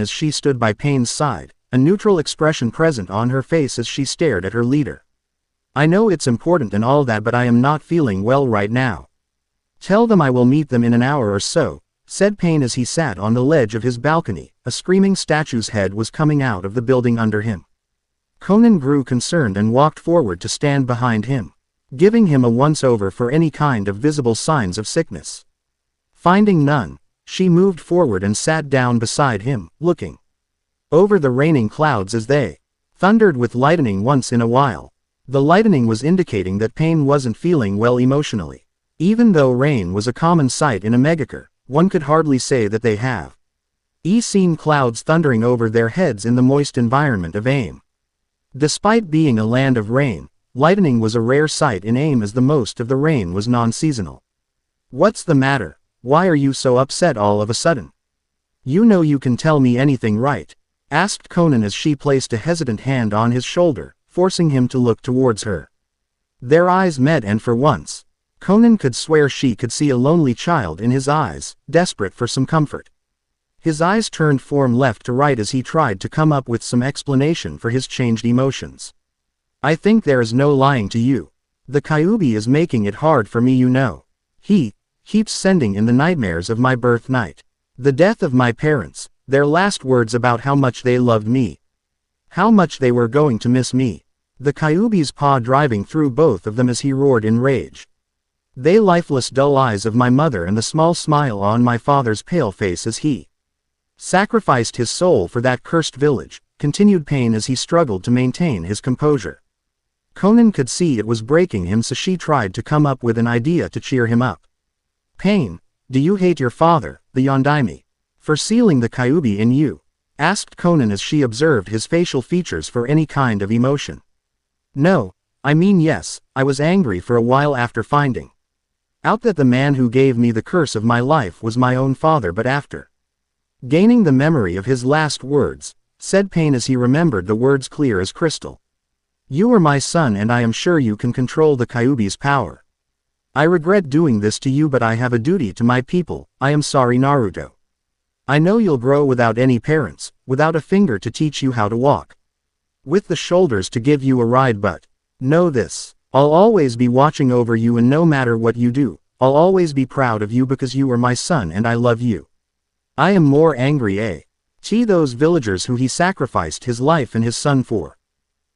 as she stood by Payne's side, a neutral expression present on her face as she stared at her leader. I know it's important and all that, but I am not feeling well right now. Tell them I will meet them in an hour or so, said Payne as he sat on the ledge of his balcony. A screaming statue's head was coming out of the building under him. Conan grew concerned and walked forward to stand behind him, giving him a once-over for any kind of visible signs of sickness. Finding none, she moved forward and sat down beside him, looking over the raining clouds as they thundered with lightning once in a while. The lightning was indicating that Payne wasn't feeling well emotionally. Even though rain was a common sight in a megacar, one could hardly say that they have seen clouds thundering over their heads in the moist environment of AIM. Despite being a land of rain, lightning was a rare sight in AIM as the most of the rain was non-seasonal. What's the matter? Why are you so upset all of a sudden? You know you can tell me anything, right? Asked Conan as she placed a hesitant hand on his shoulder, forcing him to look towards her. Their eyes met, and for once, Conan could swear she could see a lonely child in his eyes, desperate for some comfort. His eyes turned from left to right as he tried to come up with some explanation for his changed emotions. I think there is no lying to you. The Kyuubi is making it hard for me, you know. He keeps sending in the nightmares of my birth night. The death of my parents, their last words about how much they loved me. How much they were going to miss me. The Kyuubi's paw driving through both of them as he roared in rage. They lifeless dull eyes of my mother and the small smile on my father's pale face as he sacrificed his soul for that cursed village, continued Payne as he struggled to maintain his composure. Conan could see it was breaking him, so she tried to come up with an idea to cheer him up. Payne, do you hate your father, the Yondaime, for sealing the Kyuubi in you? Asked Conan as she observed his facial features for any kind of emotion. No, I mean yes, I was angry for a while after finding out that the man who gave me the curse of my life was my own father, but after gaining the memory of his last words, said Payne as he remembered the words clear as crystal. You are my son and I am sure you can control the Kyuubi's power. I regret doing this to you, but I have a duty to my people. I am sorry, Naruto. I know you'll grow without any parents, without a finger to teach you how to walk, with the shoulders to give you a ride, but know this. I'll always be watching over you, and no matter what you do, I'll always be proud of you because you are my son and I love you. I am more angry those villagers who he sacrificed his life and his son for.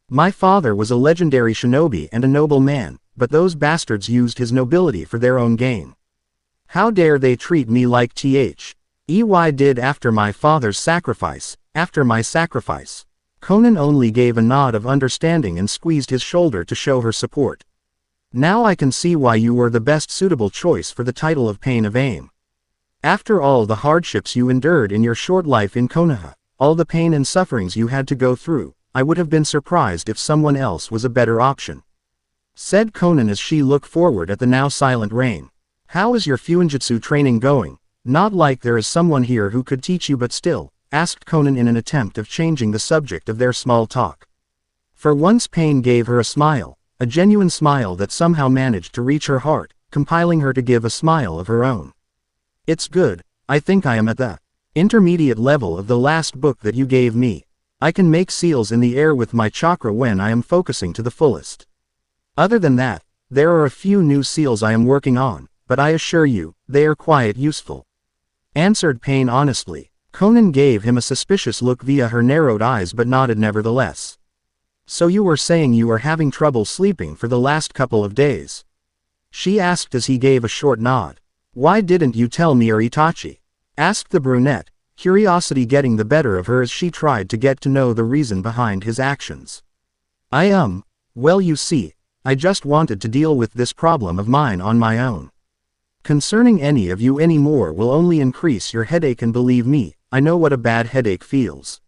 My father was a legendary shinobi and a noble man, but those bastards used his nobility for their own gain. How dare they treat me like did after my father's sacrifice, after my sacrifice. Conan only gave a nod of understanding and squeezed his shoulder to show her support. Now I can see why you were the best suitable choice for the title of Payne of AIM. After all the hardships you endured in your short life in Konoha, all the pain and sufferings you had to go through, I would have been surprised if someone else was a better option. Said Conan as she looked forward at the now silent rain. How is your Fuinjutsu training going? Not like there is someone here who could teach you, but still, asked Conan in an attempt of changing the subject of their small talk. For once Payne gave her a smile, a genuine smile that somehow managed to reach her heart, compelling her to give a smile of her own. It's good. I think I am at the intermediate level of the last book that you gave me. I can make seals in the air with my chakra when I am focusing to the fullest. Other than that, there are a few new seals I am working on, but I assure you, they are quite useful. Answered Payne honestly. Conan gave him a suspicious look via her narrowed eyes but nodded nevertheless. So you were saying you are having trouble sleeping for the last couple of days? She asked as he gave a short nod. Why didn't you tell me, or Itachi? Asked the brunette, curiosity getting the better of her as she tried to get to know the reason behind his actions. Well, you see, I just wanted to deal with this problem of mine on my own. Concerning any of you anymore will only increase your headache, and believe me, I know what a bad headache feels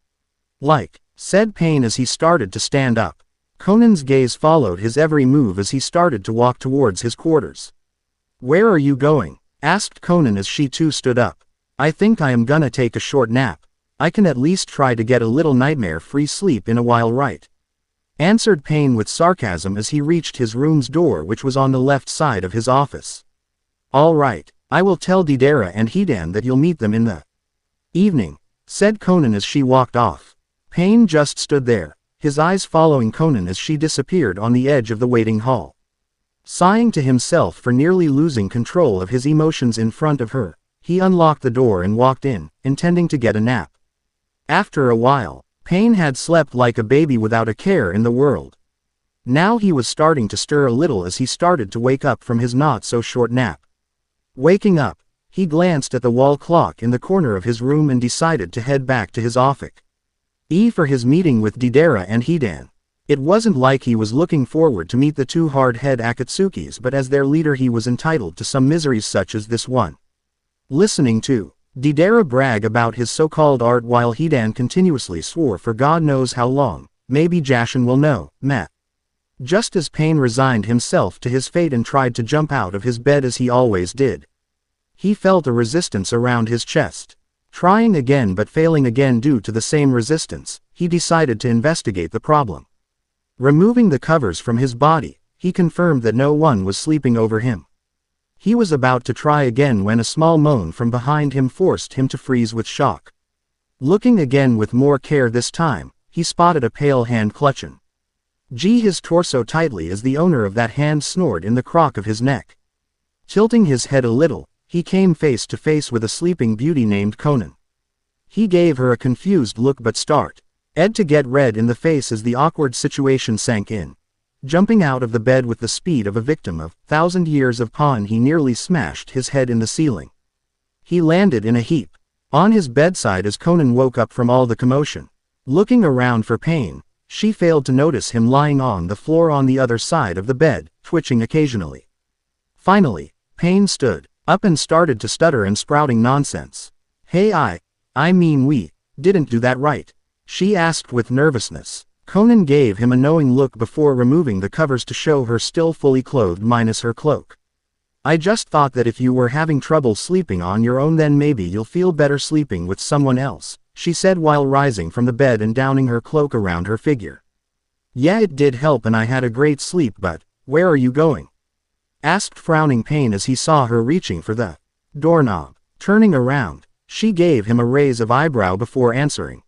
like, said Payne as he started to stand up. Conan's gaze followed his every move as he started to walk towards his quarters. Where are you going? Asked Conan as she too stood up. I think I am gonna take a short nap. I can at least try to get a little nightmare-free sleep in a while, right? Answered Payne with sarcasm as he reached his room's door, which was on the left side of his office. All right, I will tell Deidara and Hidan that you'll meet them in the evening. said Conan as she walked off. Payne just stood there, his eyes following Conan as she disappeared on the edge of the waiting hall. Sighing to himself for nearly losing control of his emotions in front of her, he unlocked the door and walked in, intending to get a nap. After a while, Payne had slept like a baby without a care in the world. Now he was starting to stir a little as he started to wake up from his not-so-short nap. Waking up, he glanced at the wall clock in the corner of his room and decided to head back to his office. For his meeting with Deidara and Hidan. It wasn't like he was looking forward to meet the two hard-head Akatsukis, but as their leader he was entitled to some miseries such as this one. Listening to Deidara brag about his so-called art while Hidan continuously swore for God knows how long, maybe Jashin will know, meh. Just as Payne resigned himself to his fate and tried to jump out of his bed as he always did, he felt a resistance around his chest. Trying again but failing again due to the same resistance, he decided to investigate the problem. Removing the covers from his body, he confirmed that no one was sleeping over him. He was about to try again when a small moan from behind him forced him to freeze with shock. Looking again with more care this time, he spotted a pale hand clutching his torso tightly as the owner of that hand snored in the crook of his neck. Tilting his head a little, he came face to face with a sleeping beauty named Conan. He gave her a confused look but started to get red in the face as the awkward situation sank in. Jumping out of the bed with the speed of a victim of 1,000 years of pawn, he nearly smashed his head in the ceiling. He landed in a heap on his bedside as Conan woke up from all the commotion. Looking around for Payne, she failed to notice him lying on the floor on the other side of the bed, twitching occasionally. Finally, Payne stood up and started to stutter and sprouting nonsense. "Hey, I mean we didn't do that, right?" she asked with nervousness. Conan gave him a knowing look before removing the covers to show her still fully clothed minus her cloak. "I just thought that if you were having trouble sleeping on your own then maybe you'll feel better sleeping with someone else," she said while rising from the bed and downing her cloak around her figure. "Yeah, it did help and I had a great sleep, but where are you going?" asked frowning Payne as he saw her reaching for the doorknob. Turning around, she gave him a raise of eyebrow before answering.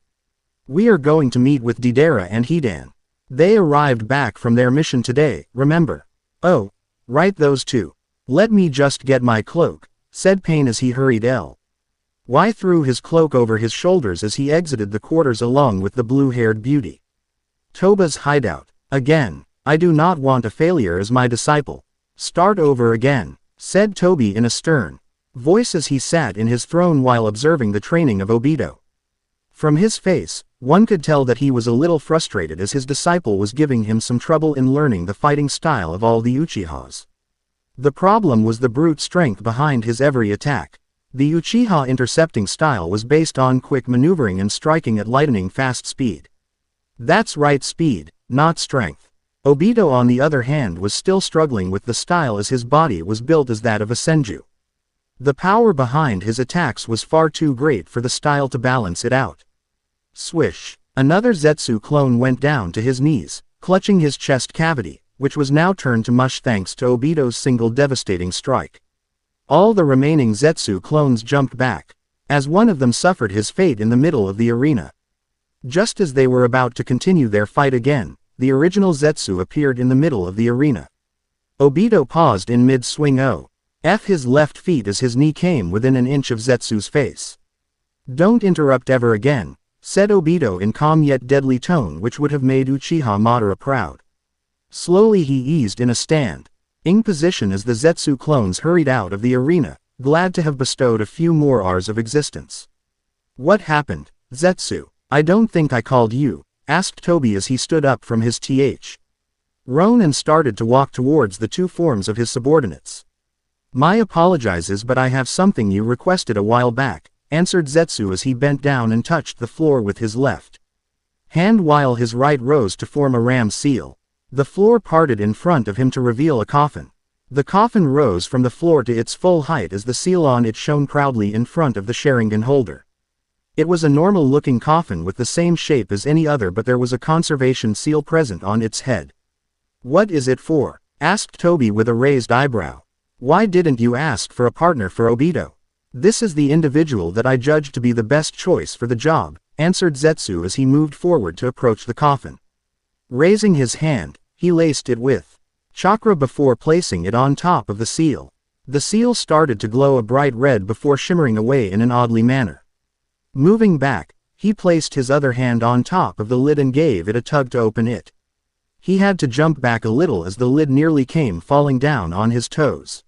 "We are going to meet with Deidara and Hidan. They arrived back from their mission today, remember?" "Oh, right, those two. Let me just get my cloak," said Payne as he hurried through his cloak over his shoulders as he exited the quarters along with the blue-haired beauty. Toba's hideout. "Again, I do not want a failure as my disciple. Start over again," said Toby in a stern voice as he sat in his throne while observing the training of Obito. From his face, one could tell that he was a little frustrated as his disciple was giving him some trouble in learning the fighting style of all the Uchihas. The problem was the brute strength behind his every attack. The Uchiha intercepting style was based on quick maneuvering and striking at lightning fast speed. That's right, speed, not strength. Obito on the other hand was still struggling with the style as his body was built as that of a Senju. The power behind his attacks was far too great for the style to balance it out. Swish! Another Zetsu clone went down to his knees, clutching his chest cavity, which was now turned to mush thanks to Obito's single devastating strike. All the remaining Zetsu clones jumped back, as one of them suffered his fate in the middle of the arena. Just as they were about to continue their fight again, the original Zetsu appeared in the middle of the arena. Obito paused in mid-swing his left feet as his knee came within an inch of Zetsu's face. "Don't interrupt ever again," said Obito in calm yet deadly tone which would have made Uchiha Madara proud. Slowly he eased in a standing position as the Zetsu clones hurried out of the arena, glad to have bestowed a few more hours of existence. "What happened, Zetsu? I don't think I called you," asked Toby as he stood up from his throne and started to walk towards the two forms of his subordinates. "My apologizes, but I have something you requested a while back," answered Zetsu as he bent down and touched the floor with his left hand while his right rose to form a ram seal. The floor parted in front of him to reveal a coffin. The coffin rose from the floor to its full height as the seal on it shone proudly in front of the Sharingan holder. It was a normal-looking coffin with the same shape as any other, but there was a conservation seal present on its head. "What is it for?" asked Toby with a raised eyebrow. "Why didn't you ask for a partner for Obito?" This is the individual that I judge to be the best choice for the job, answered Zetsu as he moved forward to approach the coffin. Raising his hand, he laced it with chakra before placing it on top of the seal. The seal started to glow a bright red before shimmering away in an oddly manner. Moving back, he placed his other hand on top of the lid and gave it a tug to open it. He had to jump back a little as the lid nearly came falling down on his toes.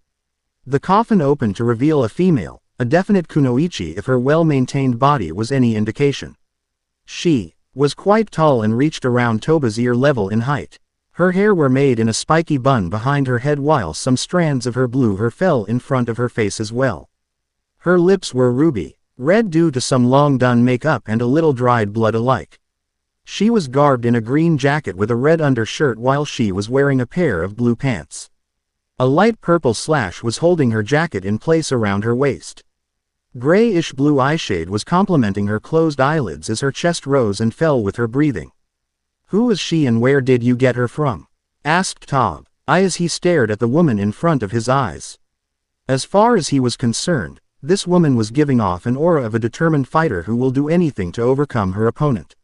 The coffin opened to reveal a female, a definite kunoichi if her well-maintained body was any indication. She was quite tall and reached around Toba's ear level in height. Her hair were made in a spiky bun behind her head while some strands of her blue hair fell in front of her face as well. Her lips were ruby red due to some long-done makeup and a little dried blood alike. She was garbed in a green jacket with a red undershirt while she was wearing a pair of blue pants. A light purple slash was holding her jacket in place around her waist. Grayish blue eyeshade was complementing her closed eyelids as her chest rose and fell with her breathing. "Who is she and where did you get her from?" asked Tob, as he stared at the woman in front of his eyes. As far as he was concerned, this woman was giving off an aura of a determined fighter who will do anything to overcome her opponent.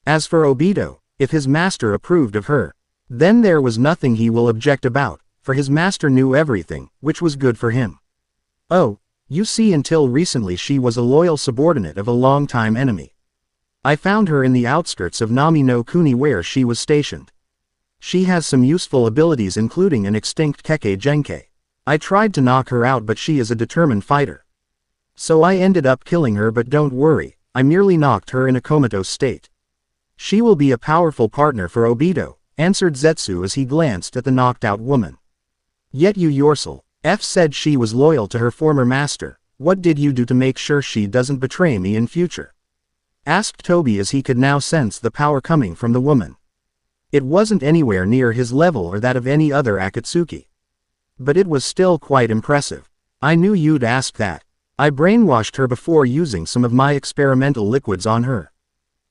As for Obito, if his master approved of her, then there was nothing he will object about, for his master knew everything, which was good for him. "Oh, you see, until recently she was a loyal subordinate of a long-time enemy. I found her in the outskirts of Nami no Kuni where she was stationed. She has some useful abilities including an extinct Kekkei Genkei. I tried to knock her out but she is a determined fighter. So I ended up killing her, but don't worry, I merely knocked her in a comatose state. She will be a powerful partner for Obito," answered Zetsu as he glanced at the knocked-out woman. "Yet you yourself said she was loyal to her former master. What did you do to make sure she doesn't betray me in future?" asked Toby as he could now sense the power coming from the woman. It wasn't anywhere near his level or that of any other Akatsuki. But it was still quite impressive. "I knew you'd ask that. I brainwashed her before using some of my experimental liquids on her.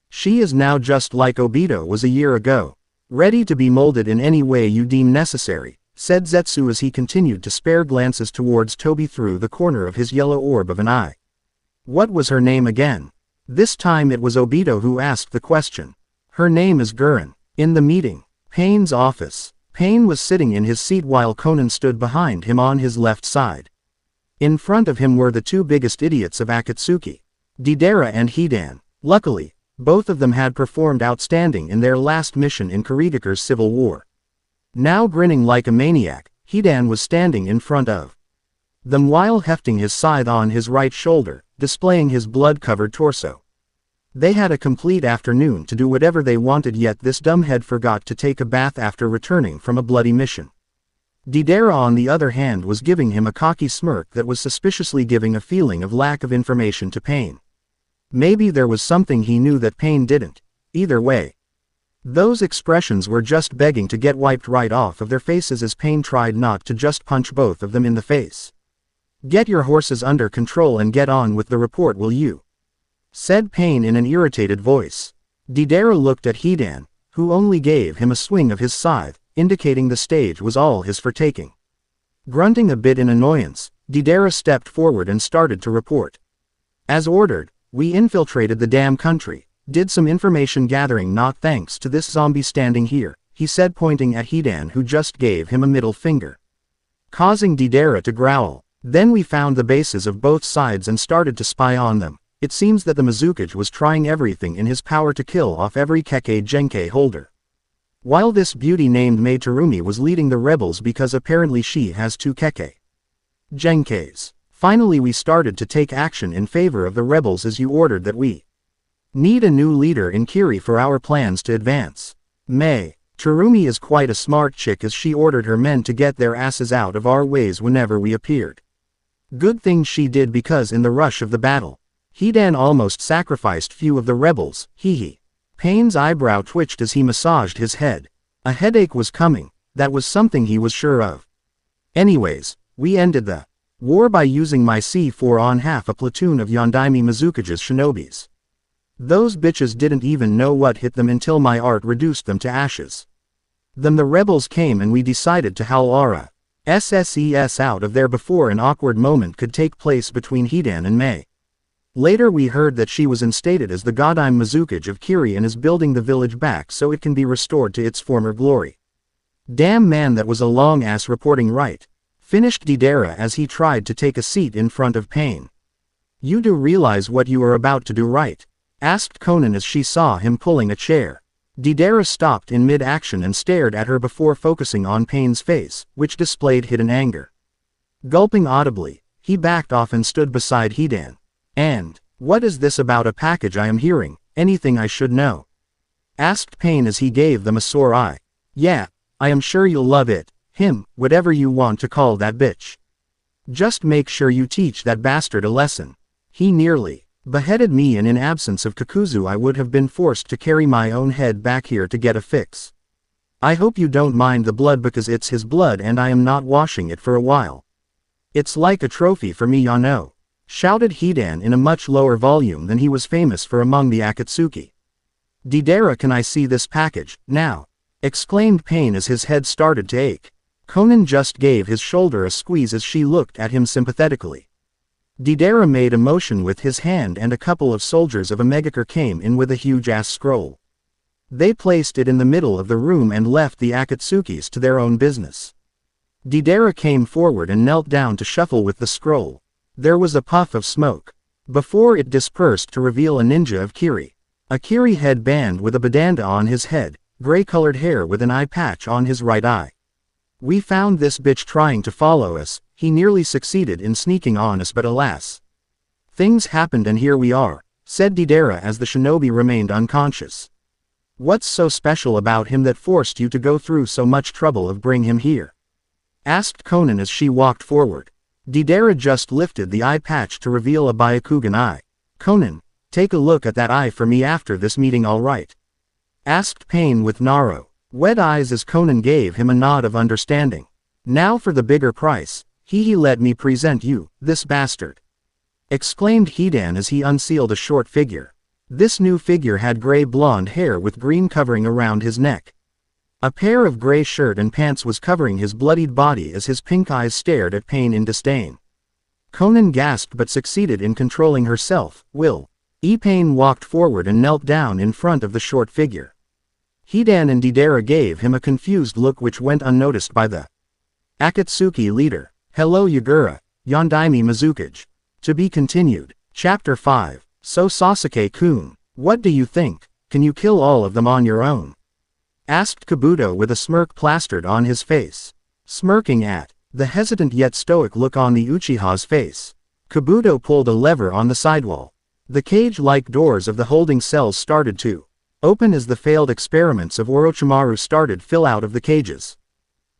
She is now just like Obito was a year ago, ready to be molded in any way you deem necessary," said Zetsu as he continued to spare glances towards Toby through the corner of his yellow orb of an eye. "What was her name again?" This time it was Obito who asked the question. "Her name is Gurren." In the meeting, Pain's office, Pain was sitting in his seat while Conan stood behind him on his left side. In front of him were the two biggest idiots of Akatsuki, Deidara and Hidan. Luckily, both of them had performed outstanding in their last mission in Kuritaker's civil war. Now grinning like a maniac, Hidan was standing in front of them while hefting his scythe on his right shoulder, displaying his blood-covered torso. They had a complete afternoon to do whatever they wanted, yet this dumbhead forgot to take a bath after returning from a bloody mission. Deidara on the other hand was giving him a cocky smirk that was suspiciously giving a feeling of lack of information to Pain. Maybe there was something he knew that Pain didn't. Either way, those expressions were just begging to get wiped right off of their faces as Pain tried not to just punch both of them in the face. "Get your horses under control and get on with the report, will you?" said Pain in an irritated voice. Deidara looked at Hidan, who only gave him a swing of his scythe, indicating the stage was all his for taking. Grunting a bit in annoyance, Deidara stepped forward and started to report. "As ordered, we infiltrated the damn country, did some information gathering not thanks to this zombie standing here," he said pointing at Hidan who just gave him a middle finger, causing Deidara to growl. "Then we found the bases of both sides and started to spy on them. It seems that the Mizukage was trying everything in his power to kill off every Kekkei Genkei holder. While this beauty named Mei Terumi was leading the rebels because apparently she has 2 Kekkei Genkeis. Finally we started to take action in favor of the rebels as you ordered that we need a new leader in Kiri for our plans to advance. Mei Terumi is quite a smart chick as she ordered her men to get their asses out of our ways whenever we appeared. Good thing she did because in the rush of the battle, Hidan almost sacrificed few of the rebels, hee. Pain's eyebrow twitched as he massaged his head. A headache was coming, that was something he was sure of. Anyways, we ended the war by using my C4 on half a platoon of Yondaime Mizukage's shinobis. Those bitches didn't even know what hit them until my art reduced them to ashes. Then the rebels came and we decided to howl aura. SSES out of there before an awkward moment could take place between Hidan and Mei. Later we heard that she was instated as the Godime Mizukage of Kiri and is building the village back so it can be restored to its former glory. Damn man, that was a long ass reporting, right? Finished Didera as he tried to take a seat in front of Pain. You do realize what you are about to do, right? Asked Conan as she saw him pulling a chair. Didera stopped in mid-action and stared at her before focusing on Pain's face, which displayed hidden anger. Gulping audibly, he backed off and stood beside Hidan. And, what is this about a package I am hearing? Anything I should know? Asked Pain as he gave them a sore eye. Yeah, I am sure you'll love it. Him, whatever you want to call that bitch. Just make sure you teach that bastard a lesson. He nearly beheaded me, and in absence of Kakuzu I would have been forced to carry my own head back here to get a fix. I hope you don't mind the blood because it's his blood and I am not washing it for a while. It's like a trophy for me, ya know. Shouted Hidan in a much lower volume than he was famous for among the Akatsuki. Didera, can I see this package, now? Exclaimed Pain as his head started to ache. Conan just gave his shoulder a squeeze as she looked at him sympathetically. Didera made a motion with his hand and a couple of soldiers of Omegakure came in with a huge-ass scroll. They placed it in the middle of the room and left the Akatsukis to their own business. Didera came forward and knelt down to shuffle with the scroll. There was a puff of smoke before it dispersed to reveal a ninja of Kiri. A Kiri headband with a bandana on his head, gray-colored hair with an eye patch on his right eye. We found this bitch trying to follow us. He nearly succeeded in sneaking on us, but alas. Things happened and here we are, said Didera as the shinobi remained unconscious. What's so special about him that forced you to go through so much trouble of bring him here? Asked Conan as she walked forward. Didera just lifted the eye patch to reveal a Byakugan eye. Conan, take a look at that eye for me after this meeting, all right? Asked Pain with narrow, wet eyes as Conan gave him a nod of understanding. Now for the bigger price. He let me present you, this bastard. Exclaimed Hidan as he unsealed a short figure. This new figure had gray blonde hair with green covering around his neck. A pair of gray shirt and pants was covering his bloodied body as his pink eyes stared at Pain in disdain. Conan gasped but succeeded in controlling herself. Pain walked forward and knelt down in front of the short figure. Hidan and Didera gave him a confused look which went unnoticed by the Akatsuki leader. Hello Yagura, Yondaime Mizukage. To be continued. Chapter 5. So Sasuke-kun, what do you think? Can you kill all of them on your own? Asked Kabuto with a smirk plastered on his face. Smirking at the hesitant yet stoic look on the Uchiha's face, Kabuto pulled a lever on the sidewall. The cage-like doors of the holding cells started to open as the failed experiments of Orochimaru started fill out of the cages.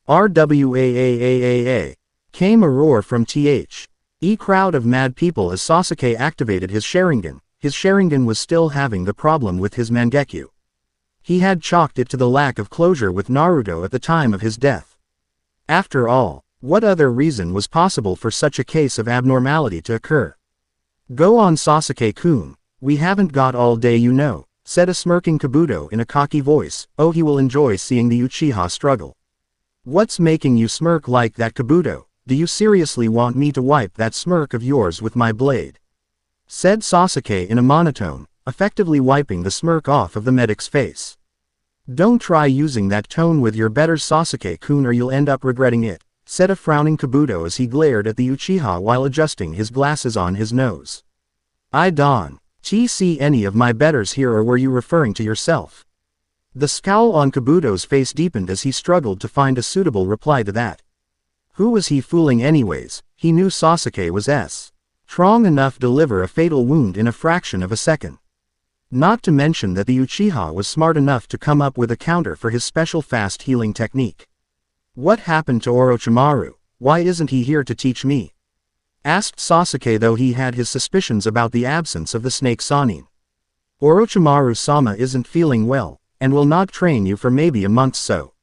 RWAAAAA. Came a roar from the crowd of mad people as Sasuke activated his Sharingan. His Sharingan was still having the problem with his Mangekyo. He had chalked it to the lack of closure with Naruto at the time of his death. After all, what other reason was possible for such a case of abnormality to occur? Go on Sasuke-kun, we haven't got all day you know, said a smirking Kabuto in a cocky voice. Oh, he will enjoy seeing the Uchiha struggle. What's making you smirk like that, Kabuto? Do you seriously want me to wipe that smirk of yours with my blade? Said Sasuke in a monotone, effectively wiping the smirk off of the medic's face. Don't try using that tone with your betters, Sasuke-kun, or you'll end up regretting it, said a frowning Kabuto as he glared at the Uchiha while adjusting his glasses on his nose. I don't see any of my betters here, or were you referring to yourself? The scowl on Kabuto's face deepened as he struggled to find a suitable reply to that. Who was he fooling anyways? He knew Sasuke was strong enough to deliver a fatal wound in a fraction of a second. Not to mention that the Uchiha was smart enough to come up with a counter for his special fast healing technique. What happened to Orochimaru? Why isn't he here to teach me? Asked Sasuke, though he had his suspicions about the absence of the snake Sanin. Orochimaru-sama isn't feeling well, and will not train you for maybe a month so.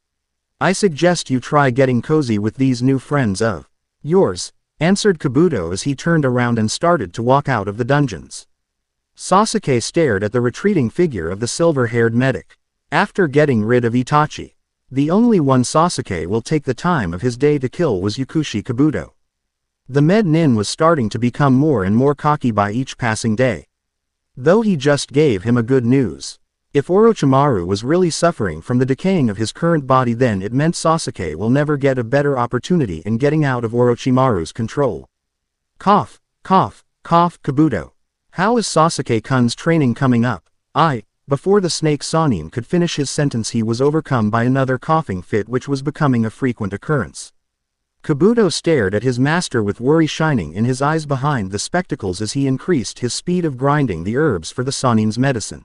I suggest you try getting cozy with these new friends of yours, answered Kabuto as he turned around and started to walk out of the dungeons. Sasuke stared at the retreating figure of the silver-haired medic. After getting rid of Itachi, The only one Sasuke will take the time of his day to kill was Yakushi Kabuto. The Med Nin was starting to become more and more cocky by each passing day. Though he just gave him a good news. If Orochimaru was really suffering from the decaying of his current body, then it meant Sasuke will never get a better opportunity in getting out of Orochimaru's control. Cough, cough, cough. Kabuto. How is Sasuke-kun's training coming up? Before the snake Sannin could finish his sentence, he was overcome by another coughing fit which was becoming a frequent occurrence. Kabuto stared at his master with worry shining in his eyes behind the spectacles as he increased his speed of grinding the herbs for the Sannin's medicine.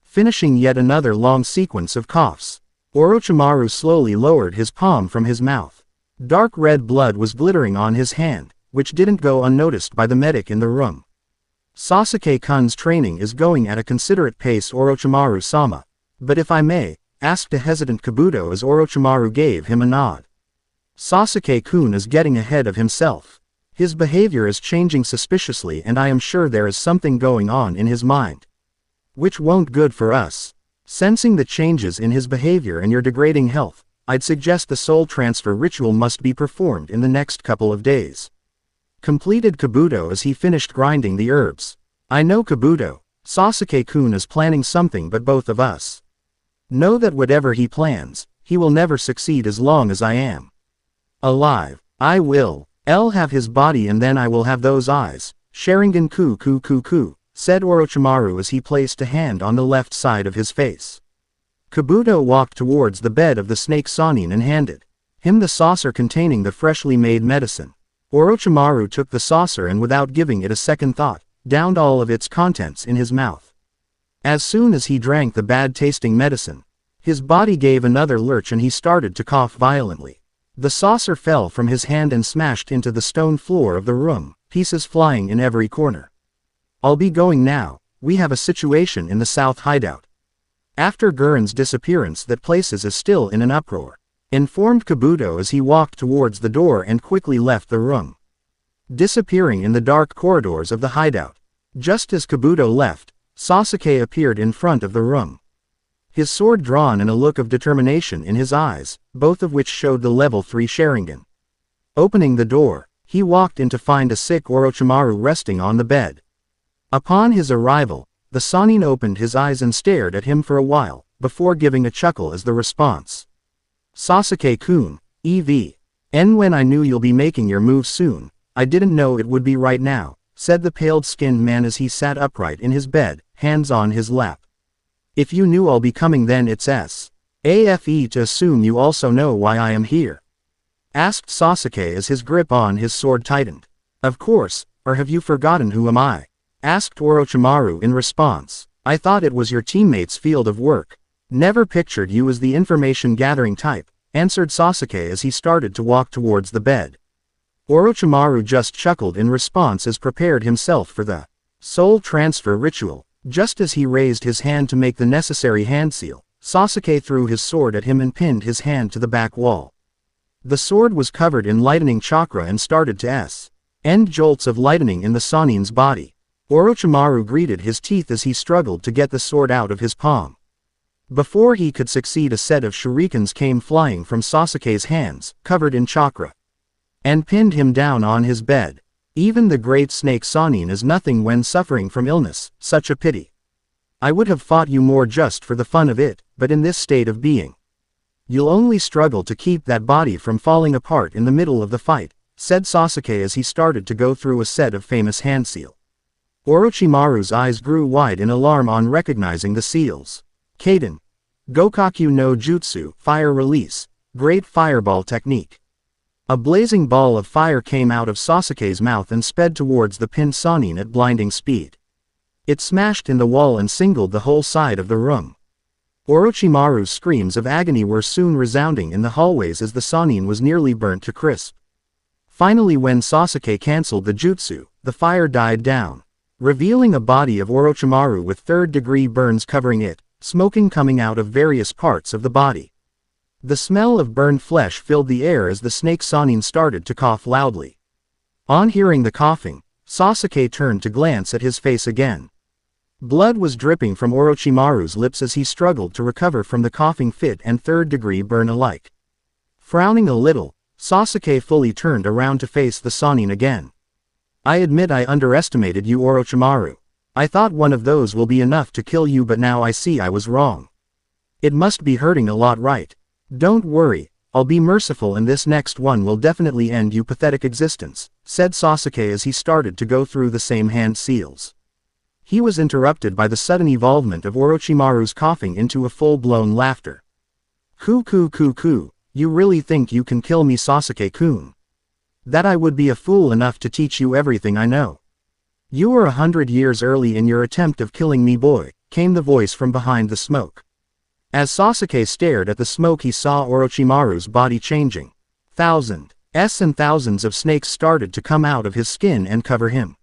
Finishing yet another long sequence of coughs, Orochimaru slowly lowered his palm from his mouth. Dark red blood was glittering on his hand, which didn't go unnoticed by the medic in the room. Sasuke-kun's training is going at a considerate pace, Orochimaru-sama. But if I may, asked a hesitant Kabuto as Orochimaru gave him a nod. Sasuke-kun is getting ahead of himself. His behavior is changing suspiciously, and I am sure there is something going on in his mind. Which won't good for us. Sensing the changes in his behavior and your degrading health, I'd suggest the soul transfer ritual must be performed in the next couple of days. Completed Kabuto as he finished grinding the herbs. I know, Kabuto. Sasuke-kun is planning something, but both of us know that whatever he plans, he will never succeed as long as I am alive. I will. I'll have his body and then I will have those eyes. Sharingan ku, said Orochimaru as he placed a hand on the left side of his face. Kabuto walked towards the bed of the snake Sannin and handed him the saucer containing the freshly made medicine. Orochimaru took the saucer and without giving it a second thought, downed all of its contents in his mouth. As soon as he drank the bad-tasting medicine, his body gave another lurch and he started to cough violently. The saucer fell from his hand and smashed into the stone floor of the room, pieces flying in every corner. I'll be going now, we have a situation in the south hideout. After Gurren's disappearance, that place is still in an uproar, informed Kabuto as he walked towards the door and quickly left the room, disappearing in the dark corridors of the hideout. Just as Kabuto left, Sasuke appeared in front of the room, his sword drawn and a look of determination in his eyes, both of which showed the level 3 Sharingan. Opening the door, he walked in to find a sick Orochimaru resting on the bed. Upon his arrival, the Sannin opened his eyes and stared at him for a while, before giving a chuckle as the response. Sasuke-kun, when I knew you'll be making your move soon, I didn't know it would be right now, said the pale-skinned man as he sat upright in his bed, hands on his lap. If you knew I'll be coming, then it's safe to assume you also know why I am here, asked Sasuke as his grip on his sword tightened. Of course, or have you forgotten who am I? Asked Orochimaru in response. I thought it was your teammate's field of work. Never pictured you as the information-gathering type, answered Sasuke as he started to walk towards the bed. Orochimaru just chuckled in response as prepared himself for the soul transfer ritual. Just as he raised his hand to make the necessary hand seal, Sasuke threw his sword at him and pinned his hand to the back wall. The sword was covered in lightning chakra and started to end jolts of lightning in the Sannin's body. Orochimaru gritted his teeth as he struggled to get the sword out of his palm. Before he could succeed, a set of shurikens came flying from Sasuke's hands, covered in chakra, and pinned him down on his bed. Even the great snake Sannin is nothing when suffering from illness, such a pity. I would have fought you more just for the fun of it, but in this state of being, you'll only struggle to keep that body from falling apart in the middle of the fight, said Sasuke as he started to go through a set of famous hand seal. Orochimaru's eyes grew wide in alarm on recognizing the seals. Kaden. Gokaku no Jutsu, Fire Release. Great Fireball Technique. A blazing ball of fire came out of Sasuke's mouth and sped towards the pinned Sannin at blinding speed. It smashed in the wall and singled the whole side of the room. Orochimaru's screams of agony were soon resounding in the hallways as the Sannin was nearly burnt to crisp. Finally, when Sasuke cancelled the jutsu, the fire died down, revealing a body of Orochimaru with third-degree burns covering it, smoking coming out of various parts of the body. The smell of burned flesh filled the air as the snake Sannin started to cough loudly. On hearing the coughing, Sasuke turned to glance at his face again. Blood was dripping from Orochimaru's lips as he struggled to recover from the coughing fit and third-degree burn alike. Frowning a little, Sasuke fully turned around to face the Sannin again. I admit I underestimated you, Orochimaru. I thought one of those will be enough to kill you, but now I see I was wrong. It must be hurting a lot, right? Don't worry, I'll be merciful and this next one will definitely end your pathetic existence, said Sasuke as he started to go through the same hand seals. He was interrupted by the sudden evolvement of Orochimaru's coughing into a full-blown laughter. Ku, you really think you can kill me, Sasuke-kun? That I would be a fool enough to teach you everything I know. You were 100 years early in your attempt of killing me, boy, came the voice from behind the smoke. As Sasuke stared at the smoke, he saw Orochimaru's body changing. Thousands and thousands of snakes started to come out of his skin and cover him.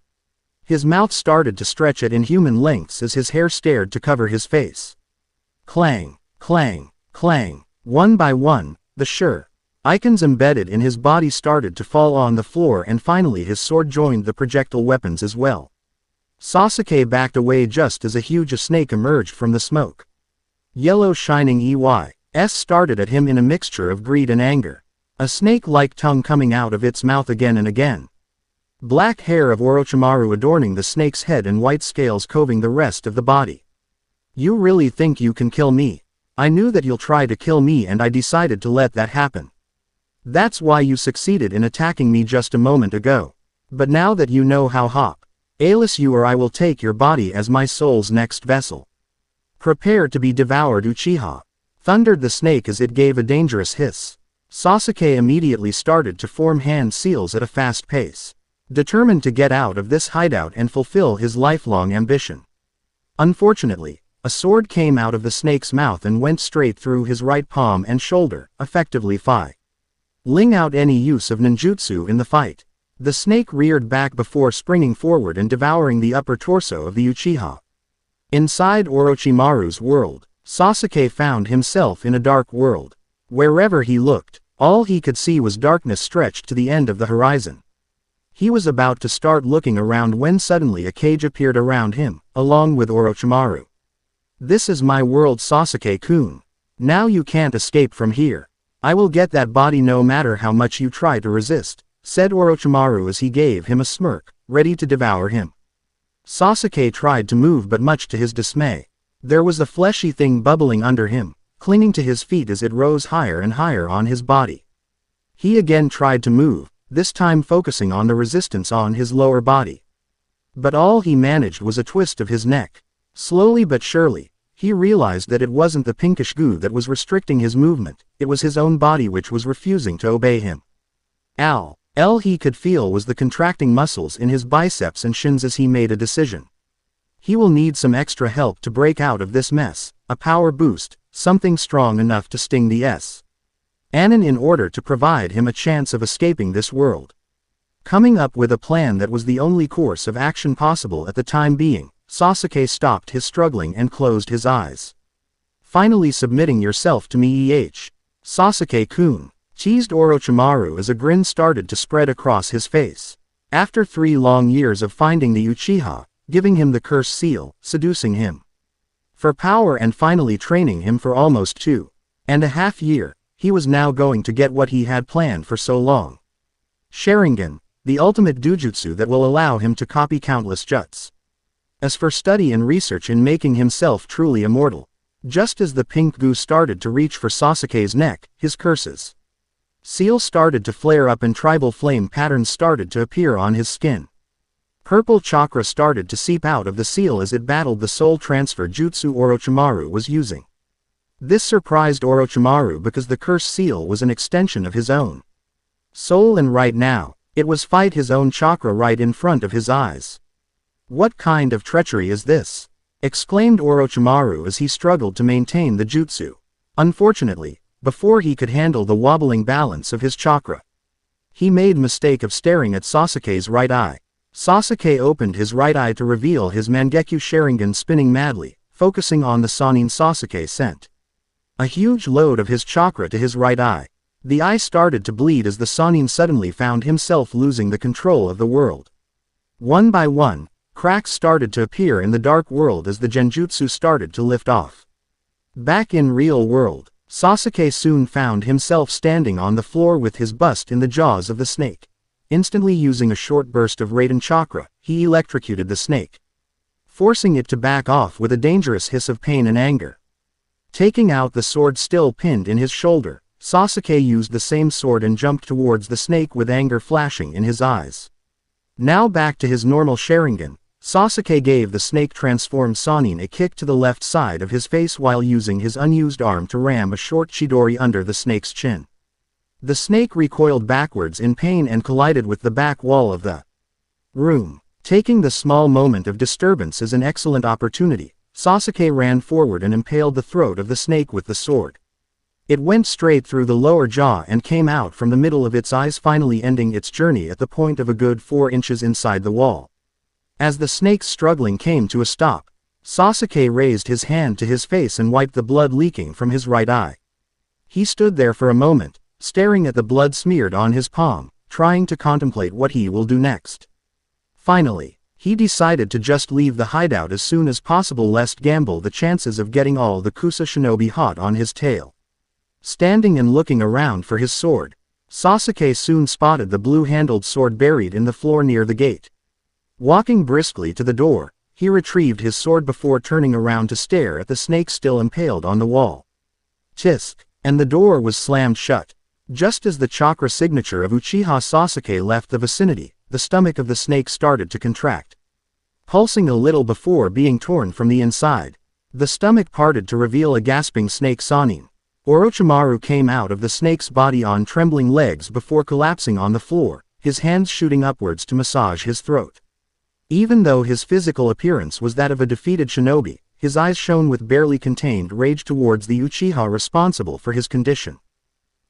His mouth started to stretch at inhuman lengths as his hair started to cover his face. Clang, clang, clang. One by one, the icons embedded in his body started to fall on the floor, and finally his sword joined the projectile weapons as well. Sasuke backed away just as a huge snake emerged from the smoke. Yellow shining EYs started at him in a mixture of greed and anger. A snake-like tongue coming out of its mouth again and again. Black hair of Orochimaru adorning the snake's head and white scales covering the rest of the body. You really think you can kill me? I knew that you'll try to kill me and I decided to let that happen. That's why you succeeded in attacking me just a moment ago. But now that you know how ailess you are, I will take your body as my soul's next vessel. Prepare to be devoured, Uchiha! Thundered the snake as it gave a dangerous hiss. Sasuke immediately started to form hand seals at a fast pace, determined to get out of this hideout and fulfill his lifelong ambition. Unfortunately, a sword came out of the snake's mouth and went straight through his right palm and shoulder, effectively ling out any use of ninjutsu in the fight. The snake reared back before springing forward and devouring the upper torso of the Uchiha. Inside Orochimaru's world, Sasuke found himself in a dark world. Wherever he looked, all he could see was darkness stretched to the end of the horizon. He was about to start looking around when suddenly a cage appeared around him, along with Orochimaru. This is my world, Sasuke-kun. Now you can't escape from here. I will get that body no matter how much you try to resist, said Orochimaru as he gave him a smirk, ready to devour him. Sasuke tried to move, but much to his dismay, there was a fleshy thing bubbling under him, clinging to his feet as it rose higher and higher on his body. He again tried to move, this time focusing on the resistance on his lower body. But all he managed was a twist of his neck. Slowly but surely, he realized that it wasn't the pinkish goo that was restricting his movement, it was his own body which was refusing to obey him. All he could feel was the contracting muscles in his biceps and shins as he made a decision. He will need some extra help to break out of this mess, a power boost, something strong enough to sting the Anin in order to provide him a chance of escaping this world. Coming up with a plan that was the only course of action possible at the time being, Sasuke stopped his struggling and closed his eyes. Finally submitting yourself to me, Sasuke-kun, teased Orochimaru as a grin started to spread across his face. After 3 long years of finding the Uchiha, giving him the cursed seal, seducing him for power and finally training him for almost 2.5 years, he was now going to get what he had planned for so long. Sharingan, the ultimate dojutsu that will allow him to copy countless juts. As for study and research in making himself truly immortal, just as the pink goo started to reach for Sasuke's neck, his curses seal started to flare up and tribal flame patterns started to appear on his skin. Purple chakra started to seep out of the seal as it battled the soul transfer jutsu Orochimaru was using. This surprised Orochimaru because the cursed seal was an extension of his own soul, and right now, it was fight his own chakra right in front of his eyes. What kind of treachery is this? Exclaimed Orochimaru as he struggled to maintain the jutsu. Unfortunately, before he could handle the wobbling balance of his chakra, he made mistake of staring at Sasuke's right eye. Sasuke opened his right eye to reveal his Mangekyo Sharingan spinning madly, focusing on the Sannin. Sasuke sent a huge load of his chakra to his right eye. The eye started to bleed as the Sannin suddenly found himself losing the control of the world. One by one, Cracks started to appear in the dark world as the genjutsu started to lift off. Back in real world, Sasuke soon found himself standing on the floor with his bust in the jaws of the snake. Instantly using a short burst of Raiden chakra, he electrocuted the snake, forcing it to back off with a dangerous hiss of pain and anger. Taking out the sword still pinned in his shoulder, Sasuke used the same sword and jumped towards the snake with anger flashing in his eyes. Now back to his normal Sharingan, Sasuke gave the snake-transformed Sannin a kick to the left side of his face while using his unused arm to ram a short Chidori under the snake's chin. The snake recoiled backwards in pain and collided with the back wall of the room. Taking the small moment of disturbance as an excellent opportunity, Sasuke ran forward and impaled the throat of the snake with the sword. It went straight through the lower jaw and came out from the middle of its eyes, finally ending its journey at the point of a good 4 inches inside the wall. As the snake's struggling came to a stop, Sasuke raised his hand to his face and wiped the blood leaking from his right eye. He stood there for a moment, staring at the blood smeared on his palm, trying to contemplate what he will do next. Finally, he decided to just leave the hideout as soon as possible lest gamble the chances of getting all the Kusa shinobi hot on his tail. Standing and looking around for his sword, Sasuke soon spotted the blue-handled sword buried in the floor near the gate. Walking briskly to the door, he retrieved his sword before turning around to stare at the snake still impaled on the wall. Tisk, and the door was slammed shut. Just as the chakra signature of Uchiha Sasuke left the vicinity, the stomach of the snake started to contract. Pulsing a little before being torn from the inside, the stomach parted to reveal a gasping snake Sannin. Orochimaru came out of the snake's body on trembling legs before collapsing on the floor, his hands shooting upwards to massage his throat. Even though his physical appearance was that of a defeated shinobi, his eyes shone with barely contained rage towards the Uchiha responsible for his condition.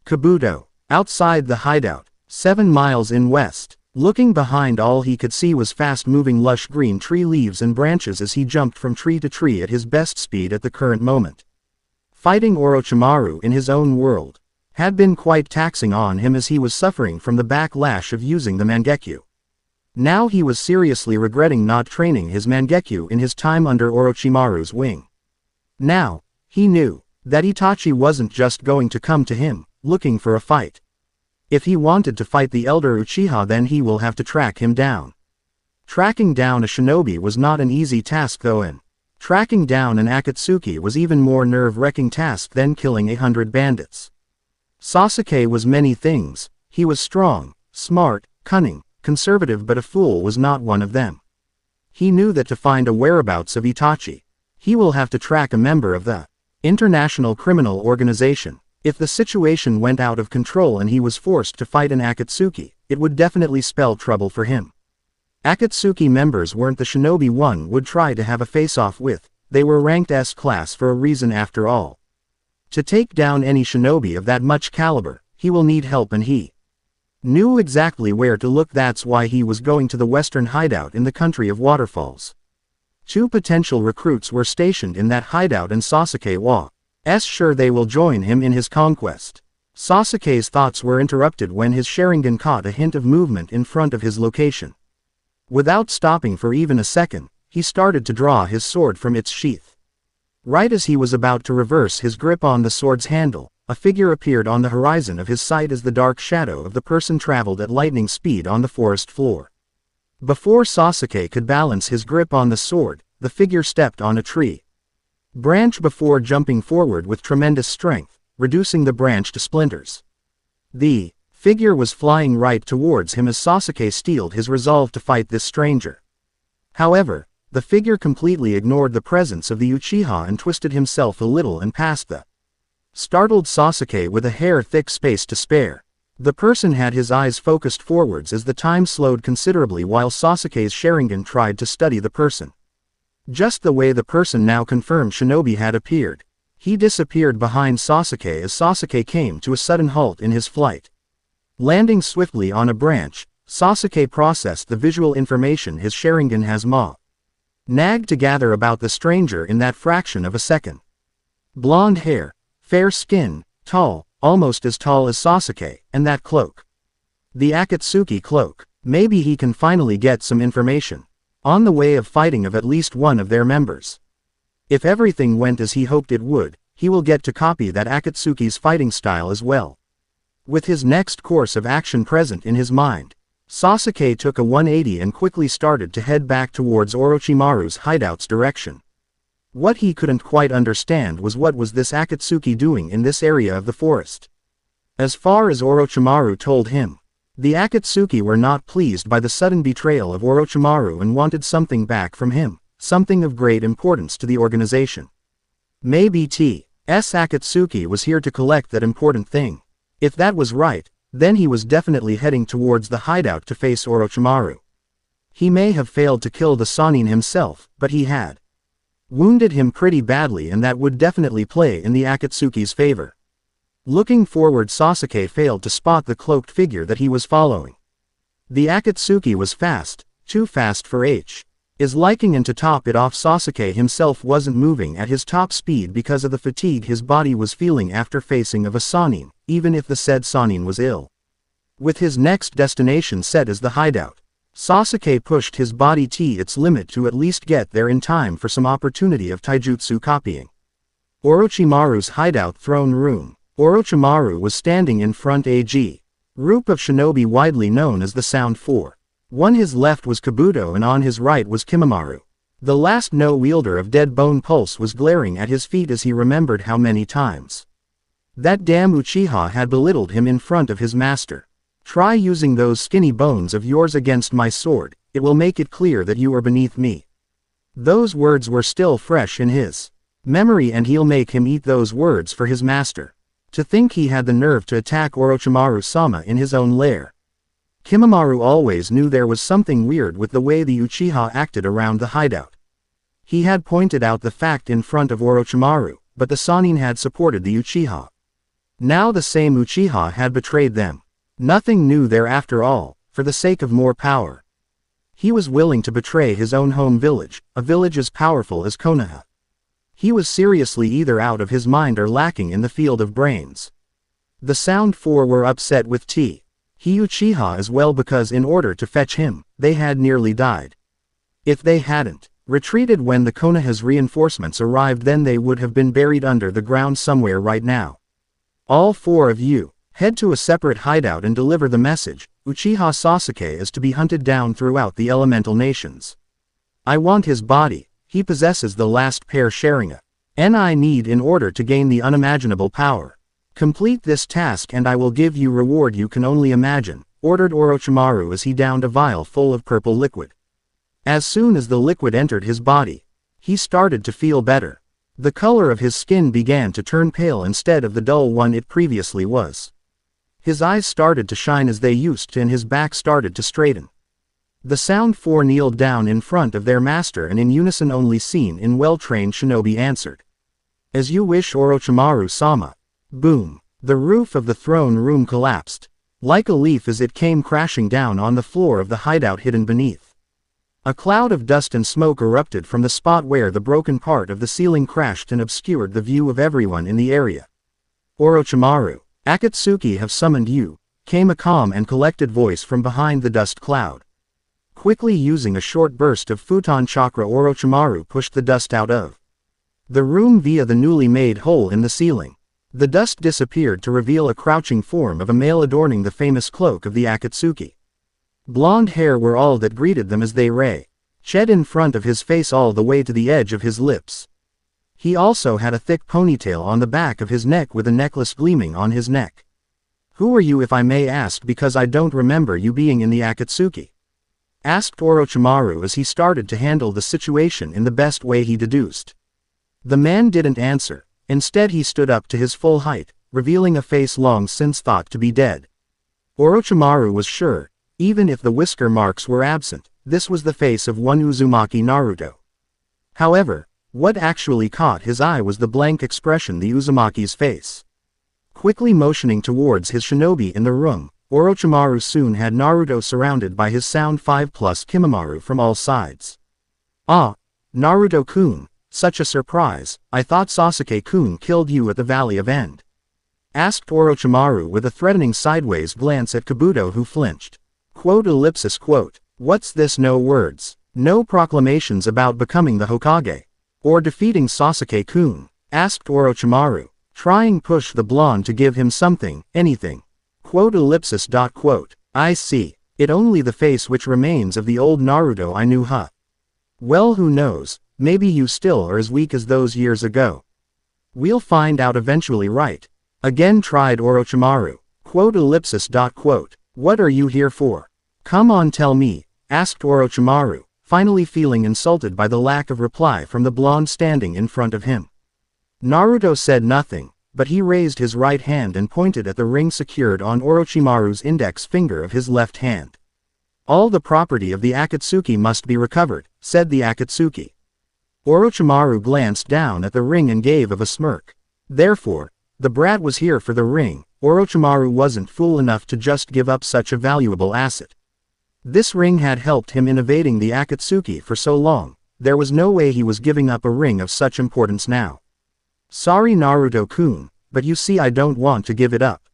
Kabuto, outside the hideout, 7 miles in west, looking behind, all he could see was fast-moving lush green tree leaves and branches as he jumped from tree to tree at his best speed at the current moment. Fighting Orochimaru in his own world had been quite taxing on him as he was suffering from the backlash of using the Mangekyu. Now he was seriously regretting not training his Mangekyu in his time under Orochimaru's wing. Now, he knew that Itachi wasn't just going to come to him, looking for a fight. If he wanted to fight the elder Uchiha, then he will have to track him down. Tracking down a shinobi was not an easy task though, and tracking down an Akatsuki was even more nerve-wrecking task than killing 100 bandits. Sasuke was many things. He was strong, smart, cunning, conservative, but a fool was not one of them. He knew that to find a whereabouts of Itachi, he will have to track a member of the International Criminal Organization. If the situation went out of control and he was forced to fight an Akatsuki, it would definitely spell trouble for him. Akatsuki members weren't the shinobi one would try to have a face-off with, they were ranked S-class for a reason after all. To take down any shinobi of that much caliber, he will need help, and he knew exactly where to look. That's why he was going to the western hideout in the country of waterfalls. 2 potential recruits were stationed in that hideout and Sasuke was sure they will join him in his conquest. Sasuke's thoughts were interrupted when his Sharingan caught a hint of movement in front of his location. Without stopping for even a second, he started to draw his sword from its sheath. Right as he was about to reverse his grip on the sword's handle, a figure appeared on the horizon of his sight as the dark shadow of the person traveled at lightning speed on the forest floor. Before Sasuke could balance his grip on the sword, the figure stepped on a tree branch before jumping forward with tremendous strength, reducing the branch to splinters. The figure was flying right towards him as Sasuke steeled his resolve to fight this stranger. However, the figure completely ignored the presence of the Uchiha and twisted himself a little and passed the startled Sasuke with a hair-thick space to spare. The person had his eyes focused forwards as the time slowed considerably while Sasuke's Sharingan tried to study the person. Just the way the person now confirmed shinobi had appeared. He disappeared behind Sasuke as Sasuke came to a sudden halt in his flight. Landing swiftly on a branch, Sasuke processed the visual information his Sharingan has nagged to gather about the stranger in that fraction of a second. Blonde hair, fair skin, tall, almost as tall as Sasuke, and that cloak. The Akatsuki cloak. Maybe he can finally get some information on the way of fighting of at least one of their members. If everything went as he hoped it would, he will get to copy that Akatsuki's fighting style as well. With his next course of action present in his mind, Sasuke took a 180 and quickly started to head back towards Orochimaru's hideout's direction. What he couldn't quite understand was what was this Akatsuki doing in this area of the forest. As far as Orochimaru told him, the Akatsuki were not pleased by the sudden betrayal of Orochimaru and wanted something back from him, something of great importance to the organization. Maybe T.S. Akatsuki was here to collect that important thing. If that was right, then he was definitely heading towards the hideout to face Orochimaru. He may have failed to kill the Sannin himself, but he had wounded him pretty badly, and that would definitely play in the Akatsuki's favor. Looking forward, Sasuke failed to spot the cloaked figure that he was following. The Akatsuki was fast, too fast for H.'s liking, and to top it off, Sasuke himself wasn't moving at his top speed because of the fatigue his body was feeling after facing of a Sannin, even if the said Sannin was ill. With his next destination set as the hideout, Sasuke pushed his body to its limit to at least get there in time for some opportunity of taijutsu copying. Orochimaru's hideout throne room. Orochimaru was standing in front a group of shinobi widely known as the Sound Four. On his left was Kabuto and on his right was Kimamaru. The last no-wielder of Dead Bone Pulse was glaring at his feet as he remembered how many times that damn Uchiha had belittled him in front of his master. Try using those skinny bones of yours against my sword, it will make it clear that you are beneath me. Those words were still fresh in his memory, and he'll make him eat those words for his master. To think he had the nerve to attack Orochimaru-sama in his own lair. Kimamaru always knew there was something weird with the way the Uchiha acted around the hideout. He had pointed out the fact in front of Orochimaru, but the Sannin had supported the Uchiha. Now the same Uchiha had betrayed them. Nothing new there after all, for the sake of more power. He was willing to betray his own home village, a village as powerful as Konoha. He was seriously either out of his mind or lacking in the field of brains. The Sound Four were upset with T.S. Uchiha as well, because in order to fetch him, they had nearly died. If they hadn't retreated when the Konoha's reinforcements arrived, then they would have been buried under the ground somewhere right now. All four of you, head to a separate hideout and deliver the message. Uchiha Sasuke is to be hunted down throughout the elemental nations. I want his body. He possesses the last pair Sharingan I need in order to gain the unimaginable power. Complete this task and I will give you reward you can only imagine, ordered Orochimaru as he downed a vial full of purple liquid. As soon as the liquid entered his body, he started to feel better. The color of his skin began to turn pale instead of the dull one it previously was. His eyes started to shine as they used to, and his back started to straighten. The Sound Four kneeled down in front of their master and in unison only seen in well-trained shinobi answered. As you wish, Orochimaru-sama. Boom. The roof of the throne room collapsed like a leaf as it came crashing down on the floor of the hideout hidden beneath. A cloud of dust and smoke erupted from the spot where the broken part of the ceiling crashed and obscured the view of everyone in the area. Orochimaru, Akatsuki have summoned you, came a calm and collected voice from behind the dust cloud. Quickly using a short burst of futon chakra, Orochimaru pushed the dust out of the room via the newly made hole in the ceiling. The dust disappeared to reveal a crouching form of a male adorning the famous cloak of the Akatsuki. Blonde hair were all that greeted them as they shed in front of his face all the way to the edge of his lips. He also had a thick ponytail on the back of his neck with a necklace gleaming on his neck. Who are you, if I may ask, because I don't remember you being in the Akatsuki? Asked Orochimaru as he started to handle the situation in the best way he deduced. The man didn't answer. Instead he stood up to his full height, revealing a face long since thought to be dead. Orochimaru was sure, even if the whisker marks were absent, this was the face of one Uzumaki Naruto. However, what actually caught his eye was the blank expression the Uzumaki's face. Quickly motioning towards his shinobi in the room, Orochimaru soon had Naruto surrounded by his Sound 5 plus Kimamaru from all sides. Ah, Naruto-kun, such a surprise. I thought Sasuke-kun killed you at the Valley of End. Asked Orochimaru with a threatening sideways glance at Kabuto, who flinched. Quote. What's this? No words. No proclamations about becoming the Hokage. Or defeating Sasuke-kun? Asked Orochimaru, trying push the blonde to give him something, anything. Quote. I see. It only the face which remains of the old Naruto I knew, huh? Well, who knows, maybe you still are as weak as those years ago. We'll find out eventually, right? Again tried Orochimaru. Quote. What are you here for? Come on, tell me, asked Orochimaru, finally feeling insulted by the lack of reply from the blonde standing in front of him. Naruto said nothing, but he raised his right hand and pointed at the ring secured on Orochimaru's index finger of his left hand. All the property of the Akatsuki must be recovered, said the Akatsuki. Orochimaru glanced down at the ring and gave a smirk. Therefore, the brat was here for the ring. Orochimaru wasn't fool enough to just give up such a valuable asset. This ring had helped him in evading the Akatsuki for so long, there was no way he was giving up a ring of such importance now. Sorry Naruto-kun, but you see I don't want to give it up.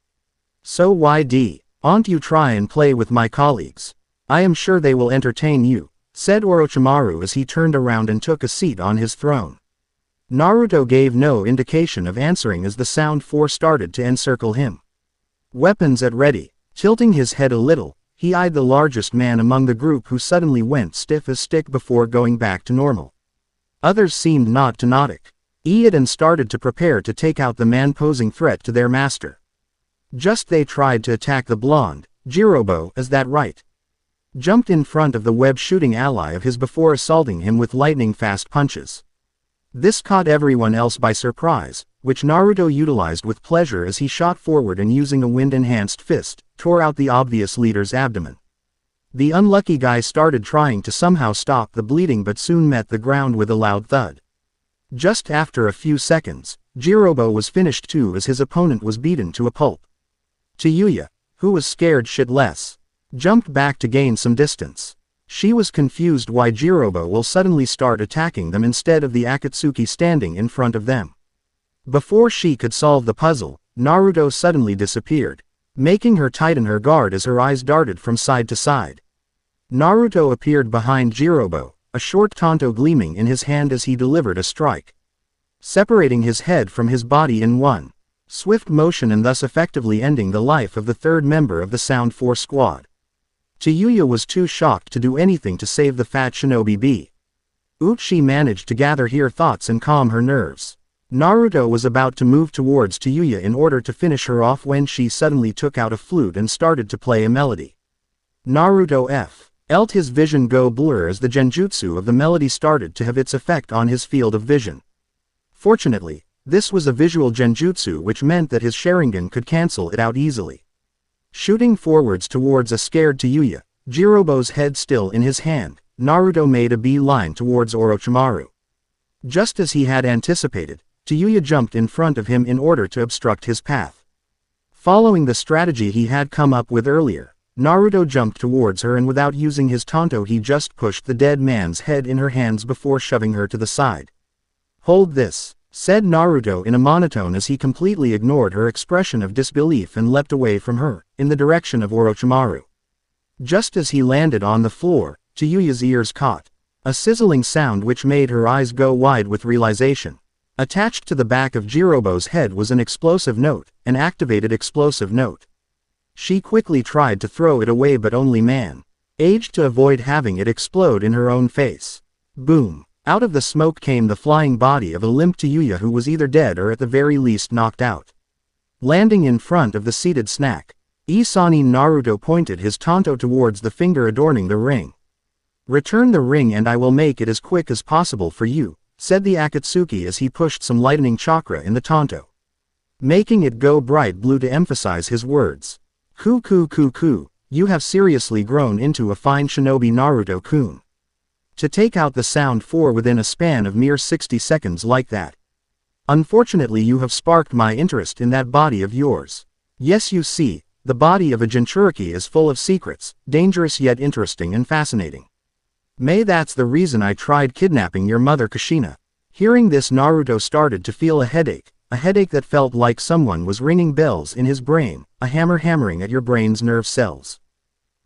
So why don't you try and play with my colleagues? I am sure they will entertain you, said Orochimaru as he turned around and took a seat on his throne. Naruto gave no indication of answering as the Sound Four started to encircle him. Weapons at ready. Tilting his head a little, he eyed the largest man among the group who suddenly went stiff as stick before going back to normal. Others seemed not to notice it and started to prepare to take out the man posing threat to their master. Just they tried to attack the blonde, Jirobo, as that right? Jumped in front of the web-shooting ally of his before assaulting him with lightning-fast punches. This caught everyone else by surprise, which Naruto utilized with pleasure as he shot forward and using a wind-enhanced fist, tore out the obvious leader's abdomen. The unlucky guy started trying to somehow stop the bleeding but soon met the ground with a loud thud. Just after a few seconds, Jirobo was finished too as his opponent was beaten to a pulp. Tayuya, who was scared shitless, jumped back to gain some distance. She was confused why Jirobo will suddenly start attacking them instead of the Akatsuki standing in front of them. Before she could solve the puzzle, Naruto suddenly disappeared, making her tighten her guard as her eyes darted from side to side. Naruto appeared behind Jirobo, a short tanto gleaming in his hand as he delivered a strike, separating his head from his body in one swift motion and thus effectively ending the life of the third member of the Sound Force squad. Tayuya was too shocked to do anything to save the fat shinobi. She managed to gather her thoughts and calm her nerves. Naruto was about to move towards Tayuya in order to finish her off when she suddenly took out a flute and started to play a melody. Naruto felt his vision go blur as the genjutsu of the melody started to have its effect on his field of vision. Fortunately, this was a visual genjutsu which meant that his Sharingan could cancel it out easily. Shooting forwards towards a scared Tayuya, Jirobo's head still in his hand, Naruto made a beeline towards Orochimaru. Just as he had anticipated, Tayuya jumped in front of him in order to obstruct his path. Following the strategy he had come up with earlier, Naruto jumped towards her and without using his tanto he just pushed the dead man's head in her hands before shoving her to the side. Hold this, said Naruto in a monotone as he completely ignored her expression of disbelief and leapt away from her, in the direction of Orochimaru. Just as he landed on the floor, Tayuya's ears caught a sizzling sound which made her eyes go wide with realization. Attached to the back of Jirobo's head was an explosive note, an activated explosive note. She quickly tried to throw it away but only managed to avoid having it explode in her own face. Boom! Out of the smoke came the flying body of a limp Tayuya who was either dead or at the very least knocked out. Landing in front of the seated snack, Isanin Naruto pointed his tanto towards the finger adorning the ring. Return the ring and I will make it as quick as possible for you, said the Akatsuki as he pushed some lightning chakra in the tanto, making it go bright blue to emphasize his words. Ku, you have seriously grown into a fine shinobi Naruto-kun. To take out the Sound Four within a span of mere 60 seconds like that. Unfortunately you have sparked my interest in that body of yours. Yes, you see, the body of a Jinchuriki is full of secrets, dangerous yet interesting and fascinating. That's the reason I tried kidnapping your mother Kushina. Hearing this, Naruto started to feel a headache that felt like someone was ringing bells in his brain, a hammer hammering at your brain's nerve cells.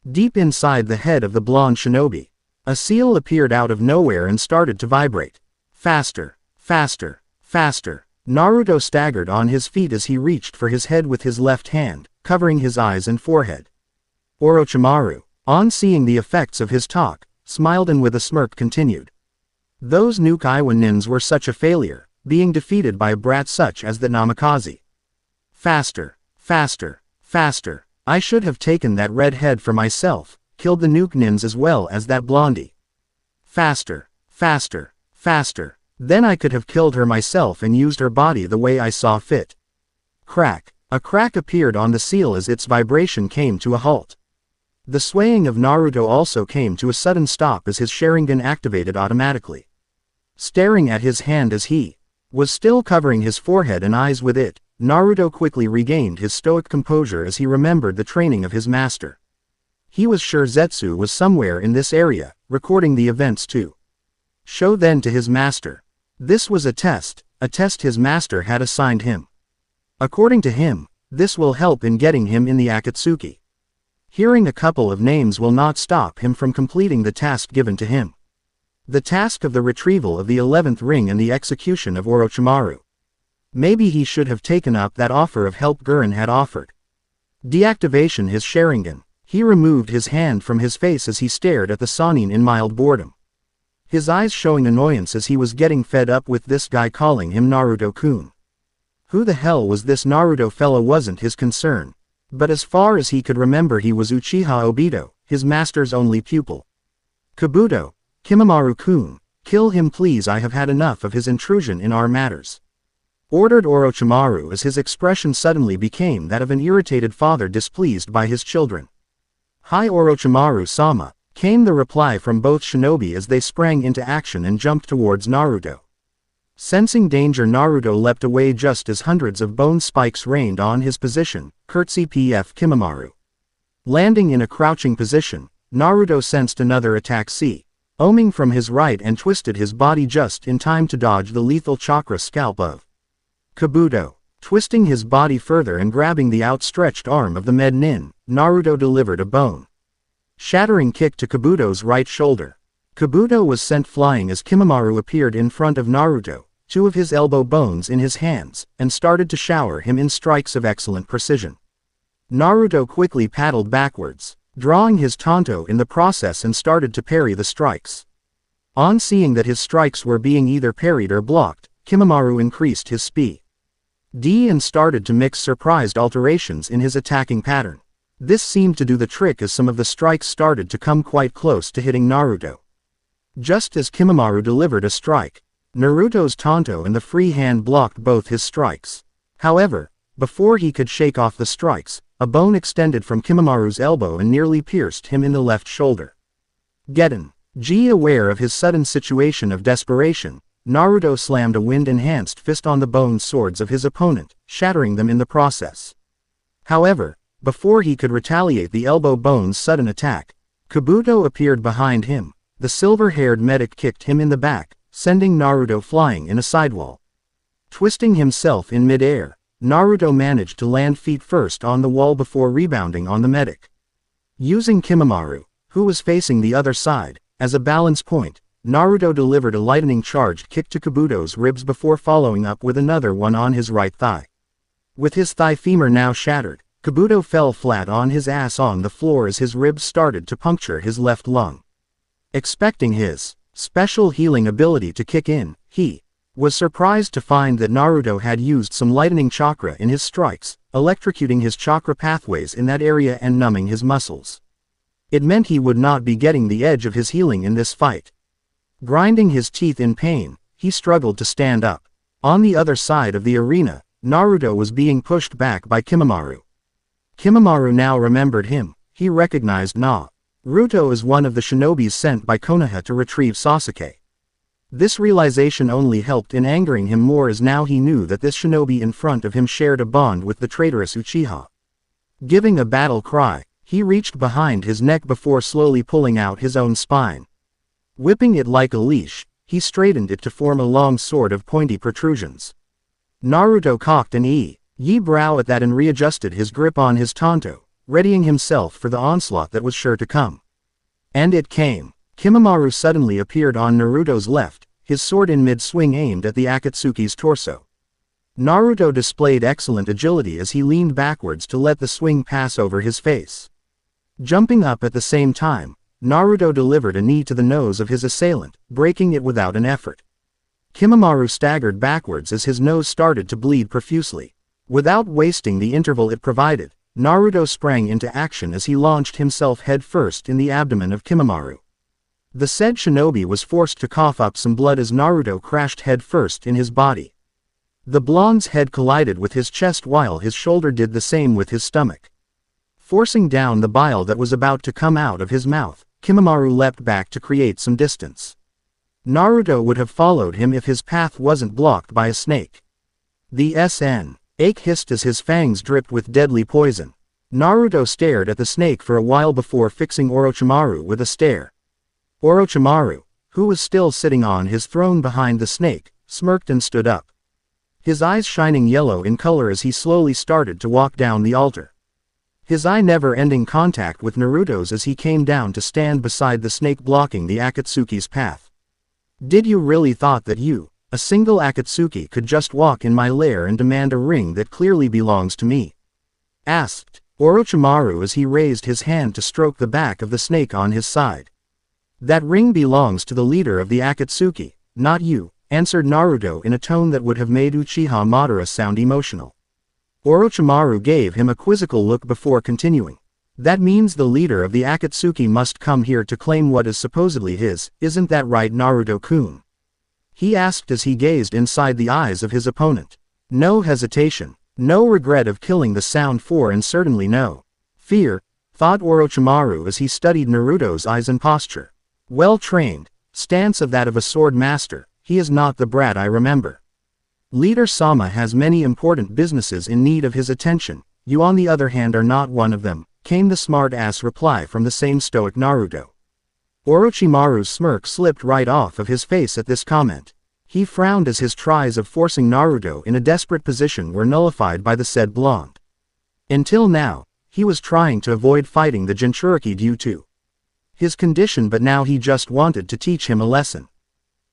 Deep inside the head of the blonde shinobi, A seal appeared out of nowhere and started to vibrate. Faster, faster, faster. Naruto staggered on his feet as he reached for his head with his left hand, covering his eyes and forehead. Orochimaru, on seeing the effects of his talk, smiled and with a smirk continued. Those Nuke Iwa nins were such a failure, being defeated by a brat such as the Namikaze. Faster, faster, faster. I should have taken that red head for myself, killed the Nuke nins as well as that blondie. Faster, faster, faster. Then I could have killed her myself and used her body the way I saw fit. Crack. A crack appeared on the seal as its vibration came to a halt. The swaying of Naruto also came to a sudden stop as his Sharingan activated automatically. Staring at his hand as he was still covering his forehead and eyes with it, Naruto quickly regained his stoic composure as he remembered the training of his master. He was sure Zetsu was somewhere in this area, recording the events to show then to his master. This was a test his master had assigned him. According to him, this will help in getting him in the Akatsuki. Hearing a couple of names will not stop him from completing the task given to him. The task of the retrieval of the 11th ring and the execution of Orochimaru. Maybe he should have taken up that offer of help Gurren had offered. Deactivation his Sharingan. He removed his hand from his face as he stared at the Sannin in mild boredom. His eyes showing annoyance as he was getting fed up with this guy calling him Naruto-kun. Who the hell was this Naruto fella wasn't his concern. But as far as he could remember he was Uchiha Obito, his master's only pupil. Kabuto, Kimamaru-kun, kill him please, I have had enough of his intrusion in our matters. Ordered Orochimaru as his expression suddenly became that of an irritated father displeased by his children. Hi Orochimaru-sama, came the reply from both shinobi as they sprang into action and jumped towards Naruto. Sensing danger, Naruto leapt away just as hundreds of bone spikes rained on his position, curtsy PF Kimamaru. Landing in a crouching position, Naruto sensed another attack oming from his right and twisted his body just in time to dodge the lethal chakra scalp of Kabuto. Twisting his body further and grabbing the outstretched arm of the Med Nin, Naruto delivered a bone-shattering kick to Kabuto's right shoulder. Kabuto was sent flying as Kimamaru appeared in front of Naruto, two of his elbow bones in his hands, and started to shower him in strikes of excellent precision. Naruto quickly paddled backwards, drawing his Tonto in the process and started to parry the strikes. On seeing that his strikes were being either parried or blocked, Kimamaru increased his speed and started to mix surprised alterations in his attacking pattern. This seemed to do the trick as some of the strikes started to come quite close to hitting Naruto. Just as Kimamaru delivered a strike, Naruto's Tonto and the free hand blocked both his strikes. However, before he could shake off the strikes, a bone extended from Kimamaru's elbow and nearly pierced him in the left shoulder. Getten. Aware of his sudden situation of desperation, Naruto slammed a wind-enhanced fist on the bone swords of his opponent, shattering them in the process. However, before he could retaliate the elbow bone's sudden attack, Kabuto appeared behind him. The silver-haired medic kicked him in the back, sending Naruto flying in a sidewall. Twisting himself in mid-air, Naruto managed to land feet first on the wall before rebounding on the medic. Using Kimamaru, who was facing the other side, as a balance point, Naruto delivered a lightning-charged kick to Kabuto's ribs before following up with another one on his right thigh. With his thigh femur now shattered, Kabuto fell flat on his ass on the floor as his ribs started to puncture his left lung. Expecting his special healing ability to kick in, he was surprised to find that Naruto had used some lightning chakra in his strikes, electrocuting his chakra pathways in that area and numbing his muscles. It meant he would not be getting the edge of his healing in this fight. Grinding his teeth in pain, he struggled to stand up. On the other side of the arena, Naruto was being pushed back by Kimamaru. Kimamaru now remembered him. He recognized Naruto as one of the shinobis sent by Konoha to retrieve Sasuke. This realization only helped in angering him more as now he knew that this shinobi in front of him shared a bond with the traitorous Uchiha. Giving a battle cry, he reached behind his neck before slowly pulling out his own spine. Whipping it like a leash, he straightened it to form a long sword of pointy protrusions. Naruto cocked an brow at that and readjusted his grip on his Tonto, readying himself for the onslaught that was sure to come. And it came. Kimamaru suddenly appeared on Naruto's left, his sword in mid-swing aimed at the Akatsuki's torso. Naruto displayed excellent agility as he leaned backwards to let the swing pass over his face. Jumping up at the same time, Naruto delivered a knee to the nose of his assailant, breaking it without an effort. Kimamaru staggered backwards as his nose started to bleed profusely. Without wasting the interval it provided, Naruto sprang into action as he launched himself headfirst in the abdomen of Kimamaru. The said shinobi was forced to cough up some blood as Naruto crashed headfirst in his body. The blonde's head collided with his chest while his shoulder did the same with his stomach. Forcing down the bile that was about to come out of his mouth, Kimamaru leapt back to create some distance. Naruto would have followed him if his path wasn't blocked by a snake. The SN. Ache hissed as his fangs dripped with deadly poison. Naruto stared at the snake for a while before fixing Orochimaru with a stare. Orochimaru, who was still sitting on his throne behind the snake, smirked and stood up. His eyes shining yellow in color as he slowly started to walk down the altar. His eye never-ending contact with Naruto's as he came down to stand beside the snake blocking the Akatsuki's path. Did you really thought that you, a single Akatsuki, could just walk in my lair and demand a ring that clearly belongs to me? Asked Orochimaru as he raised his hand to stroke the back of the snake on his side. That ring belongs to the leader of the Akatsuki, not you, answered Naruto in a tone that would have made Uchiha Madara sound emotional. Orochimaru gave him a quizzical look before continuing. That means the leader of the Akatsuki must come here to claim what is supposedly his, isn't that right, Naruto-kun? He asked as he gazed inside the eyes of his opponent. No hesitation, no regret of killing the Sound Four, and certainly no fear, thought Orochimaru as he studied Naruto's eyes and posture. Well trained, stance of that of a sword master, he is not the brat I remember. Leader Sama has many important businesses in need of his attention, you on the other hand are not one of them, came the smart-ass reply from the same stoic Naruto. Orochimaru's smirk slipped right off of his face at this comment. He frowned as his tries of forcing Naruto in a desperate position were nullified by the said blonde. Until now, he was trying to avoid fighting the Jinchuriki due to his condition, but now he just wanted to teach him a lesson.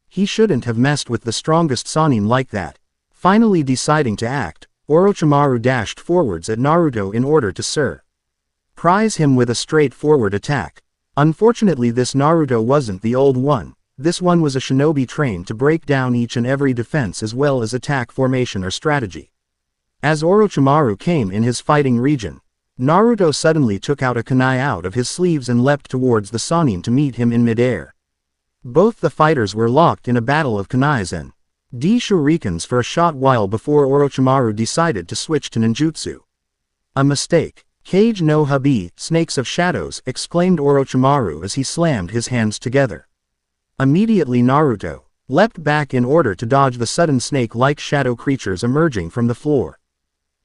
He shouldn't have messed with the strongest Sannin like that. Finally deciding to act, Orochimaru dashed forwards at Naruto in order to surprise him with a straightforward attack. Unfortunately, this Naruto wasn't the old one. This one was a shinobi trained to break down each and every defense as well as attack formation or strategy. As Orochimaru came in his fighting region, Naruto suddenly took out a kunai out of his sleeves and leapt towards the Sannin to meet him in midair. Both the fighters were locked in a battle of kunais and shurikens for a short while before Orochimaru decided to switch to ninjutsu. A mistake. Kage no Habi, snakes of shadows, exclaimed Orochimaru as he slammed his hands together. Immediately Naruto leapt back in order to dodge the sudden snake-like shadow creatures emerging from the floor.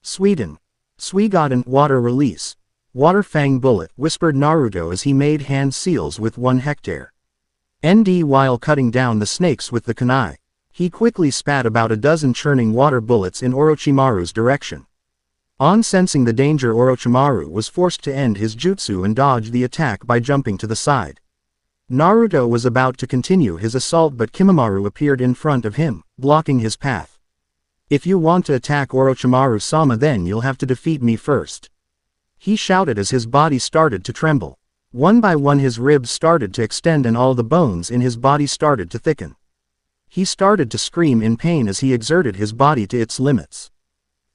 Suigaden, water release. Water fang bullet, whispered Naruto as he made hand seals with 1 hectare. ND while cutting down the snakes with the kunai. He quickly spat about a dozen churning water bullets in Orochimaru's direction. On sensing the danger, Orochimaru was forced to end his jutsu and dodge the attack by jumping to the side. Naruto was about to continue his assault, but Kimamaru appeared in front of him, blocking his path. If you want to attack Orochimaru-sama, then you'll have to defeat me first. He shouted as his body started to tremble. One by one his ribs started to extend and all the bones in his body started to thicken. He started to scream in pain as he exerted his body to its limits.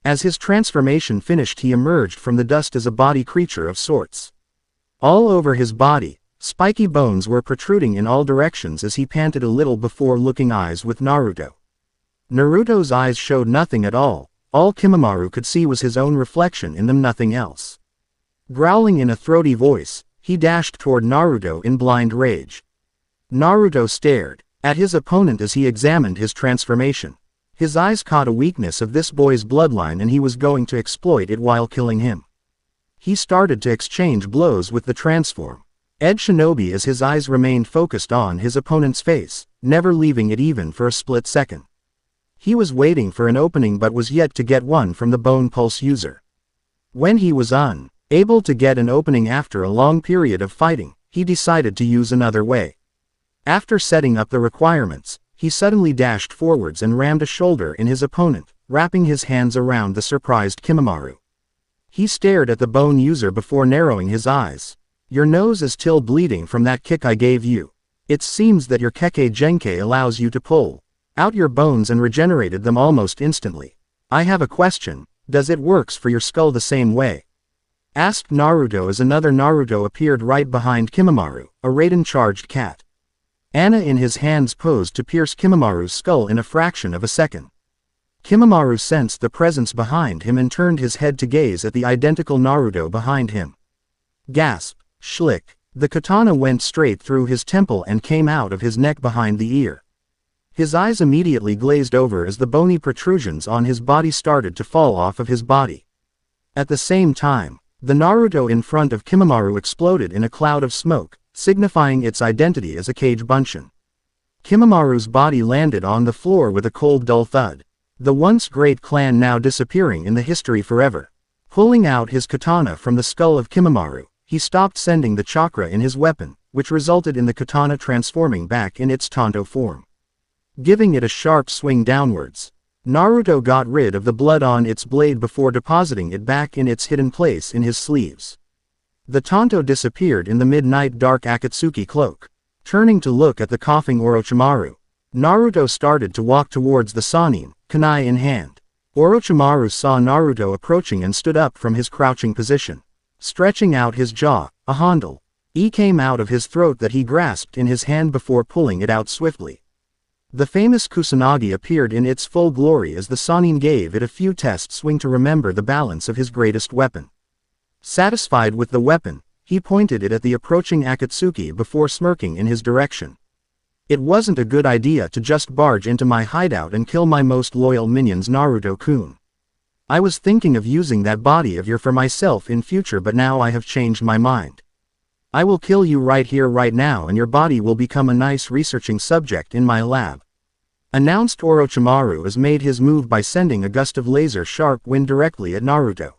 As his transformation finished, he emerged from the dust as a body creature of sorts. All over his body, spiky bones were protruding in all directions as he panted a little before looking eyes with Naruto. Naruto's eyes showed nothing at all. All Kimamaru could see was his own reflection in them, nothing else. Growling in a throaty voice, he dashed toward Naruto in blind rage. Naruto stared at his opponent as he examined his transformation. His eyes caught a weakness of this boy's bloodline and he was going to exploit it while killing him. He started to exchange blows with the transform. Ed Shinobi as his eyes remained focused on his opponent's face, never leaving it even for a split second. He was waiting for an opening but was yet to get one from the Bone Pulse user. When he was unable to get an opening after a long period of fighting, he decided to use another way. After setting up the requirements, he suddenly dashed forwards and rammed a shoulder in his opponent, wrapping his hands around the surprised Kimamaru. He stared at the bone user before narrowing his eyes. Your nose is still bleeding from that kick I gave you. It seems that your Kekkei Genkai allows you to pull out your bones and regenerated them almost instantly. I have a question, does it works for your skull the same way? Asked Naruto as another Naruto appeared right behind Kimamaru, a Raiden-charged cat. Ana in his hands posed to pierce Kimamaru's skull in a fraction of a second. Kimamaru sensed the presence behind him and turned his head to gaze at the identical Naruto behind him. Gasp! Schlick! The katana went straight through his temple and came out of his neck behind the ear. His eyes immediately glazed over as the bony protrusions on his body started to fall off of his body. At the same time, the Naruto in front of Kimamaru exploded in a cloud of smoke, signifying its identity as a Kage Bunshin. Kimamaru's body landed on the floor with a cold dull thud. The once great clan now disappearing in the history forever. Pulling out his katana from the skull of Kimamaru, he stopped sending the chakra in his weapon, which resulted in the katana transforming back in its Tanto form. Giving it a sharp swing downwards. Naruto got rid of the blood on its blade before depositing it back in its hidden place in his sleeves. The Tanto disappeared in the midnight dark Akatsuki cloak. Turning to look at the coughing Orochimaru, Naruto started to walk towards the Sannin, kunai in hand. Orochimaru saw Naruto approaching and stood up from his crouching position. Stretching out his jaw, a handle came out of his throat that he grasped in his hand before pulling it out swiftly. The famous Kusanagi appeared in its full glory as the Sannin gave it a few test swing to remember the balance of his greatest weapon. Satisfied with the weapon, he pointed it at the approaching Akatsuki before smirking in his direction. It wasn't a good idea to just barge into my hideout and kill my most loyal minions, Naruto-kun. I was thinking of using that body of yours for myself in future, but now I have changed my mind. I will kill you right here right now and your body will become a nice researching subject in my lab. Announced Orochimaru as made his move by sending a gust of laser-sharp wind directly at Naruto.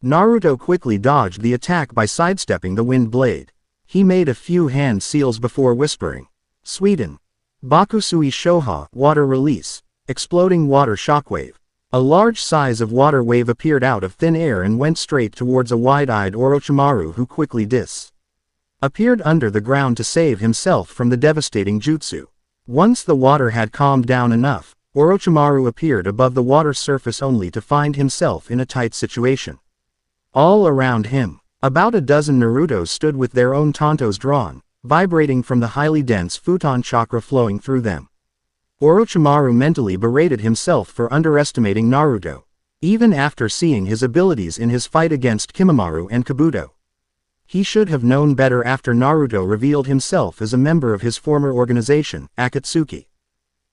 Naruto quickly dodged the attack by sidestepping the wind blade. He made a few hand seals before whispering, Sweden. Bakusui Shoha, water release. Exploding water shockwave. A large size of water wave appeared out of thin air and went straight towards a wide-eyed Orochimaru who quickly appeared under the ground to save himself from the devastating jutsu. Once the water had calmed down enough, Orochimaru appeared above the water's surface only to find himself in a tight situation. All around him, about a dozen Narutos stood with their own tantos drawn, vibrating from the highly dense futon chakra flowing through them. Orochimaru mentally berated himself for underestimating Naruto, even after seeing his abilities in his fight against Kimamaru and Kabuto. He should have known better after Naruto revealed himself as a member of his former organization, Akatsuki.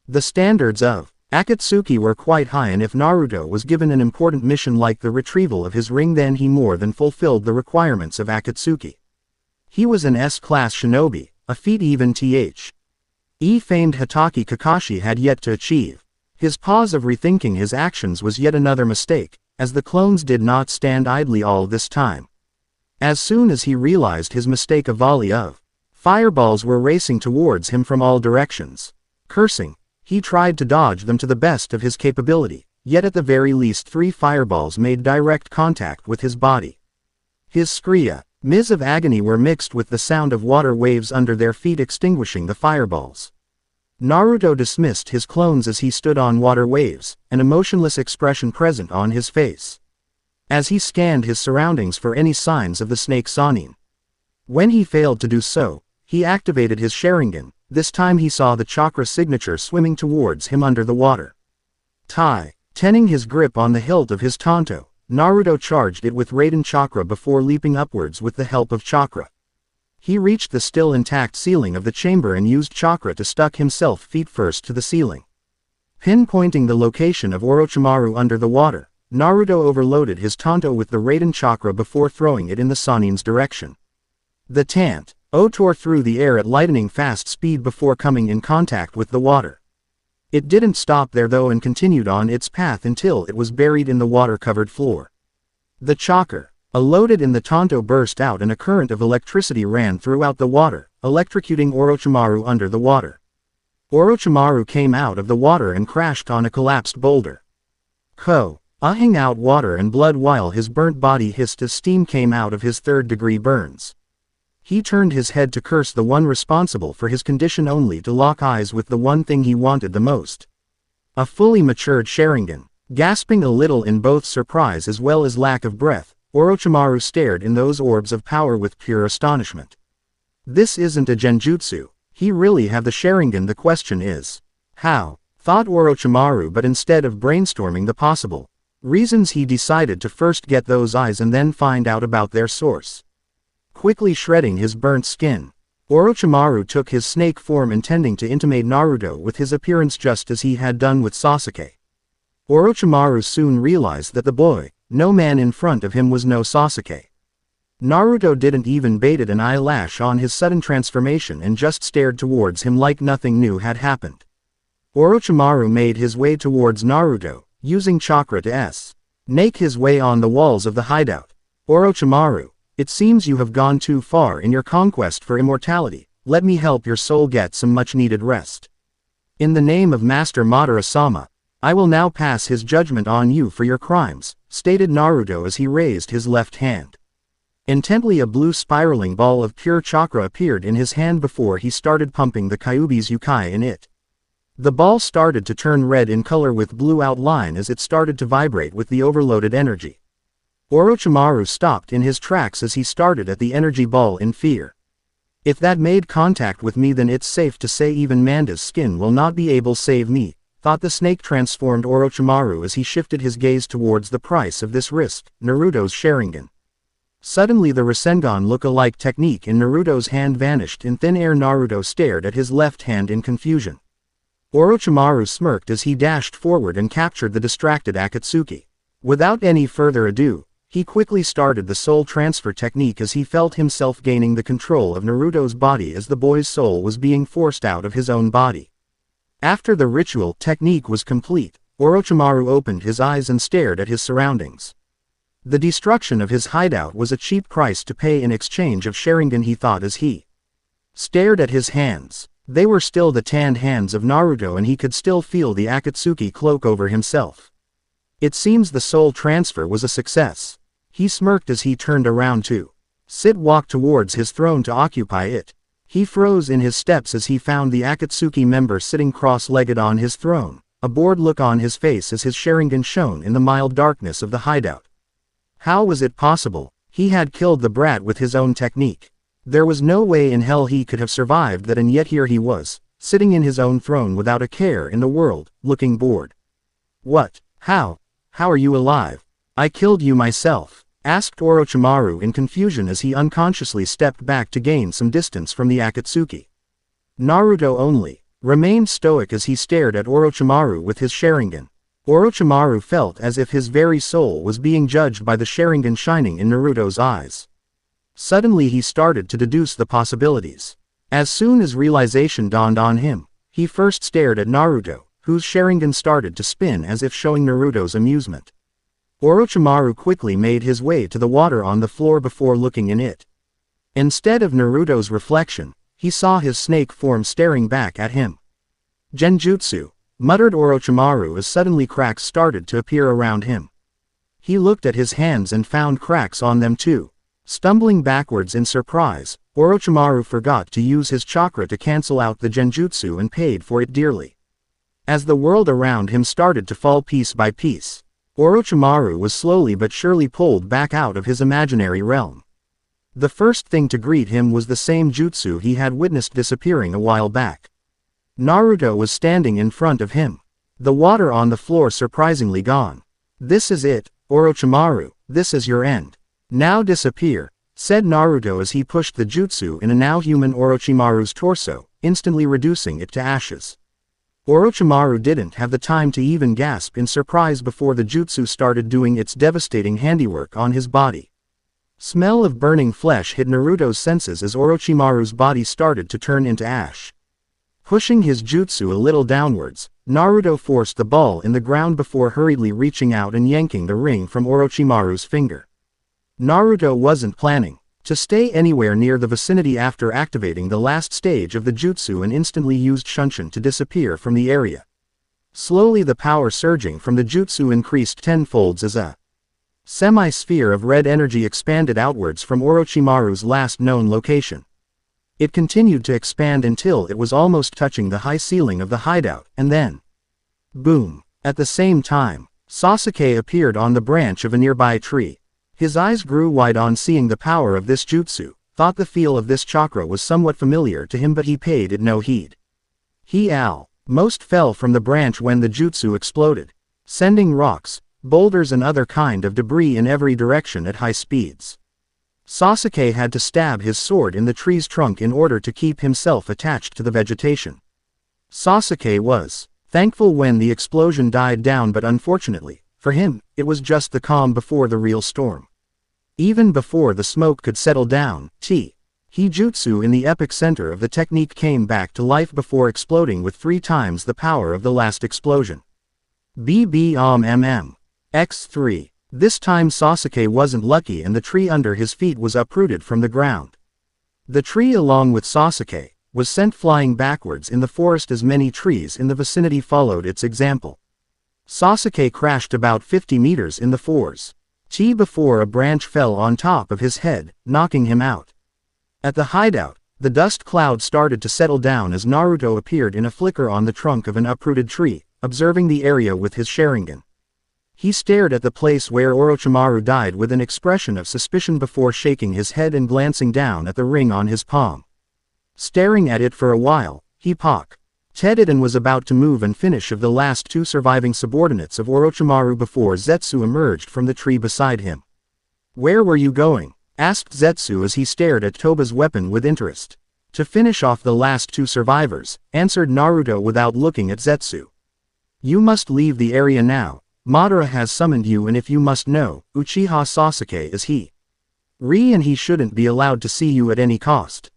The standards of Akatsuki were quite high, and if Naruto was given an important mission like the retrieval of his ring, then he more than fulfilled the requirements of Akatsuki. He was an S-class shinobi, a feat even famed Hitaki Kakashi had yet to achieve. His pause of rethinking his actions was yet another mistake, as the clones did not stand idly all this time. As soon as he realized his mistake, a volley of fireballs were racing towards him from all directions. Cursing, he tried to dodge them to the best of his capability, yet at the very least 3 fireballs made direct contact with his body. His screams of agony were mixed with the sound of water waves under their feet extinguishing the fireballs. Naruto dismissed his clones as he stood on water waves, an emotionless expression present on his face, as he scanned his surroundings for any signs of the snake Sannin. When he failed to do so, he activated his Sharingan. This time he saw the chakra signature swimming towards him under the water. Tightening his grip on the hilt of his Tanto, Naruto charged it with Raiden chakra before leaping upwards with the help of chakra. He reached the still intact ceiling of the chamber and used chakra to stuck himself feet first to the ceiling. Pinpointing the location of Orochimaru under the water, Naruto overloaded his Tanto with the Raiden chakra before throwing it in the Sannin's direction. The Tanto tore through the air at lightning fast speed before coming in contact with the water. It didn't stop there though and continued on its path until it was buried in the water-covered floor. The chakra A loaded in the Tonto burst out and a current of electricity ran throughout the water, electrocuting Orochimaru under the water. Orochimaru came out of the water and crashed on a collapsed boulder. Ahing out water and blood while his burnt body hissed as steam came out of his third-degree burns. He turned his head to curse the one responsible for his condition only to lock eyes with the one thing he wanted the most. A fully matured Sharingan. Gasping a little in both surprise as well as lack of breath, Orochimaru stared in those orbs of power with pure astonishment. This isn't a genjutsu. He really have the Sharingan. The question is, how? Thought Orochimaru, but instead of brainstorming the possible reasons he decided to first get those eyes and then find out about their source. Quickly shredding his burnt skin, Orochimaru took his snake form intending to intimidate Naruto with his appearance just as he had done with Sasuke. Orochimaru soon realized that the boy, no man in front of him was no Sasuke. Naruto didn't even batted an eyelash on his sudden transformation and just stared towards him like nothing new had happened. Orochimaru made his way towards Naruto, using chakra to snake his way on the walls of the hideout. Orochimaru, it seems you have gone too far in your conquest for immortality. Let me help your soul get some much-needed rest. In the name of Master Madara-sama, I will now pass his judgment on you for your crimes, stated Naruto as he raised his left hand. Intently a blue spiraling ball of pure chakra appeared in his hand before he started pumping the Kyuubi's Yukai in it. The ball started to turn red in color with blue outline as it started to vibrate with the overloaded energy. Orochimaru stopped in his tracks as he started at the energy ball in fear. If that made contact with me, then it's safe to say even Manda's skin will not be able to save me, thought the snake transformed Orochimaru as he shifted his gaze towards the price of this risk, Naruto's Sharingan. Suddenly the Rasengan look-alike technique in Naruto's hand vanished in thin air. Naruto stared at his left hand in confusion. Orochimaru smirked as he dashed forward and captured the distracted Akatsuki. Without any further ado, he quickly started the soul transfer technique as he felt himself gaining the control of Naruto's body as the boy's soul was being forced out of his own body. After the ritual technique was complete, Orochimaru opened his eyes and stared at his surroundings. The destruction of his hideout was a cheap price to pay in exchange of Sharingan, he thought as he stared at his hands. They were still the tanned hands of Naruto and he could still feel the Akatsuki cloak over himself. It seems the soul transfer was a success. He smirked as he turned around to walk towards his throne to occupy it. He froze in his steps as he found the Akatsuki member sitting cross-legged on his throne, a bored look on his face as his Sharingan shone in the mild darkness of the hideout. How was it possible? He had killed the brat with his own technique. There was no way in hell he could have survived that, and yet here he was, sitting in his own throne without a care in the world, looking bored. What? How are you alive? I killed you myself, asked Orochimaru in confusion as he unconsciously stepped back to gain some distance from the Akatsuki. Naruto only remained stoic as he stared at Orochimaru with his Sharingan. Orochimaru felt as if his very soul was being judged by the Sharingan shining in Naruto's eyes. Suddenly he started to deduce the possibilities. As soon as realization dawned on him, he first stared at Naruto, whose Sharingan started to spin as if showing Naruto's amusement. Orochimaru quickly made his way to the water on the floor before looking in it. Instead of Naruto's reflection, he saw his snake form staring back at him. Genjutsu, muttered Orochimaru as suddenly cracks started to appear around him. He looked at his hands and found cracks on them too. Stumbling backwards in surprise, Orochimaru forgot to use his chakra to cancel out the genjutsu and paid for it dearly. As the world around him started to fall piece by piece, Orochimaru was slowly but surely pulled back out of his imaginary realm. The first thing to greet him was the same jutsu he had witnessed disappearing a while back. Naruto was standing in front of him. The water on the floor surprisingly gone. This is it, Orochimaru, this is your end. Now disappear, said Naruto as he pushed the jutsu in a now human Orochimaru's torso, instantly reducing it to ashes. Orochimaru didn't have the time to even gasp in surprise before the jutsu started doing its devastating handiwork on his body. Smell of burning flesh hit Naruto's senses as Orochimaru's body started to turn into ash. Pushing his jutsu a little downwards, Naruto forced the ball in the ground before hurriedly reaching out and yanking the ring from Orochimaru's finger. Naruto wasn't planning to stay anywhere near the vicinity after activating the last stage of the jutsu and instantly used Shunshin to disappear from the area. Slowly the power surging from the jutsu increased tenfolds as a semi-sphere of red energy expanded outwards from Orochimaru's last known location. It continued to expand until it was almost touching the high ceiling of the hideout, and then boom! At the same time, Sasuke appeared on the branch of a nearby tree. His eyes grew wide on seeing the power of this jutsu, thought the feel of this chakra was somewhat familiar to him, but he paid it no heed. He almost fell from the branch when the jutsu exploded, sending rocks, boulders and other kind of debris in every direction at high speeds. Sasuke had to stab his sword in the tree's trunk in order to keep himself attached to the vegetation. Sasuke was thankful when the explosion died down, but unfortunately, for him, it was just the calm before the real storm. Even before the smoke could settle down, Jutsu in the epic center of the technique came back to life before exploding with 3 times the power of the last explosion. X3. This time Sasuke wasn't lucky and the tree under his feet was uprooted from the ground. The tree along with Sasuke was sent flying backwards in the forest as many trees in the vicinity followed its example. Sasuke crashed about 50 meters in the forest before a branch fell on top of his head, knocking him out. At the hideout, the dust cloud started to settle down as Naruto appeared in a flicker on the trunk of an uprooted tree, observing the area with his Sharingan. He stared at the place where Orochimaru died with an expression of suspicion before shaking his head and glancing down at the ring on his palm. Staring at it for a while, he pocketed and was about to move and finish of the last 2 surviving subordinates of Orochimaru before Zetsu emerged from the tree beside him. "Where were you going?" asked Zetsu as he stared at Toba's weapon with interest. "To finish off the last 2 survivors," answered Naruto without looking at Zetsu. "You must leave the area now. Madara has summoned you, and if you must know, Uchiha Sasuke is he. And he shouldn't be allowed to see you at any cost.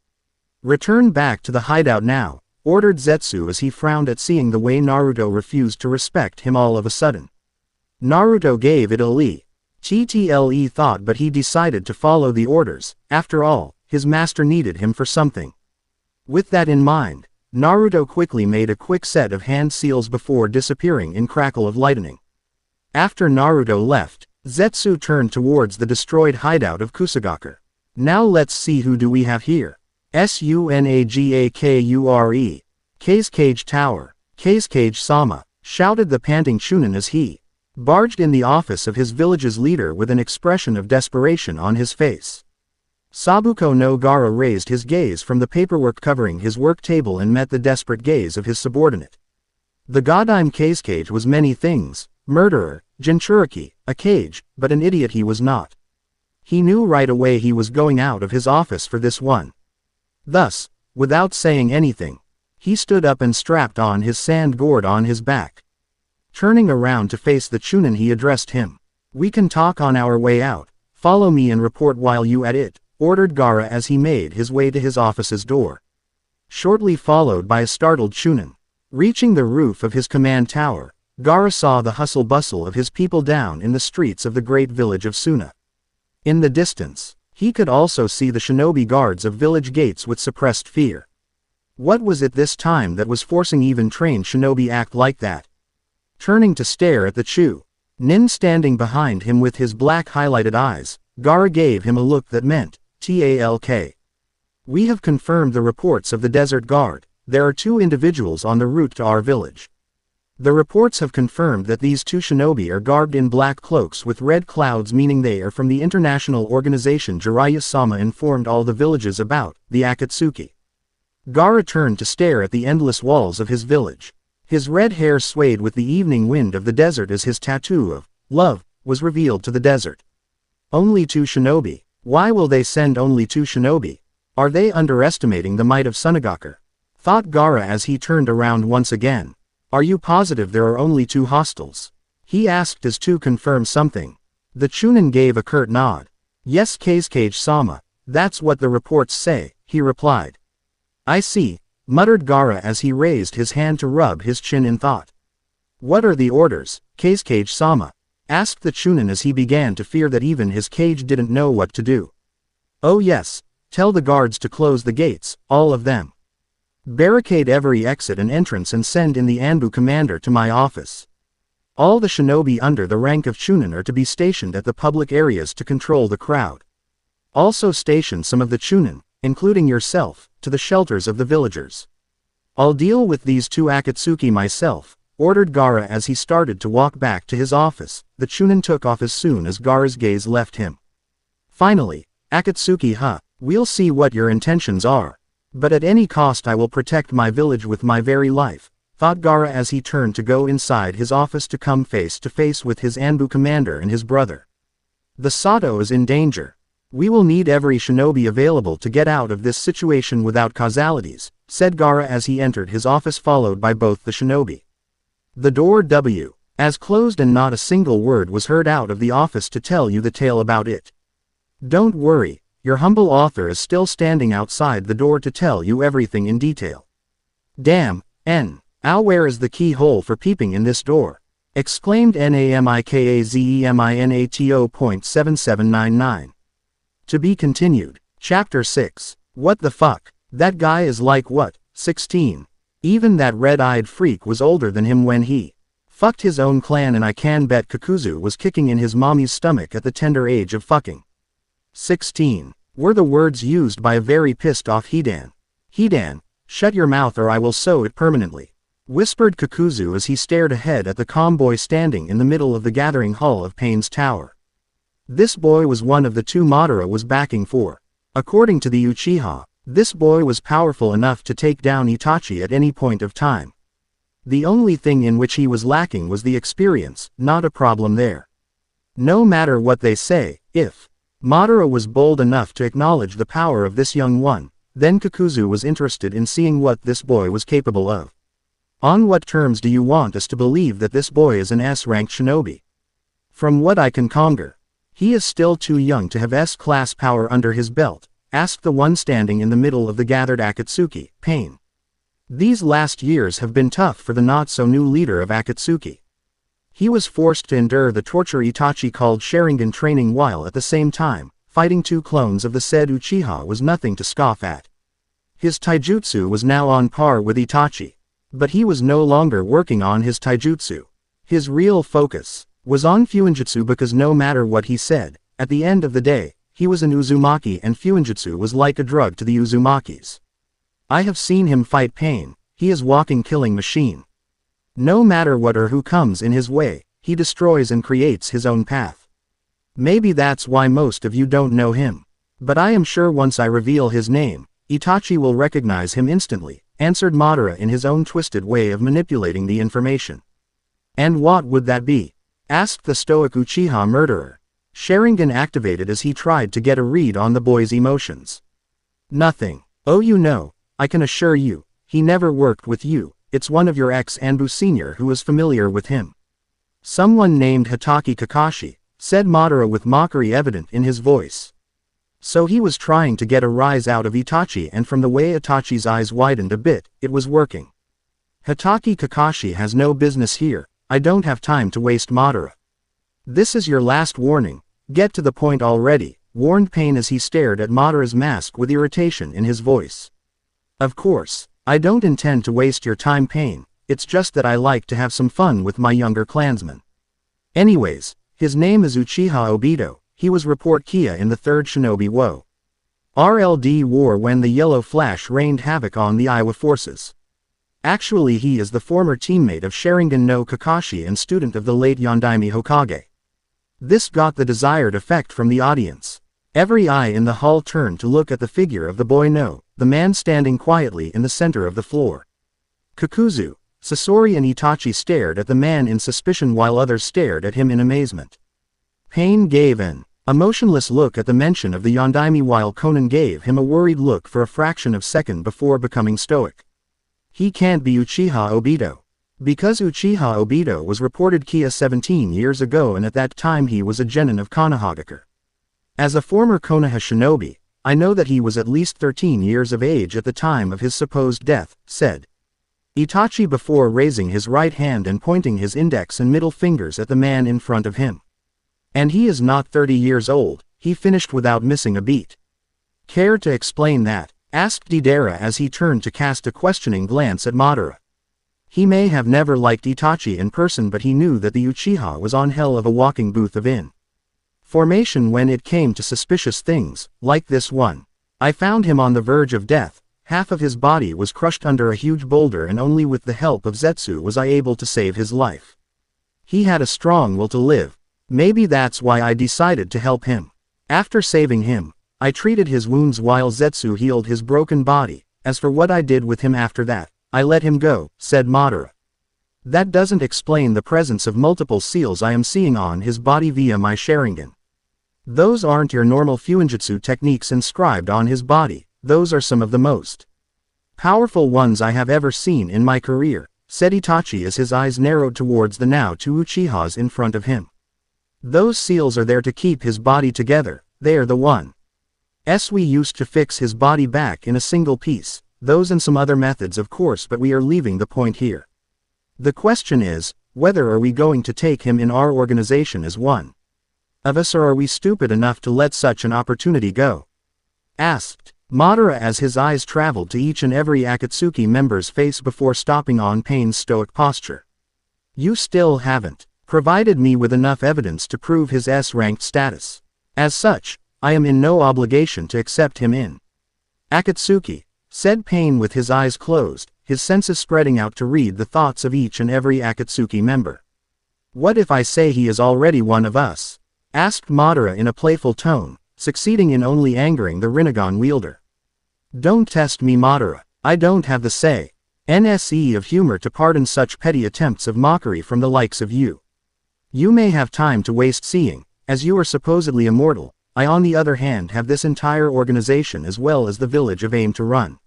Return back to the hideout now," ordered Zetsu as he frowned at seeing the way Naruto refused to respect him all of a sudden. Naruto gave it a little thought, but he decided to follow the orders. After all, his master needed him for something. With that in mind, Naruto quickly made a quick set of hand seals before disappearing in crackle of lightning. After Naruto left, Zetsu turned towards the destroyed hideout of Kusagakure. "Now let's see, who do we have here? Sunagakure. Kazekage Tower. Kazekage-sama," shouted the panting Chunin as he barged in the office of his village's leader with an expression of desperation on his face. Sabuko no Gaara raised his gaze from the paperwork covering his work table and met the desperate gaze of his subordinate. The Godime Kazekage was many things: murderer, Jinchuriki, a cage, but an idiot he was not. He knew right away he was going out of his office for this one. Thus, without saying anything, he stood up and strapped on his sand gourd on his back. Turning around to face the Chunin, he addressed him. "We can talk on our way out. Follow me and report while you at it," ordered Gaara as he made his way to his office's door. Shortly followed by a startled Chunin. Reaching the roof of his command tower, Gaara saw the hustle-bustle of his people down in the streets of the great village of Suna. In the distance, he could also see the shinobi guards of village gates with suppressed fear. What was it this time that was forcing even trained shinobi act like that? Turning to stare at the Chunin standing behind him with his black highlighted eyes, Gaara gave him a look that meant, "Talk. We have confirmed the reports of the Desert Guard. There are 2 individuals on the route to our village. The reports have confirmed that these 2 shinobi are garbed in black cloaks with red clouds, meaning they are from the international organization Jiraiya-sama informed all the villages about the Akatsuki." Gaara turned to stare at the endless walls of his village. His red hair swayed with the evening wind of the desert as his tattoo of love was revealed to the desert. Only 2 shinobi. Why will they send only 2 shinobi? Are they underestimating the might of Sunagakure? Thought Gaara as he turned around once again. "Are you positive there are only 2 hostiles?" he asked as to confirm something. The Chunin gave a curt nod. "Yes, Kazekage-sama, that's what the reports say," he replied. "I see," muttered Gaara as he raised his hand to rub his chin in thought. "What are the orders, Kazekage-sama?" asked the Chunin as he began to fear that even his cage didn't know what to do. Oh yes, tell the guards to close the gates, all of them. Barricade every exit and entrance and send in the Anbu commander to my office. All the shinobi under the rank of Chunin are to be stationed at the public areas to control the crowd. Also station some of the Chunin, including yourself, to the shelters of the villagers. I'll deal with these two Akatsuki myself, ordered Gaara as he started to walk back to his office. The Chunin took off as soon as Gaara's gaze left him. Finally, Akatsuki, we'll see what your intentions are. But at any cost I will protect my village with my very life, thought Gaara as he turned to go inside his office to come face to face with his Anbu commander and his brother. The Sato is in danger. We will need every shinobi available to get out of this situation without causalities, said Gaara as he entered his office followed by both the shinobi. The door as closed and not a single word was heard out of the office to tell you the tale about it. Don't worry, your humble author is still standing outside the door to tell you everything in detail. Damn, where is the keyhole for peeping in this door? Exclaimed Namikazeminato.7799. To be continued. Chapter 6. What the fuck? That guy is like what, 16? Even that red-eyed freak was older than him when he fucked his own clan, and I can bet Kakuzu was kicking in his mommy's stomach at the tender age of fucking 16. Were the words used by a very pissed off Hidan. Hidan, shut your mouth or I will sew it permanently, whispered Kakuzu as he stared ahead at the calm boy standing in the middle of the gathering hull of Pain's tower. This boy was one of the two Madara was backing for. According to the Uchiha, this boy was powerful enough to take down Itachi at any point of time. The only thing in which he was lacking was the experience, not a problem there. No matter what they say, if Madara was bold enough to acknowledge the power of this young one, then Kakuzu was interested in seeing what this boy was capable of. On what terms do you want us to believe that this boy is an S-ranked shinobi? From what I can conjure, he is still too young to have S-class power under his belt, asked the one standing in the middle of the gathered Akatsuki, Pain. These last years have been tough for the not-so-new leader of Akatsuki. He was forced to endure the torture Itachi called Sharingan training while at the same time, fighting two clones of the said Uchiha was nothing to scoff at. His taijutsu was now on par with Itachi. But he was no longer working on his taijutsu. His real focus was on Fuinjutsu because no matter what he said, at the end of the day, he was an Uzumaki and Fuinjutsu was like a drug to the Uzumakis. I have seen him fight Pain, he is walking killing machine. No matter what or who comes in his way, he destroys and creates his own path. Maybe that's why most of you don't know him. But I am sure once I reveal his name, Itachi will recognize him instantly, answered Madara in his own twisted way of manipulating the information. And what would that be? Asked the stoic Uchiha murderer. Sharingan activated as he tried to get a read on the boy's emotions. Nothing. Oh, you know, I can assure you, he never worked with you, it's one of your ex-Anbu senior who is familiar with him. Someone named Hitaki Kakashi, said Madara with mockery evident in his voice. So he was trying to get a rise out of Itachi, and from the way Itachi's eyes widened a bit, it was working. Hitaki Kakashi has no business here, I don't have time to waste. Madara. This is your last warning, get to the point already, warned Pain as he stared at Madara's mask with irritation in his voice. Of course, I don't intend to waste your time, Pain, it's just that I like to have some fun with my younger clansmen. Anyways, his name is Uchiha Obito. He was report Kia in the 3rd Shinobi Wo. RLD War when the Yellow Flash rained havoc on the Iowa forces. Actually he is the former teammate of Sharingan no Kakashi and student of the late Yondaime Hokage. This got the desired effect from the audience. Every eye in the hall turned to look at the figure of the boy the man standing quietly in the center of the floor. Kakuzu, Sasori and Itachi stared at the man in suspicion while others stared at him in amazement. Pain gave an emotionless look at the mention of the Yondaime while Conan gave him a worried look for a fraction of a second before becoming stoic. He can't be Uchiha Obito. Because Uchiha Obito was reported Kia 17 years ago and at that time he was a genin of Konohagakure. As a former Konoha shinobi, I know that he was at least 13 years of age at the time of his supposed death, said Itachi before raising his right hand and pointing his index and middle fingers at the man in front of him. And he is not 30 years old, he finished without missing a beat. Care to explain that? Asked Deidara as he turned to cast a questioning glance at Madara. He may have never liked Itachi in person, but he knew that the Uchiha was on hell of a walking booth of information when it came to suspicious things, like this one. I found him on the verge of death, half of his body was crushed under a huge boulder and only with the help of Zetsu was I able to save his life. He had a strong will to live. Maybe that's why I decided to help him. After saving him, I treated his wounds while Zetsu healed his broken body. As for what I did with him after that, I let him go, said Madara. That doesn't explain the presence of multiple seals I am seeing on his body via my Sharingan. Those aren't your normal Fuinjutsu techniques inscribed on his body, those are some of the most powerful ones I have ever seen in my career, said Itachi as his eyes narrowed towards the now two Uchihas in front of him. Those seals are there to keep his body together, they're the ones we used to fix his body back in a single piece, those and some other methods of course, but we are leaving the point here. The question is, whether are we going to take him in our organization as one of us, or are we stupid enough to let such an opportunity go? Asked Madara as his eyes traveled to each and every Akatsuki member's face before stopping on Pain's stoic posture. You still haven't provided me with enough evidence to prove his S-ranked status. As such, I am in no obligation to accept him in Akatsuki, said Pain with his eyes closed, his senses spreading out to read the thoughts of each and every Akatsuki member. What if I say he is already one of us? Asked Madara in a playful tone, succeeding in only angering the Rinnegan wielder. Don't test me, Madara, I don't have the NSE of humor to pardon such petty attempts of mockery from the likes of you. You may have time to waste seeing, as you are supposedly immortal, I on the other hand have this entire organization as well as the village of AIM to run.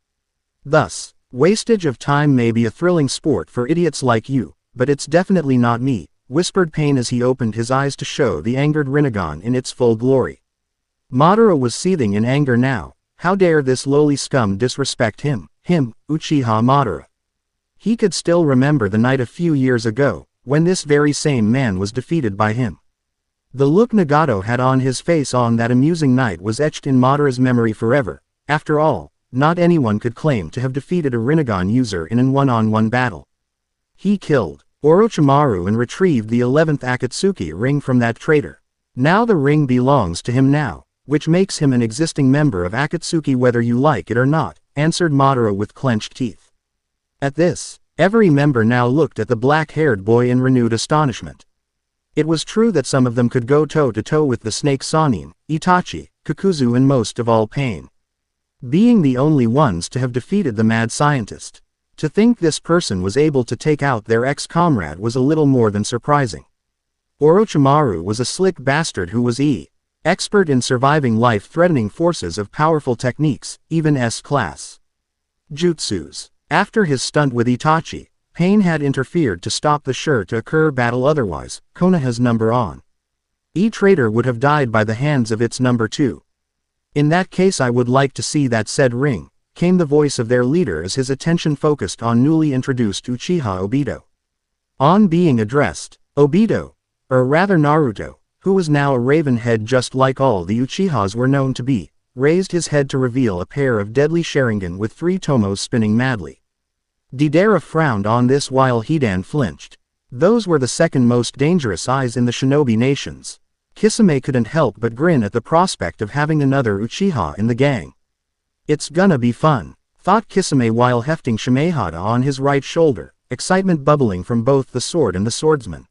Thus, wastage of time may be a thrilling sport for idiots like you, but it's definitely not me, whispered Pain as he opened his eyes to show the angered Rinnegan in its full glory. Madara was seething in anger now. How dare this lowly scum disrespect him, Uchiha Madara. He could still remember the night a few years ago, when this very same man was defeated by him. The look Nagato had on his face on that amusing night was etched in Madara's memory forever. After all, not anyone could claim to have defeated a Rinnegan user in an one-on-one battle. He killed Orochimaru and retrieved the 11th Akatsuki ring from that traitor. Now the ring belongs to him now, which makes him an existing member of Akatsuki whether you like it or not, answered Madara with clenched teeth. At this, every member now looked at the black-haired boy in renewed astonishment. It was true that some of them could go toe-to-toe with the Snake Sannin, Itachi, Kakuzu and most of all Pain, being the only ones to have defeated the mad scientist. To think this person was able to take out their ex-comrade was a little more than surprising. Orochimaru was a slick bastard who was expert in surviving life-threatening forces of powerful techniques, even S-class jutsus. After his stunt with Itachi, Pain had interfered to stop the sure-to-occur battle, otherwise, Konoha's number on traitor would have died by the hands of its number 2. In that case I would like to see that said ring, came the voice of their leader as his attention focused on newly introduced Uchiha Obito. On being addressed, Obito, or rather Naruto, who was now a raven head just like all the Uchihas were known to be, raised his head to reveal a pair of deadly Sharingan with 3 tomos spinning madly. Deidara frowned on this while Hidan flinched. Those were the second most dangerous eyes in the shinobi nations. Kisame couldn't help but grin at the prospect of having another Uchiha in the gang. It's gonna be fun, thought Kisame while hefting Shimehata on his right shoulder, excitement bubbling from both the sword and the swordsman.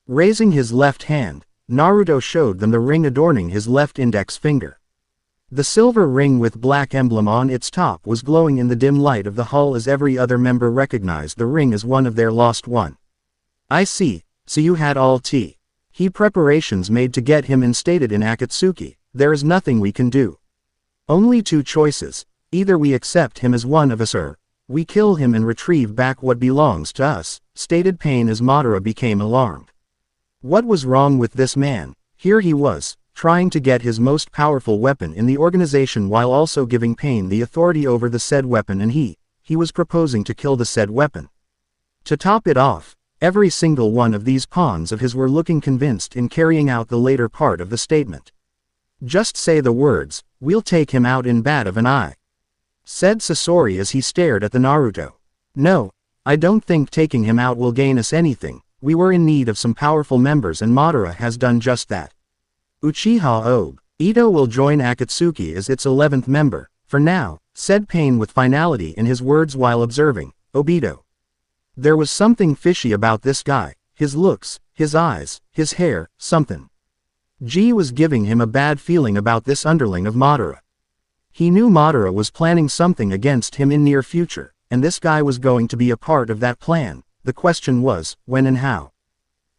Raising his left hand, Naruto showed them the ring adorning his left index finger. The silver ring with black emblem on its top was glowing in the dim light of the hall as every other member recognized the ring as one of their lost one. I see, so you had all he preparations made to get him instated in Akatsuki. There is nothing we can do. Only 2 choices, either we accept him as one of us or we kill him and retrieve back what belongs to us, stated Pain as Madara became alarmed. What was wrong with this man? Here he was, trying to get his most powerful weapon in the organization while also giving Pain the authority over the said weapon, and he he was proposing to kill the said weapon. To top it off, every single one of these pawns of his were looking convinced in carrying out the later part of the statement. "Just say the words, we'll take him out in bat of an eye," said Sasori as he stared at the Naruto. "No, I don't think taking him out will gain us anything. We were in need of some powerful members and Madara has done just that. Uchiha Obito will join Akatsuki as its 11th member, for now," said Pain with finality in his words while observing Obito. There was something fishy about this guy, his looks, his eyes, his hair, something. G was giving him a bad feeling about this underling of Madara. He knew Madara was planning something against him in near future, and this guy was going to be a part of that plan. The question was, when and how.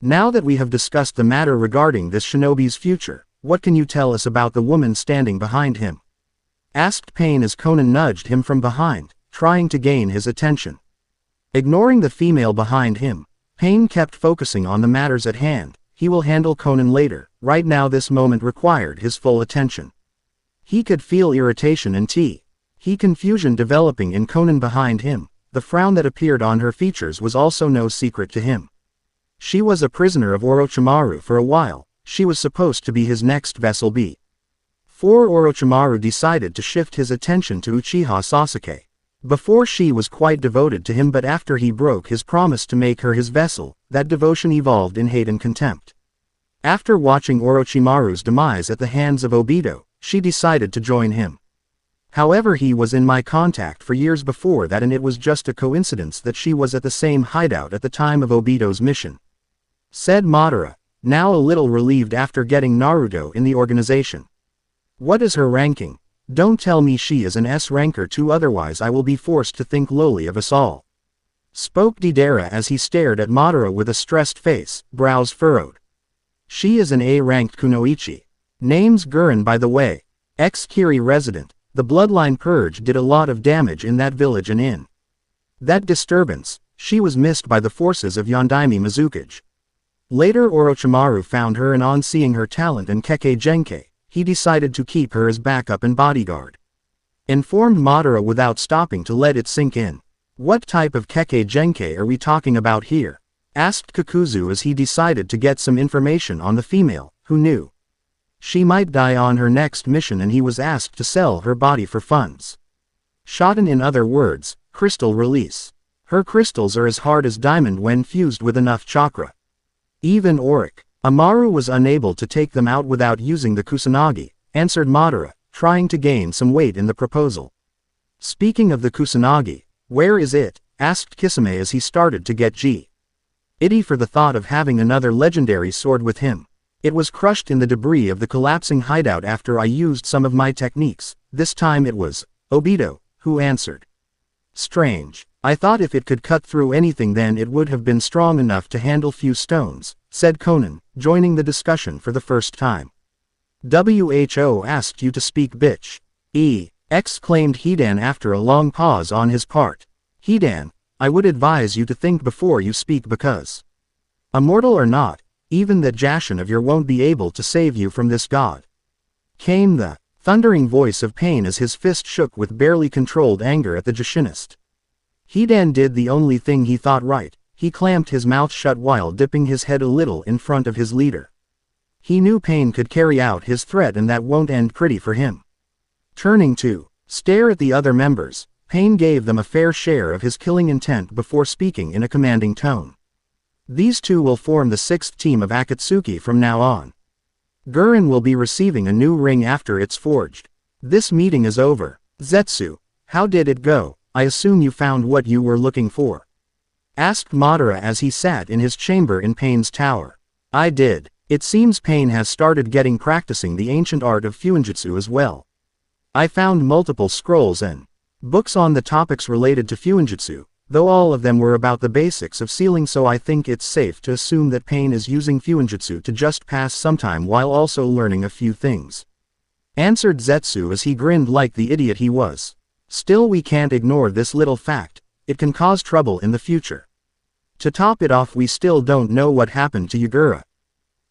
"Now that we have discussed the matter regarding this shinobi's future, what can you tell us about the woman standing behind him?" asked Pain as Conan nudged him from behind, trying to gain his attention. Ignoring the female behind him, Pain kept focusing on the matters at hand. He will handle Conan later, right now this moment required his full attention. He could feel irritation and confusion developing in Conan behind him. The frown that appeared on her features was also no secret to him. She was a prisoner of Orochimaru for a while. She was supposed to be his next vessel before Orochimaru decided to shift his attention to Uchiha Sasuke. Before she was quite devoted to him, but after he broke his promise to make her his vessel, that devotion evolved in hate and contempt. After watching Orochimaru's demise at the hands of Obito, she decided to join him. However, he was in my contact for years before that and it was just a coincidence that she was at the same hideout at the time of Obito's mission," said Madara, now a little relieved after getting Naruto in the organization. "What is her ranking? Don't tell me she is an S ranker too, otherwise I will be forced to think lowly of us all," spoke Deidara as he stared at Madara with a stressed face, brows furrowed. "She is an A-ranked kunoichi. Name's Gurren, by the way. Ex-Kiri resident. The bloodline purge did a lot of damage in that village and in that disturbance, she was missed by the forces of Yondaime Mizukage. Later Orochimaru found her and on seeing her talent in Kekkei Genkai, he decided to keep her as backup and bodyguard," informed Madara without stopping to let it sink in. "What type of Kekkei Genkai are we talking about here?" asked Kakuzu as he decided to get some information on the female, who knew she might die on her next mission and he was asked to sell her body for funds. Shoten, in other words, crystal release. Her crystals are as hard as diamond when fused with enough chakra. Even auric. Amaru was unable to take them out without using the Kusanagi, answered Madara, trying to gain some weight in the proposal. "Speaking of the Kusanagi, where is it?" asked Kisame as he started to get giddy for the thought of having another legendary sword with him. "It was crushed in the debris of the collapsing hideout after I used some of my techniques. This time it was Obito who answered. "Strange. I thought if it could cut through anything then it would have been strong enough to handle few stones," said Conan, joining the discussion for the first time. "WHO asked you to speak, bitch." Exclaimed Hidan after a long pause on his part. "Hidan, I would advise you to think before you speak because, immortal or not, even that Jashin of your won't be able to save you from this god," came the thundering voice of Pain as his fist shook with barely controlled anger at the Jashinist. Hidan did the only thing he thought right. He clamped his mouth shut while dipping his head a little in front of his leader. He knew Pain could carry out his threat and that won't end pretty for him. Turning to stare at the other members, Pain gave them a fair share of his killing intent before speaking in a commanding tone. "These two will form the 6th team of Akatsuki from now on. Gurren will be receiving a new ring after it's forged. This meeting is over. Zetsu, how did it go? I assume you found what you were looking for?" asked Madara as he sat in his chamber in Pain's tower. "I did. It seems Pain has started getting practicing the ancient art of Fuinjutsu as well. I found multiple scrolls and books on the topics related to Fuinjutsu, though all of them were about the basics of sealing, so I think it's safe to assume that Pain is using Fuinjutsu to just pass some time while also learning a few things," answered Zetsu as he grinned like the idiot he was. "Still, we can't ignore this little fact. It can cause trouble in the future. To top it off, we still don't know what happened to Yagura.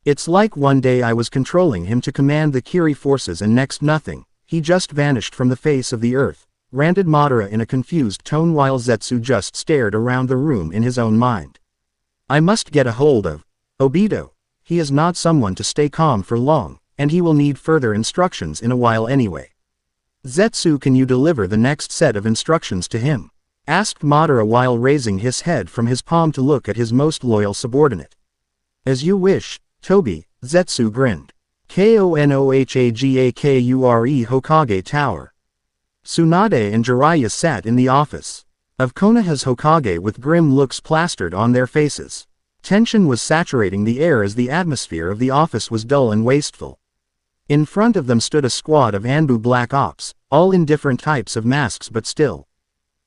It's like one day I was controlling him to command the Kiri forces and next nothing, he just vanished from the face of the earth. ranted Madara in a confused tone while Zetsu just stared around the room in his own mind. I must get a hold of Obito. He is not someone to stay calm for long, and he will need further instructions in a while anyway. Zetsu, can you deliver the next set of instructions to him? Asked Madara while raising his head from his palm to look at his most loyal subordinate. As you wish, Toby, Zetsu grinned. Konohagakure Hokage Tower. Tsunade and Jiraiya sat in the office of Konoha's Hokage with grim looks plastered on their faces. Tension was saturating the air as the atmosphere of the office was dull and wasteful. In front of them stood a squad of Anbu Black Ops, all in different types of masks but still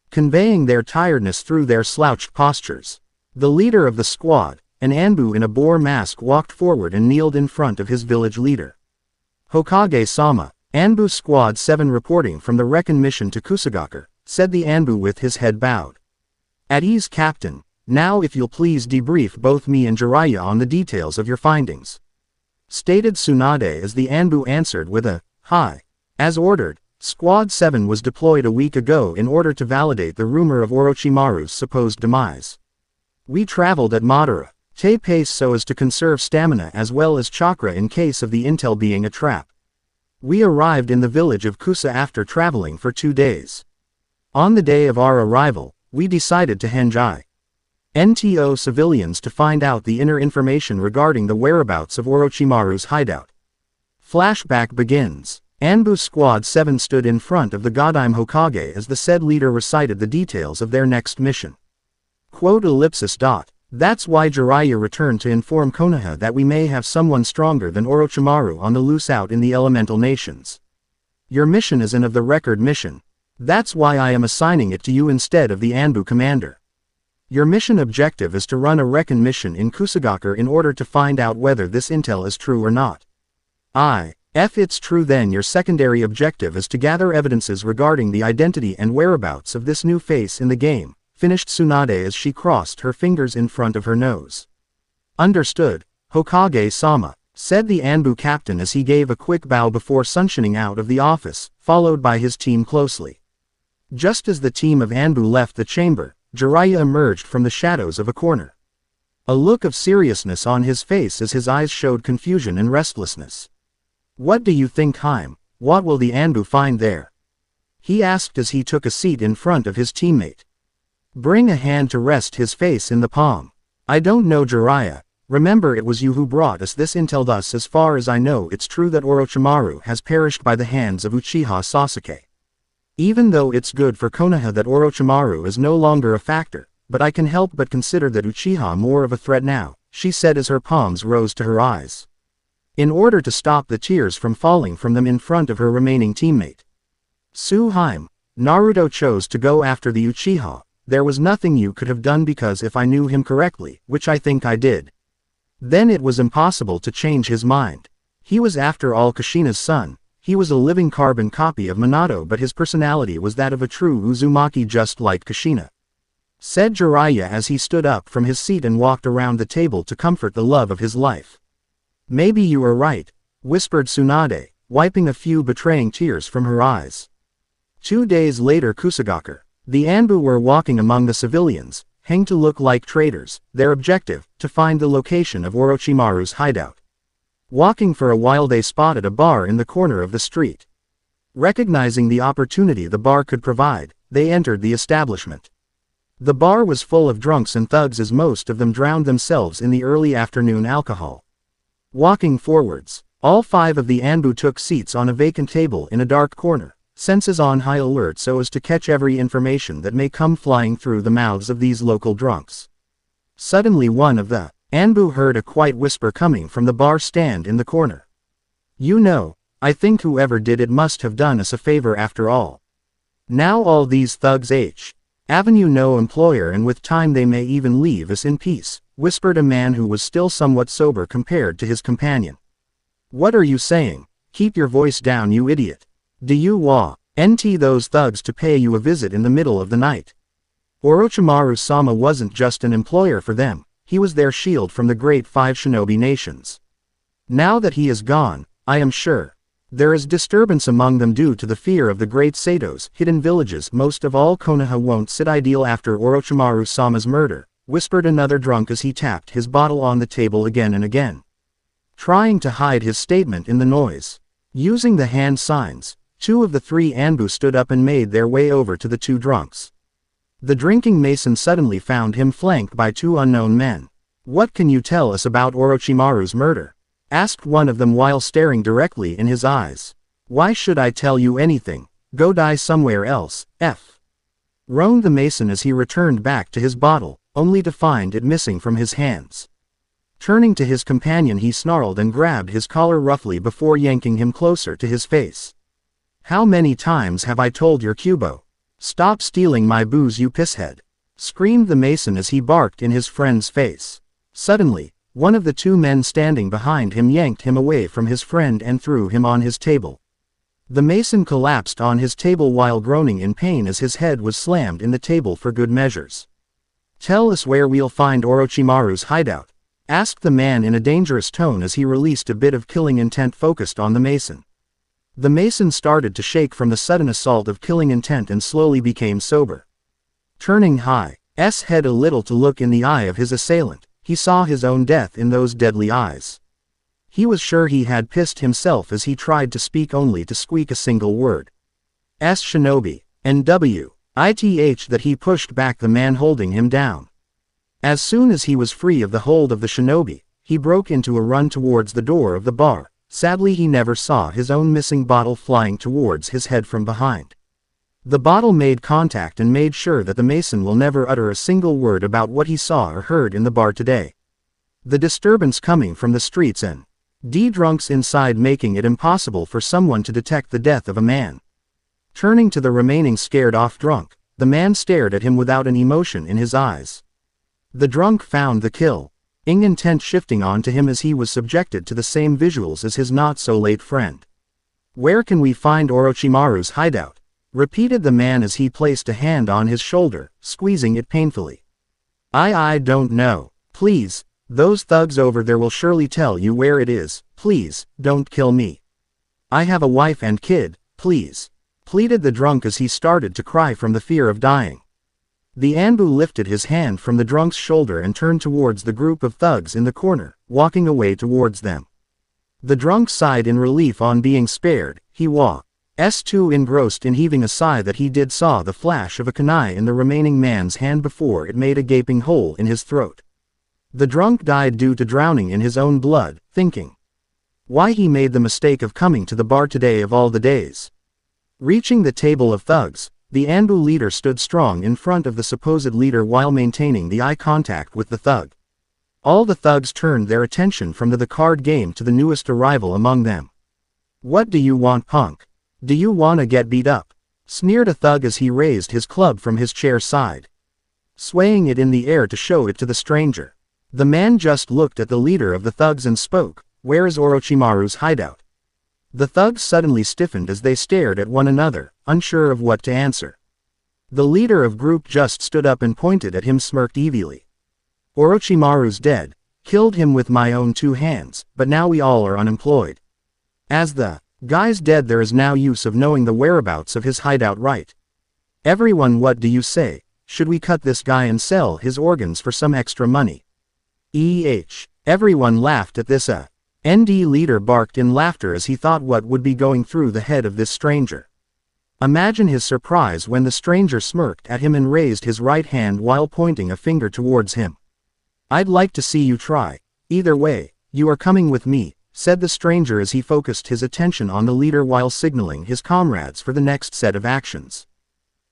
conveying their tiredness through their slouched postures. The leader of the squad, an Anbu in a boar mask, walked forward and kneeled in front of his village leader. Hokage-sama, Anbu Squad 7 reporting from the Recon mission to Kusagaku, said the Anbu with his head bowed. At ease, Captain. Now if you'll please debrief both me and Jiraiya on the details of your findings. Stated Tsunade as the Anbu answered with a, hi. As ordered, Squad 7 was deployed a week ago in order to validate the rumor of Orochimaru's supposed demise. We traveled at Madara pace so as to conserve stamina as well as chakra in case of the intel being a trap. We arrived in the village of Kusa after traveling for 2 days. On the day of our arrival, we decided to Henjai NTO civilians to find out the inner information regarding the whereabouts of Orochimaru's hideout. Flashback begins. Anbu Squad 7 stood in front of the Godime Hokage as the said leader recited the details of their next mission. Quote ellipsis dot. That's why Jiraiya returned to inform Konoha that we may have someone stronger than Orochimaru on the loose out in the elemental nations. Your mission is an of the record mission. That's why I am assigning it to you instead of the Anbu commander. Your mission objective is to run a recon mission in Kusagaku in order to find out whether this intel is true or not. If it's true, then your secondary objective is to gather evidences regarding the identity and whereabouts of this new face in the game, finished Tsunade as she crossed her fingers in front of her nose. Understood, Hokage-sama, said the Anbu captain as he gave a quick bow before sunshining out of the office, followed by his team closely. Just as the team of Anbu left the chamber, Jiraiya emerged from the shadows of a corner. A look of seriousness on his face as his eyes showed confusion and restlessness. What do you think, Haim? What will the Anbu find there? He asked as he took a seat in front of his teammate. Bring a hand to rest his face in the palm. I don't know, Jiraiya. Remember, it was you who brought us this intel. Thus, as far as I know, it's true that Orochimaru has perished by the hands of Uchiha Sasuke. Even though it's good for Konoha that Orochimaru is no longer a factor, but I can help but consider that Uchiha more of a threat now, she said as her palms rose to her eyes. In order to stop the tears from falling from them in front of her remaining teammate. Haim, Naruto chose to go after the Uchiha. There was nothing you could have done because if I knew him correctly, which I think I did, then it was impossible to change his mind. He was after all Kushina's son. He was a living carbon copy of Minato, but his personality was that of a true Uzumaki, just like Kushina. Said Jiraiya as he stood up from his seat and walked around the table to comfort the love of his life. Maybe you are right, whispered Tsunade, wiping a few betraying tears from her eyes. 2 days later, Kusagaku. The Anbu were walking among the civilians, hanged to look like traitors, their objective, to find the location of Orochimaru's hideout. Walking for a while, they spotted a bar in the corner of the street. Recognizing the opportunity the bar could provide, they entered the establishment. The bar was full of drunks and thugs as most of them drowned themselves in the early afternoon alcohol. Walking forwards, all 5 of the Anbu took seats on a vacant table in a dark corner, senses on high alert so as to catch every information that may come flying through the mouths of these local drunks. Suddenly one of the Anbu heard a quiet whisper coming from the bar stand in the corner. You know, I think whoever did it must have done us a favor after all. Now all these thugs Avenue no employer, and with time they may even leave us in peace, whispered a man who was still somewhat sober compared to his companion. What are you saying? Keep your voice down, you idiot. Do you want those thugs to pay you a visit in the middle of the night? Orochimaru-sama wasn't just an employer for them, he was their shield from the great 5 shinobi nations. Now that he is gone, I am sure There is disturbance among them due to the fear of the great Sato's hidden villages. Most of all, Konoha won't sit idle after Orochimaru-sama's murder, whispered another drunk as he tapped his bottle on the table again and again, trying to hide his statement in the noise. Using the hand signs, 2 of the 3 Anbu stood up and made their way over to the 2 drunks. The drinking mason suddenly found him flanked by 2 unknown men. "What can you tell us about Orochimaru's murder?" asked one of them while staring directly in his eyes. "Why should I tell you anything? Go die somewhere else, groaned the mason as he returned back to his bottle, only to find it missing from his hands. Turning to his companion, he snarled and grabbed his collar roughly before yanking him closer to his face. "How many times have I told your Kubo? Stop stealing my booze, you pisshead!" screamed the mason as he barked in his friend's face. Suddenly, one of the 2 men standing behind him yanked him away from his friend and threw him on his table. The mason collapsed on his table while groaning in pain as his head was slammed in the table for good measures. "Tell us where we'll find Orochimaru's hideout," asked the man in a dangerous tone as he released a bit of killing intent focused on the mason. The mason started to shake from the sudden assault of killing intent and slowly became sober. Turning his head a little to look in the eye of his assailant, he saw his own death in those deadly eyes. He was sure he had pissed himself as he tried to speak only to squeak a single word. "Shinobi, NWITH," that he pushed back the man holding him down. As soon as he was free of the hold of the shinobi, he broke into a run towards the door of the bar. Sadly, he never saw his own missing bottle flying towards his head from behind. The bottle made contact and made sure that the mason will never utter a single word about what he saw or heard in the bar today. The disturbance coming from the streets and drunks inside, making it impossible for someone to detect the death of a man. Turning to the remaining scared-off drunk, the man stared at him without an emotion in his eyes. The drunk found the kill, intent shifting on to him as he was subjected to the same visuals as his not-so-late friend. "Where can we find Orochimaru's hideout?" repeated the man as he placed a hand on his shoulder, squeezing it painfully. I don't know. Please, those thugs over there will surely tell you where it is. Please, don't kill me. I have a wife and kid, please," pleaded the drunk as he started to cry from the fear of dying. The Anbu lifted his hand from the drunk's shoulder and turned towards the group of thugs in the corner, walking away towards them. The drunk sighed in relief on being spared. He was too engrossed in heaving a sigh that he did saw the flash of a kunai in the remaining man's hand before it made a gaping hole in his throat. The drunk died due to drowning in his own blood, thinking why he made the mistake of coming to the bar today of all the days. Reaching the table of thugs, the Anbu leader stood strong in front of the supposed leader while maintaining the eye contact with the thug. All the thugs turned their attention from the card game to the newest arrival among them. "What do you want, punk? Do you wanna get beat up?" sneered a thug as he raised his club from his chair side, swaying it in the air to show it to the stranger. The man just looked at the leader of the thugs and spoke, "Where is Orochimaru's hideout?" The thugs suddenly stiffened as they stared at one another, unsure of what to answer. The leader of group just stood up and pointed at him, smirked evilly. "Orochimaru's dead. Killed him with my own 2 hands, but now we all are unemployed. As the guy's dead, there is now use of knowing the whereabouts of his hideout, right? Everyone, what do you say? Should we cut this guy and sell his organs for some extra money?" Everyone laughed at this. ND leader barked in laughter as he thought what would be going through the head of this stranger. Imagine his surprise when the stranger smirked at him and raised his right hand while pointing a finger towards him. "I'd like to see you try. Either way, you are coming with me," said the stranger as he focused his attention on the leader while signaling his comrades for the next set of actions.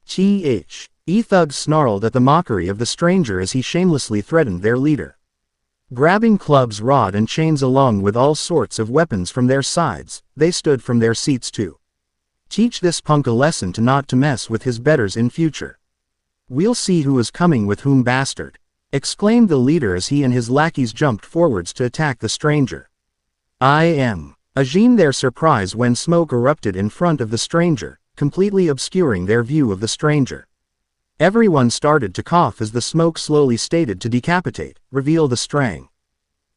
Thugs snarled at the mockery of the stranger as he shamelessly threatened their leader. Grabbing clubs, rod and chains along with all sorts of weapons from their sides, they stood from their seats to teach this punk a lesson to not to mess with his betters in future. "We'll see who is coming with whom, bastard," exclaimed the leader as he and his lackeys jumped forwards to attack the stranger. Their surprise when smoke erupted in front of the stranger, completely obscuring their view of the stranger. Everyone started to cough as the smoke slowly stated to decapitate, reveal the strang.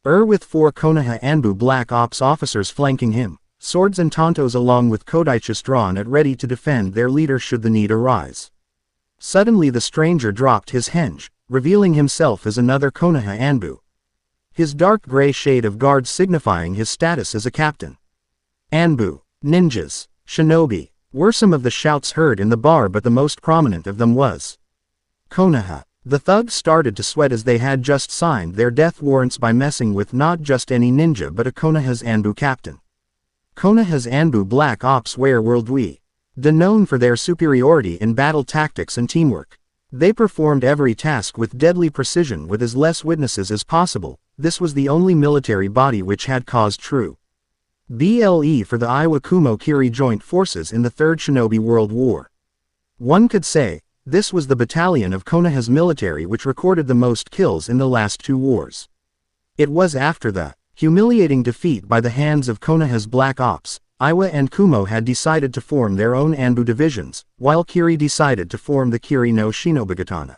With 4 Konoha Anbu Black Ops officers flanking him, swords and tontos along with kodaichus drawn at ready to defend their leader should the need arise. Suddenly the stranger dropped his henge, revealing himself as another Konoha Anbu. His dark gray shade of guard signifying his status as a captain. Anbu, ninjas, shinobi, were some of the shouts heard in the bar, but the most prominent of them was Konoha. The thugs started to sweat as they had just signed their death warrants by messing with not just any ninja but a Konoha's Anbu captain. Konoha's Anbu Black Ops were worldwide known for their superiority in battle tactics and teamwork. They performed every task with deadly precision with as less witnesses as possible. This was the only military body which had caused true BLE for the Iwakumo Kiri Joint Forces in the Third Shinobi World War. One could say, this was the battalion of Konoha's military which recorded the most kills in the last two wars. It was after the humiliating defeat by the hands of Konoha's Black Ops, Iwa and Kumo had decided to form their own Anbu divisions, while Kiri decided to form the Kiri no Shinobigatana.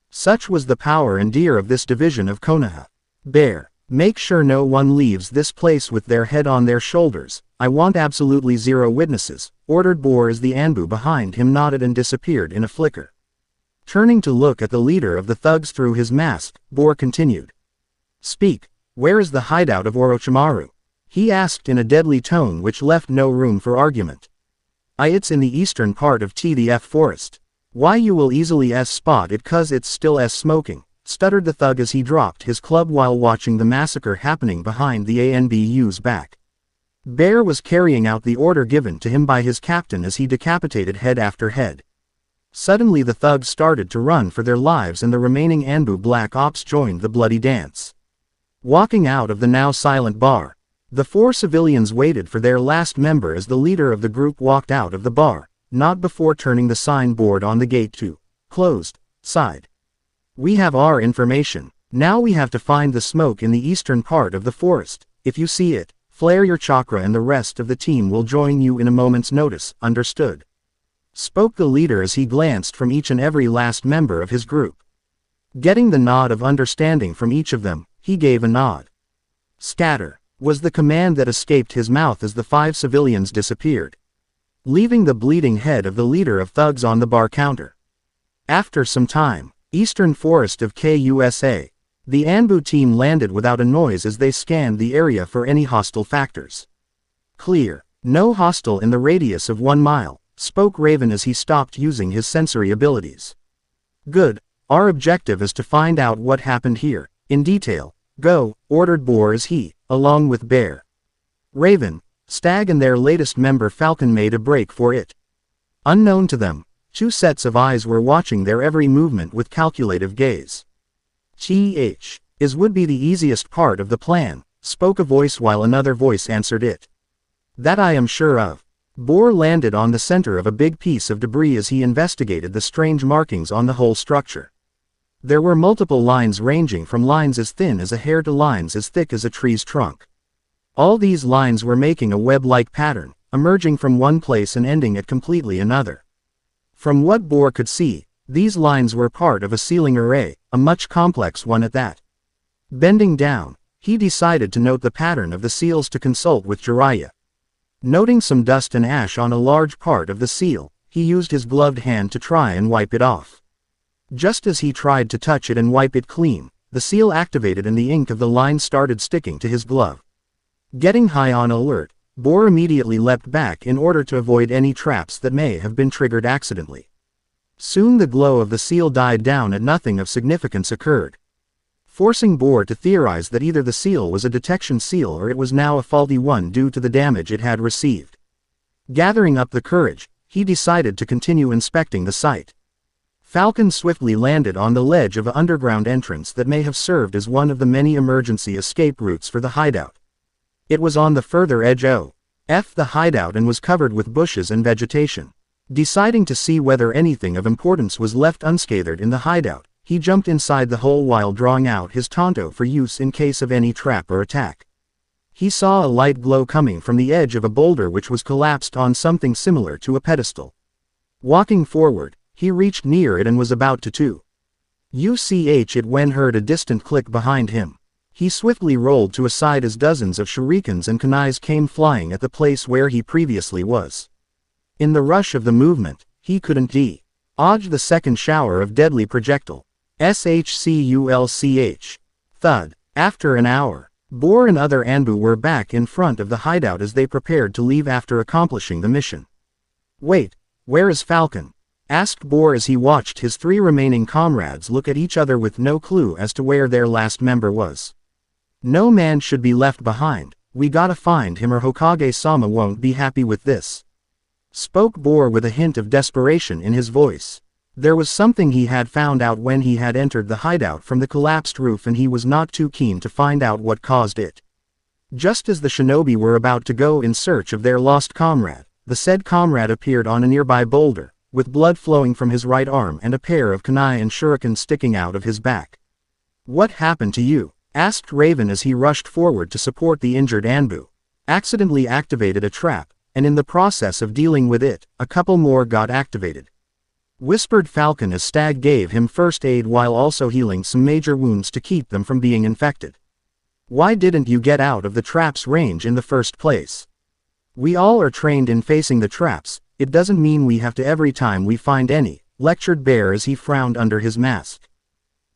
Such was the power and deer of this division of Konoha. Bear, make sure no one leaves this place with their head on their shoulders. I want absolutely zero witnesses, ordered Boar as the Anbu behind him nodded and disappeared in a flicker. Turning to look at the leader of the thugs through his mask, Boar continued. Speak, where is the hideout of Orochimaru? He asked in a deadly tone which left no room for argument. It's in the eastern part of TDF forest. Why you will easily spot it cause it's still smoking, stuttered the thug as he dropped his club while watching the massacre happening behind the ANBU's back. Bear was carrying out the order given to him by his captain as he decapitated head after head. Suddenly the thugs started to run for their lives and the remaining Anbu Black Ops joined the bloody dance. Walking out of the now silent bar, the four civilians waited for their last member as the leader of the group walked out of the bar, not before turning the signboard on the gate to closed side. We have our information. Now we have to find the smoke in the eastern part of the forest. If you see it, flare your chakra and the rest of the team will join you in a moment's notice, understood? Spoke the leader as he glanced from each and every last member of his group. Getting the nod of understanding from each of them, he gave a nod. Scatter, was the command that escaped his mouth as the five civilians disappeared, leaving the bleeding head of the leader of thugs on the bar counter. After some time, eastern forest of KUSA, the Anbu team landed without a noise as they scanned the area for any hostile factors. Clear, no hostile in the radius of 1 mile, spoke Raven as he stopped using his sensory abilities. Good, our objective is to find out what happened here, in detail. Go, ordered Boar as he, along with Bear, Raven, Stag and their latest member Falcon made a break for it. Unknown to them, 2 sets of eyes were watching their every movement with calculative gaze. Is would be the easiest part of the plan, spoke a voice while another voice answered it. That I am sure of. Boar landed on the center of a big piece of debris as he investigated the strange markings on the whole structure. There were multiple lines ranging from lines as thin as a hair to lines as thick as a tree's trunk. All these lines were making a web-like pattern, emerging from one place and ending at completely another. From what Boar could see, these lines were part of a ceiling array, a much complex one at that. Bending down, he decided to note the pattern of the seals to consult with Jiraiya. Noting some dust and ash on a large part of the seal, he used his gloved hand to try and wipe it off. Just as he tried to touch it and wipe it clean, the seal activated and the ink of the line started sticking to his glove. Getting high on alert, Boar immediately leapt back in order to avoid any traps that may have been triggered accidentally. Soon the glow of the seal died down and nothing of significance occurred, forcing Boar to theorize that either the seal was a detection seal or it was now a faulty one due to the damage it had received. Gathering up the courage, he decided to continue inspecting the site. Falcon swiftly landed on the ledge of an underground entrance that may have served as one of the many emergency escape routes for the hideout. It was on the further edge of the hideout and was covered with bushes and vegetation. Deciding to see whether anything of importance was left unscathed in the hideout, he jumped inside the hole while drawing out his tonto for use in case of any trap or attack. He saw a light glow coming from the edge of a boulder which was collapsed on something similar to a pedestal. Walking forward, he reached near it and was about to UCH it when heard a distant click behind him. He swiftly rolled to a side as dozens of shurikens and kunais came flying at the place where he previously was. In the rush of the movement, he couldn't dodge the second shower of deadly projectile. Shculch. Thud. After an hour, Boar and other Anbu were back in front of the hideout as they prepared to leave after accomplishing the mission. "Wait, where is Falcon?" asked Boar as he watched his 3 remaining comrades look at each other with no clue as to where their last member was. "No man should be left behind, we gotta find him or Hokage-sama won't be happy with this," spoke Boar with a hint of desperation in his voice. There was something he had found out when he had entered the hideout from the collapsed roof and he was not too keen to find out what caused it. Just as the shinobi were about to go in search of their lost comrade, the said comrade appeared on a nearby boulder, with blood flowing from his right arm and a pair of kunai and shurikens sticking out of his back. "What happened to you?" asked Raven as he rushed forward to support the injured Anbu. "Accidentally activated a trap, and in the process of dealing with it, a couple more got activated," whispered Falcon as Stag gave him first aid while also healing some major wounds to keep them from being infected. "Why didn't you get out of the trap's range in the first place?" "We all are trained in facing the traps, it doesn't mean we have to every time we find any," lectured Bear as he frowned under his mask.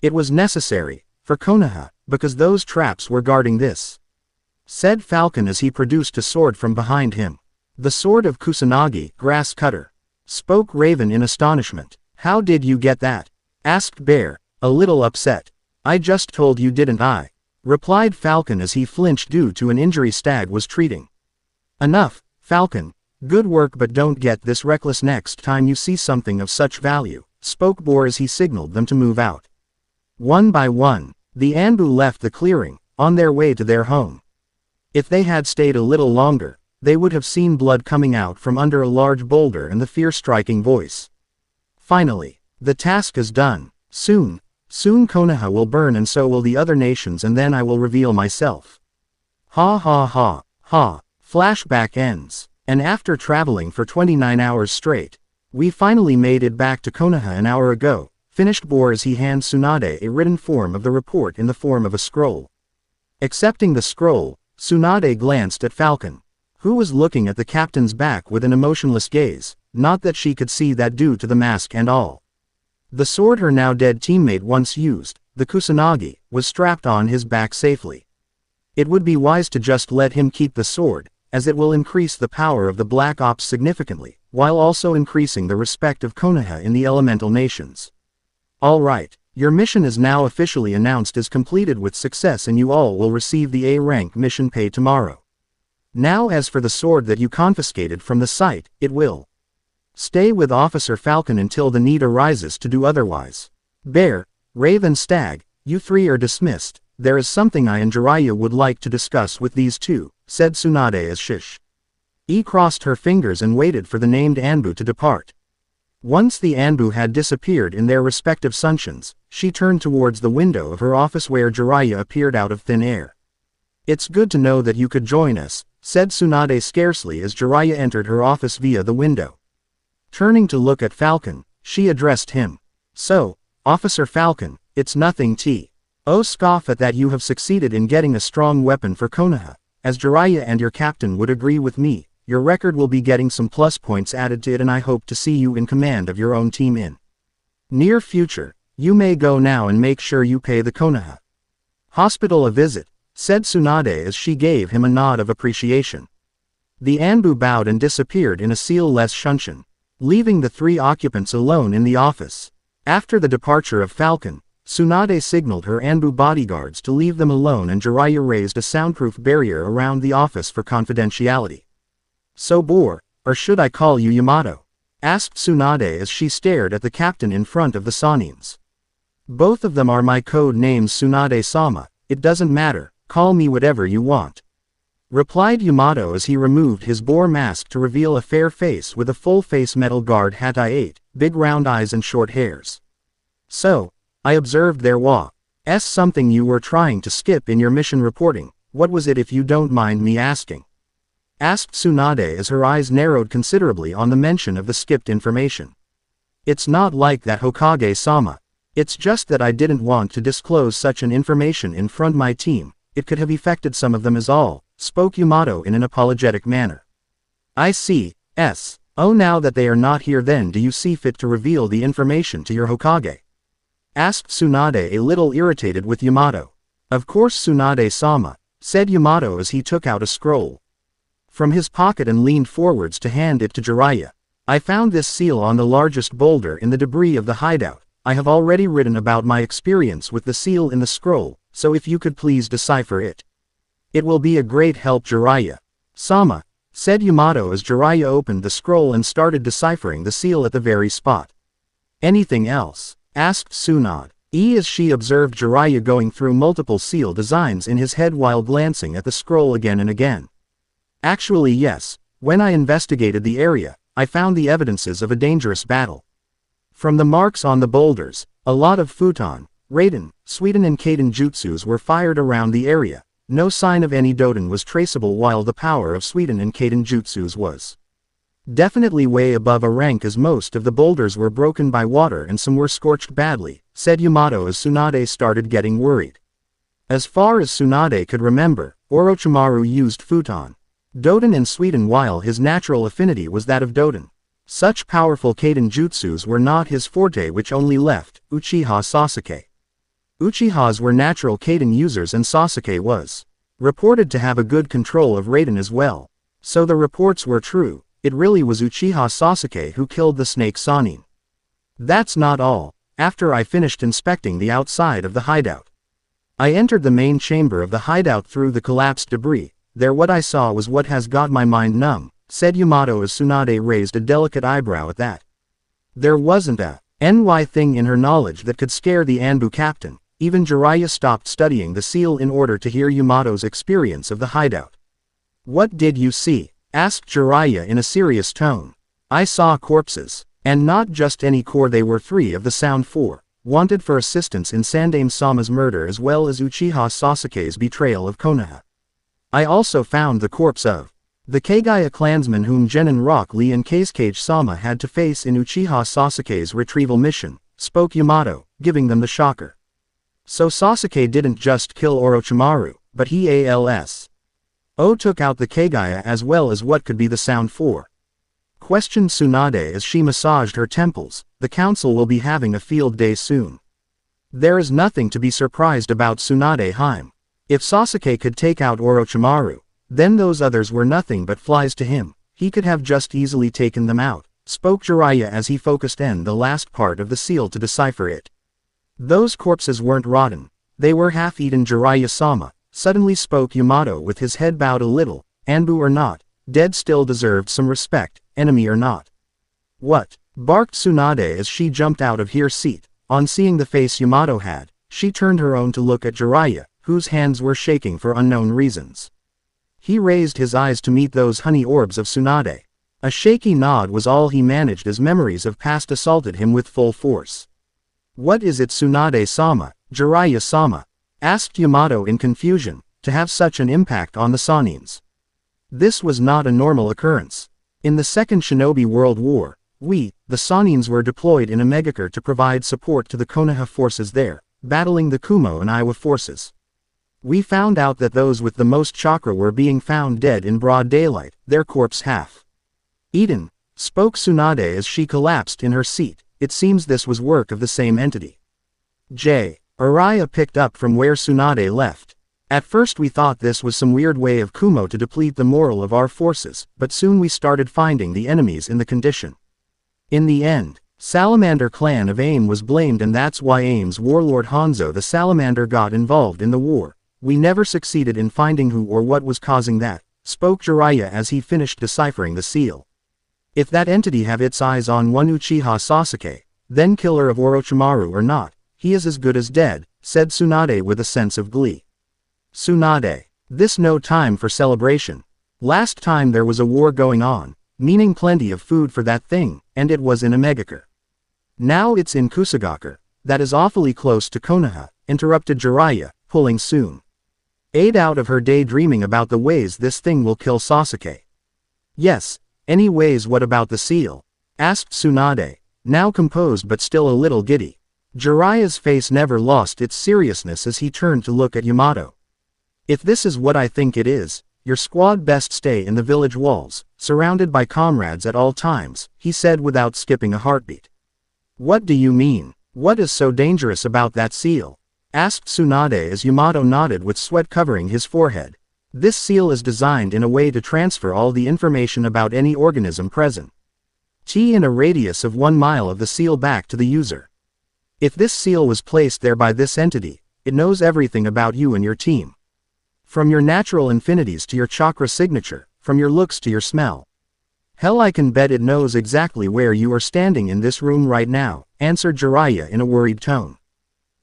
"It was necessary, for Konoha, because those traps were guarding this," said Falcon as he produced a sword from behind him. "The sword of Kusanagi, grass cutter," spoke Raven in astonishment. "How did you get that?" asked Bear, a little upset. "I just told you, didn't I?" replied Falcon as he flinched due to an injury Stag was treating. "Enough, Falcon. Good work, but don't get this reckless next time you see something of such value," spoke Boar as he signaled them to move out. One by one, the Anbu left the clearing, on their way to their home. If they had stayed a little longer, they would have seen blood coming out from under a large boulder and the fear-striking voice. "Finally, the task is done. Soon Konoha will burn and so will the other nations, and then I will reveal myself." Ha ha ha, ha. Flashback ends. And after traveling for 29 hours straight, we finally made it back to Konoha an hour ago, finished Boar as he hands Tsunade a written form of the report in the form of a scroll. Accepting the scroll, Tsunade glanced at Falcon, who was looking at the captain's back with an emotionless gaze, not that she could see that due to the mask and all. The sword her now dead teammate once used, the Kusanagi, was strapped on his back safely. It would be wise to just let him keep the sword, as it will increase the power of the Black Ops significantly, while also increasing the respect of Konoha in the elemental nations. Alright, your mission is now officially announced as completed with success and you all will receive the A-rank mission pay tomorrow. Now as for the sword that you confiscated from the site, it will stay with Officer Falcon until the need arises to do otherwise. Bear, Raven, Stag, you 3 are dismissed. There is something I and Jiraiya would like to discuss with these 2, said Tsunade as Shish crossed her fingers and waited for the named Anbu to depart. Once the Anbu had disappeared in their respective sunshions, she turned towards the window of her office where Jiraiya appeared out of thin air. "It's good to know that you could join us," said Tsunade scarcely as Jiraiya entered her office via the window. Turning to look at Falcon, she addressed him. "So, Officer Falcon, it's nothing to scoff at that. You have succeeded in getting a strong weapon for Konoha. As Jiraiya and your captain would agree with me, your record will be getting some plus points added to it, and I hope to see you in command of your own team in near future. You may go now and make sure you pay the Konoha hospital a visit," said Tsunade as she gave him a nod of appreciation. The Anbu bowed and disappeared in a seal-less shunshin, leaving the 3 occupants alone in the office. After the departure of Falcon, Tsunade signaled her Anbu bodyguards to leave them alone and Jiraiya raised a soundproof barrier around the office for confidentiality. "So Boar, or should I call you Yamato?" asked Tsunade as she stared at the captain in front of the Sanins. "Both of them are my code names, Tsunade-sama, it doesn't matter, call me whatever you want," replied Yamato as he removed his boar mask to reveal a fair face with a full-face metal guard hat, big round eyes and short hairs. "So, I observed there was something you were trying to skip in your mission reporting. What was it, if you don't mind me asking?" asked Tsunade as her eyes narrowed considerably on the mention of the skipped information. "It's not like that, Hokage-sama. It's just that I didn't want to disclose such an information in front of my team, it could have affected some of them is all, spoke Yamato in an apologetic manner. I see, oh now that they are not here then do you see fit to reveal the information to your Hokage? Asked Tsunade a little irritated with Yamato. Of course Tsunade-sama, said Yamato as he took out a scroll from his pocket and leaned forwards to hand it to Jiraiya. I found this seal on the largest boulder in the debris of the hideout. I have already written about my experience with the seal in the scroll, so if you could please decipher it. It will be a great help Jiraiya. Sama, said Yamato as Jiraiya opened the scroll and started deciphering the seal at the very spot. Anything else? Asked Tsunade as she observed Jiraiya going through multiple seal designs in his head while glancing at the scroll again and again. Actually yes, when I investigated the area, I found the evidences of a dangerous battle. From the marks on the boulders, a lot of Futon, Raiden, Suiten and Kaden jutsus were fired around the area. No sign of any Doden was traceable while the power of Suiten and Kaden jutsus was definitely way above a rank as most of the boulders were broken by water and some were scorched badly, said Yamato as Tsunade started getting worried. As far as Tsunade could remember, Orochimaru used Futon, Doden and Suiten while his natural affinity was that of Doden. Such powerful Kaden jutsus were not his forte which only left Uchiha Sasuke. Uchihas were natural Kaden users and Sasuke was reported to have a good control of Raiden as well. So the reports were true, it really was Uchiha Sasuke who killed the snake Sannin. That's not all. After I finished inspecting the outside of the hideout, I entered the main chamber of the hideout through the collapsed debris. There what I saw was what has got my mind numb, said Yamato as Tsunade raised a delicate eyebrow at that. There wasn't a NY thing in her knowledge that could scare the Anbu captain. Even Jiraiya stopped studying the seal in order to hear Yamato's experience of the hideout. What did you see? Asked Jiraiya in a serious tone. I saw corpses. And not just any corps, they were 3 of the Sound 4, wanted for assistance in Sandaime-sama's murder as well as Uchiha Sasuke's betrayal of Konoha. I also found the corpse of the Kagaya clansmen whom Genin Rock Lee and Kazekage-sama had to face in Uchiha Sasuke's retrieval mission, spoke Yamato, giving them the shocker. So Sasuke didn't just kill Orochimaru, but he took out the Kagaya as well as what could be the Sound 4. Questioned Tsunade as she massaged her temples. The council will be having a field day soon. There is nothing to be surprised about Tsunade-hime. If Sasuke could take out Orochimaru, then those others were nothing but flies to him. He could have just easily taken them out, spoke Jiraiya as he focused on the last part of the seal to decipher it. Those corpses weren't rotten. They were half-eaten Jiraiya-sama, suddenly spoke Yamato with his head bowed a little. Anbu or not, dead still deserved some respect, enemy or not. What? Barked Tsunade as she jumped out of her seat. On seeing the face Yamato had, she turned her own to look at Jiraiya, whose hands were shaking for unknown reasons. He raised his eyes to meet those honey orbs of Tsunade. A shaky nod was all he managed as memories of past assaulted him with full force. What is it Tsunade-sama, Jiraiya-sama? Asked Yamato in confusion, to have such an impact on the Sannins. This was not a normal occurrence. In the Second Shinobi World War, the Sannins were deployed in a megacar to provide support to the Konoha forces there, battling the Kumo and Iwa forces. We found out that those with the most chakra were being found dead in broad daylight, their corpse half-eaten, spoke Tsunade as she collapsed in her seat. It seems this was work of the same entity. Araya picked up from where Tsunade left. At first we thought this was some weird way of Kumo to deplete the morale of our forces, but soon we started finding the enemies in the condition. In the end, Salamander clan of AIM was blamed, and that's why AIM's warlord Hanzo the Salamander got involved in the war. We never succeeded in finding who or what was causing that, spoke Jiraiya as he finished deciphering the seal. If that entity have its eyes on one Uchiha Sasuke, then killer of Orochimaru or not, he is as good as dead, said Tsunade with a sense of glee. Tsunade, this no time for celebration. Last time there was a war going on, meaning plenty of food for that thing, and it was in a megacar. Now it's in Kusagakure, that is awfully close to Konoha, interrupted Jiraiya, pulling soon. Out of her daydreaming about the ways this thing will kill Sasuke. Yes, anyways what about the seal? Asked Tsunade, now composed but still a little giddy. Jiraiya's face never lost its seriousness as he turned to look at Yamato. If this is what I think it is, your squad best stay in the village walls, surrounded by comrades at all times, he said without skipping a heartbeat. What do you mean? What is so dangerous about that seal? Asked Tsunade as Yamato nodded with sweat covering his forehead. This seal is designed in a way to transfer all the information about any organism present in a radius of 1 mile of the seal back to the user. If this seal was placed there by this entity, it knows everything about you and your team. From your natural infinities to your chakra signature, from your looks to your smell. Hell, I can bet it knows exactly where you are standing in this room right now, answered Jiraiya in a worried tone.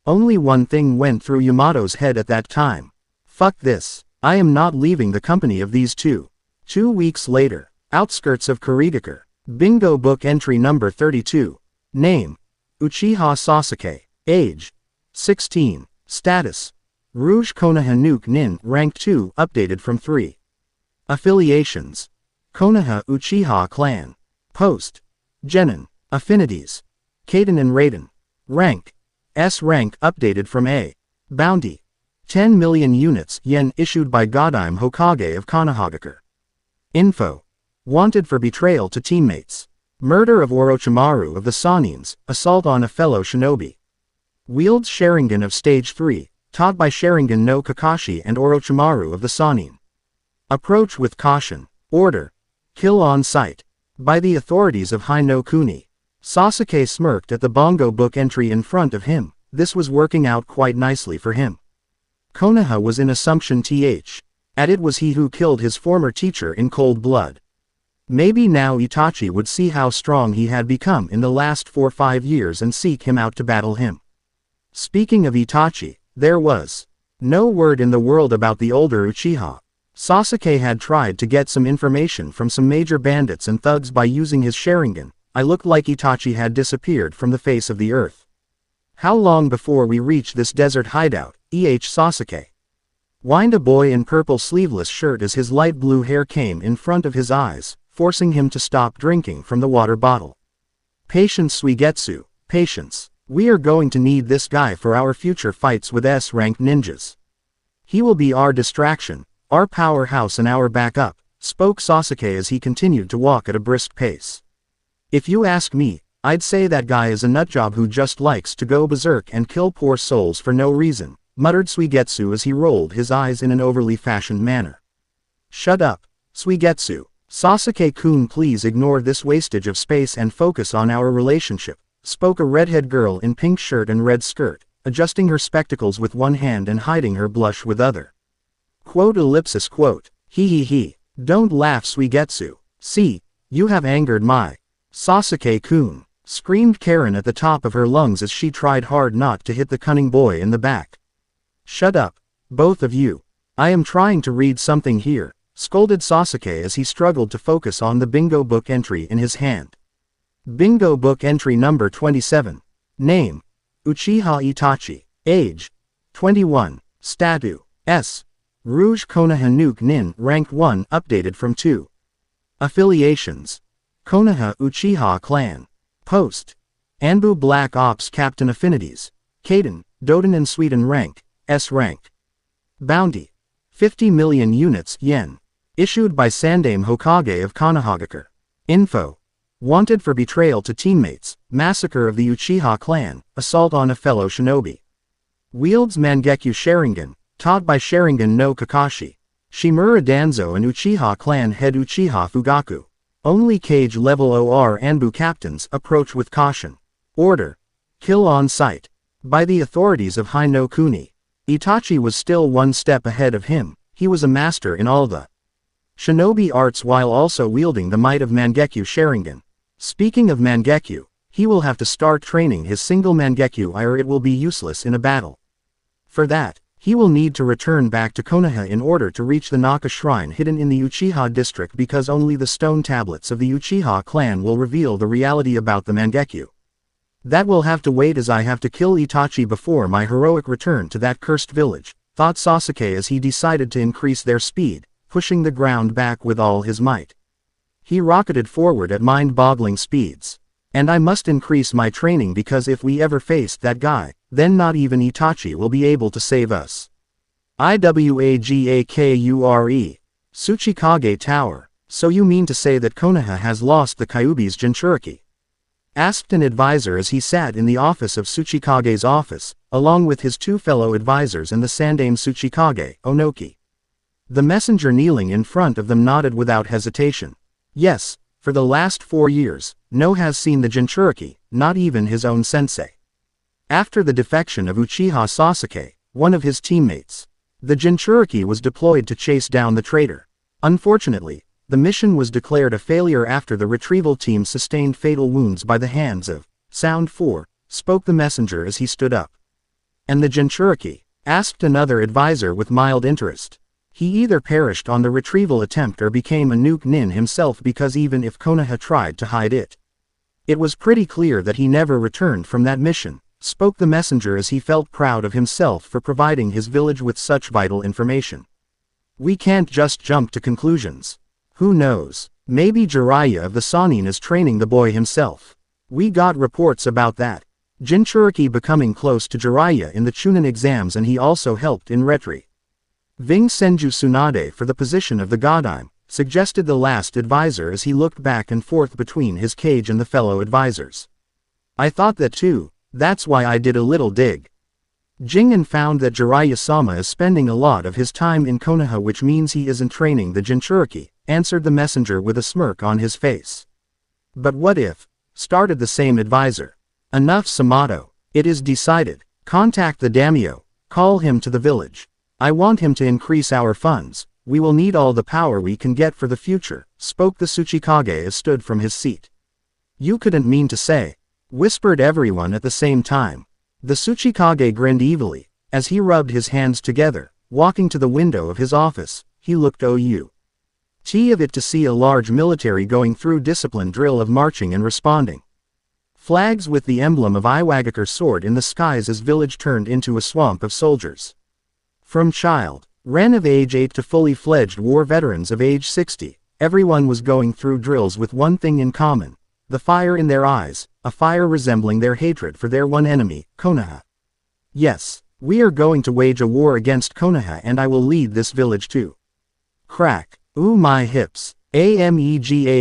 Only one thing went through Yamato's head at that time. Fuck this. I am not leaving the company of these two. 2 weeks later, outskirts of Kurigakure. Bingo book entry number 32. Name: Uchiha Sasuke. Age: 16. Status: Rouge Konoha Nuke Nin, rank 2, updated from 3. Affiliations: Konoha Uchiha Clan. Post: Genin. Affinities: Kaden and Raiden. Rank: S rank, updated from A. Bounty: 10 million units yen, issued by Godime Hokage of Konohagakure. Info: wanted for betrayal to teammates. Murder of Orochimaru of the Sanins, assault on a fellow shinobi. Wields Sharingan of Stage 3, taught by Sharingan no Kakashi and Orochimaru of the Sanin. Approach with caution. Order: kill on sight. By the authorities of Hai no Kuni. Sasuke smirked at the bongo book entry in front of him. This was working out quite nicely for him. Konoha was in Assumption Th. At it was he who killed his former teacher in cold blood. Maybe now Itachi would see how strong he had become in the last 4-5 years and seek him out to battle him. Speaking of Itachi, there was no word in the world about the older Uchiha. Sasuke had tried to get some information from some major bandits and thugs by using his Sharingan. I looked like Itachi had disappeared from the face of the earth. How long before we reach this desert hideout? Sasuke whined a boy in purple sleeveless shirt as his light blue hair came in front of his eyes, forcing him to stop drinking from the water bottle. Patience, Suigetsu, patience. We are going to need this guy for our future fights with S-rank ninjas. He will be our distraction, our powerhouse and our backup, spoke Sasuke as he continued to walk at a brisk pace. If you ask me, I'd say that guy is a nutjob who just likes to go berserk and kill poor souls for no reason, muttered Suigetsu as he rolled his eyes in an overly fashioned manner. Shut up, Suigetsu. Sasuke-kun, please ignore this wastage of space and focus on our relationship, spoke a redhead girl in pink shirt and red skirt, adjusting her spectacles with one hand and hiding her blush with other. Quote ellipsis quote. He. Don't laugh, Suigetsu. See, you have angered my Sasuke-kun, screamed Karen at the top of her lungs as she tried hard not to hit the cunning boy in the back. Shut up, both of you. I am trying to read something here, scolded Sasuke as he struggled to focus on the bingo book entry in his hand. Bingo book entry number 27. Name: Uchiha Itachi. Age: 21. Status: S. Rouge Konoha Nuke Nin, rank 1, updated from 2. Affiliations: Konoha Uchiha Clan. Post: Anbu Black Ops Captain. Affinities: Kaden, Doden and Sweden. Rank: S rank. Bounty: 50 million units yen. Issued by Sandaime Hokage of Konohagakure. Info: wanted for betrayal to teammates, massacre of the Uchiha clan, assault on a fellow shinobi. Wields Mangekyo Sharingan, taught by Sharingan no Kakashi. Shimura Danzo and Uchiha clan head Uchiha Fugaku. Only cage level OR Anbu captains. Approach with caution. Order: kill on sight. By the authorities of Hai no Kuni. Itachi was still one step ahead of him. He was a master in all the shinobi arts while also wielding the might of Mangekyo Sharingan. Speaking of Mangekyo, he will have to start training his single Mangekyo or it will be useless in a battle. For that, he will need to return back to Konoha in order to reach the Naka shrine hidden in the Uchiha district, because only the stone tablets of the Uchiha clan will reveal the reality about the Mangekyo. That will have to wait, as I have to kill Itachi before my heroic return to that cursed village, thought Sasuke as he decided to increase their speed, pushing the ground back with all his might. He rocketed forward at mind-boggling speeds. And I must increase my training because if we ever face that guy, then not even Itachi will be able to save us. Iwagakure. Tsuchikage Tower. So you mean to say that Konoha has lost the Kyuubi's Jinchuriki? Asked an advisor as he sat in the office of Tsuchikage's office, along with his two fellow advisors and the Sandaime Tsuchikage, Onoki. The messenger kneeling in front of them nodded without hesitation. Yes, for the last 4 years, no has seen the Jinchuriki, not even his own sensei. After the defection of Uchiha Sasuke, one of his teammates, the Jinchuriki was deployed to chase down the traitor. Unfortunately, the mission was declared a failure after the retrieval team sustained fatal wounds by the hands of Sound 4, spoke the messenger as he stood up. And the Jinchuriki? Asked another advisor with mild interest. He either perished on the retrieval attempt or became a nuke nin himself because even if Konoha tried to hide it, it was pretty clear that he never returned from that mission, spoke the messenger as he felt proud of himself for providing his village with such vital information. We can't just jump to conclusions. Who knows? Maybe Jiraiya of the Sannin is training the boy himself. We got reports about that. Jinchuriki becoming close to Jiraiya in the Chunin exams, and he also helped in Retri. Ving Senju Tsunade for the position of the Godime, suggested the last advisor as he looked back and forth between his cage and the fellow advisors. I thought that too, that's why I did a little dig. Jingen found that Jiraiya-sama is spending a lot of his time in Konoha, which means he isn't training the Jinchuriki, answered the messenger with a smirk on his face. But what if? Started the same advisor. Enough Samato. It is decided. Contact the daimyo. Call him to the village. I want him to increase our funds. We will need all the power we can get for the future, spoke the Tsuchikage as stood from his seat. You couldn't mean to say, whispered everyone at the same time. The Tsuchikage grinned evilly, as he rubbed his hands together, walking to the window of his office. He looked of it to see a large military going through discipline drill of marching and responding. Flags with the emblem of Iwagakure soared in the skies as village turned into a swamp of soldiers. From child, Ren of age 8 to fully fledged war veterans of age 60, everyone was going through drills with one thing in common: the fire in their eyes, a fire resembling their hatred for their one enemy, Konoha. Yes, we are going to wage a war against Konoha, and I will lead this village too. Crack. Ooh, my hips. Amegakure.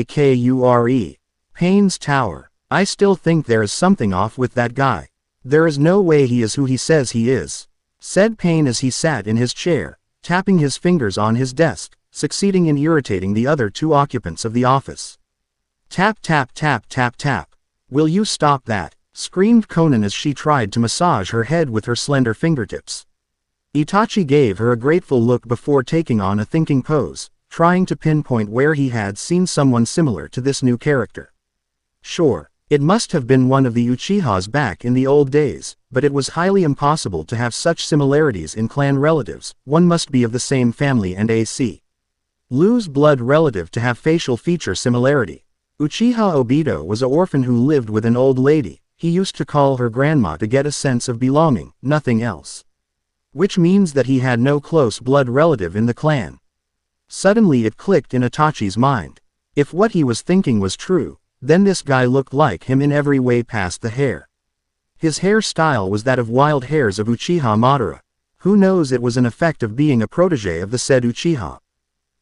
Payne's Tower. I still think there is something off with that guy. There is no way he is who he says he is, said Payne as he sat in his chair, tapping his fingers on his desk, succeeding in irritating the other two occupants of the office. Tap tap tap tap tap. Will you stop that? Screamed Konan as she tried to massage her head with her slender fingertips. Itachi gave her a grateful look before taking on a thinking pose, trying to pinpoint where he had seen someone similar to this new character. Sure, it must have been one of the Uchihas back in the old days, but it was highly impossible to have such similarities in clan relatives. One must be of the same family and a.c. lose blood relative to have facial feature similarity. Uchiha Obito was an orphan who lived with an old lady. He used to call her grandma to get a sense of belonging, nothing else. Which means that he had no close blood relative in the clan. Suddenly it clicked in Itachi's mind. If what he was thinking was true, then this guy looked like him in every way past the hair. His hairstyle was that of wild hairs of Uchiha Madara. Who knows, it was an effect of being a protege of the said Uchiha.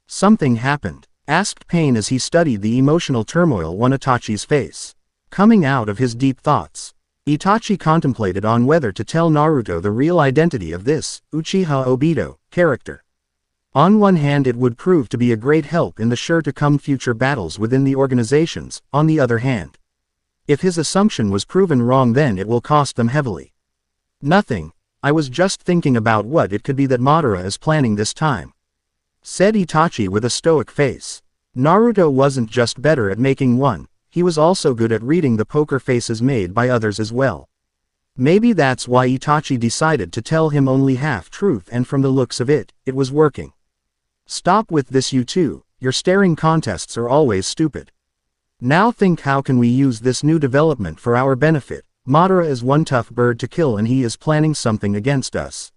Something happened, asked Pain as he studied the emotional turmoil on Itachi's face. Coming out of his deep thoughts, Itachi contemplated on whether to tell Naruto the real identity of this Uchiha Obito character. On one hand, it would prove to be a great help in the sure-to-come future battles within the organizations. On the other hand, if his assumption was proven wrong, then it will cost them heavily. Nothing. I was just thinking about what it could be that Madara is planning this time, said Itachi with a stoic face. Naruto wasn't just better at making one, he was also good at reading the poker faces made by others as well. Maybe that's why Itachi decided to tell him only half-truth, and from the looks of it, it was working. Stop with this, you two. Your staring contests are always stupid. Now think, how can we use this new development for our benefit? Madara is one tough bird to kill, and he is planning something against us.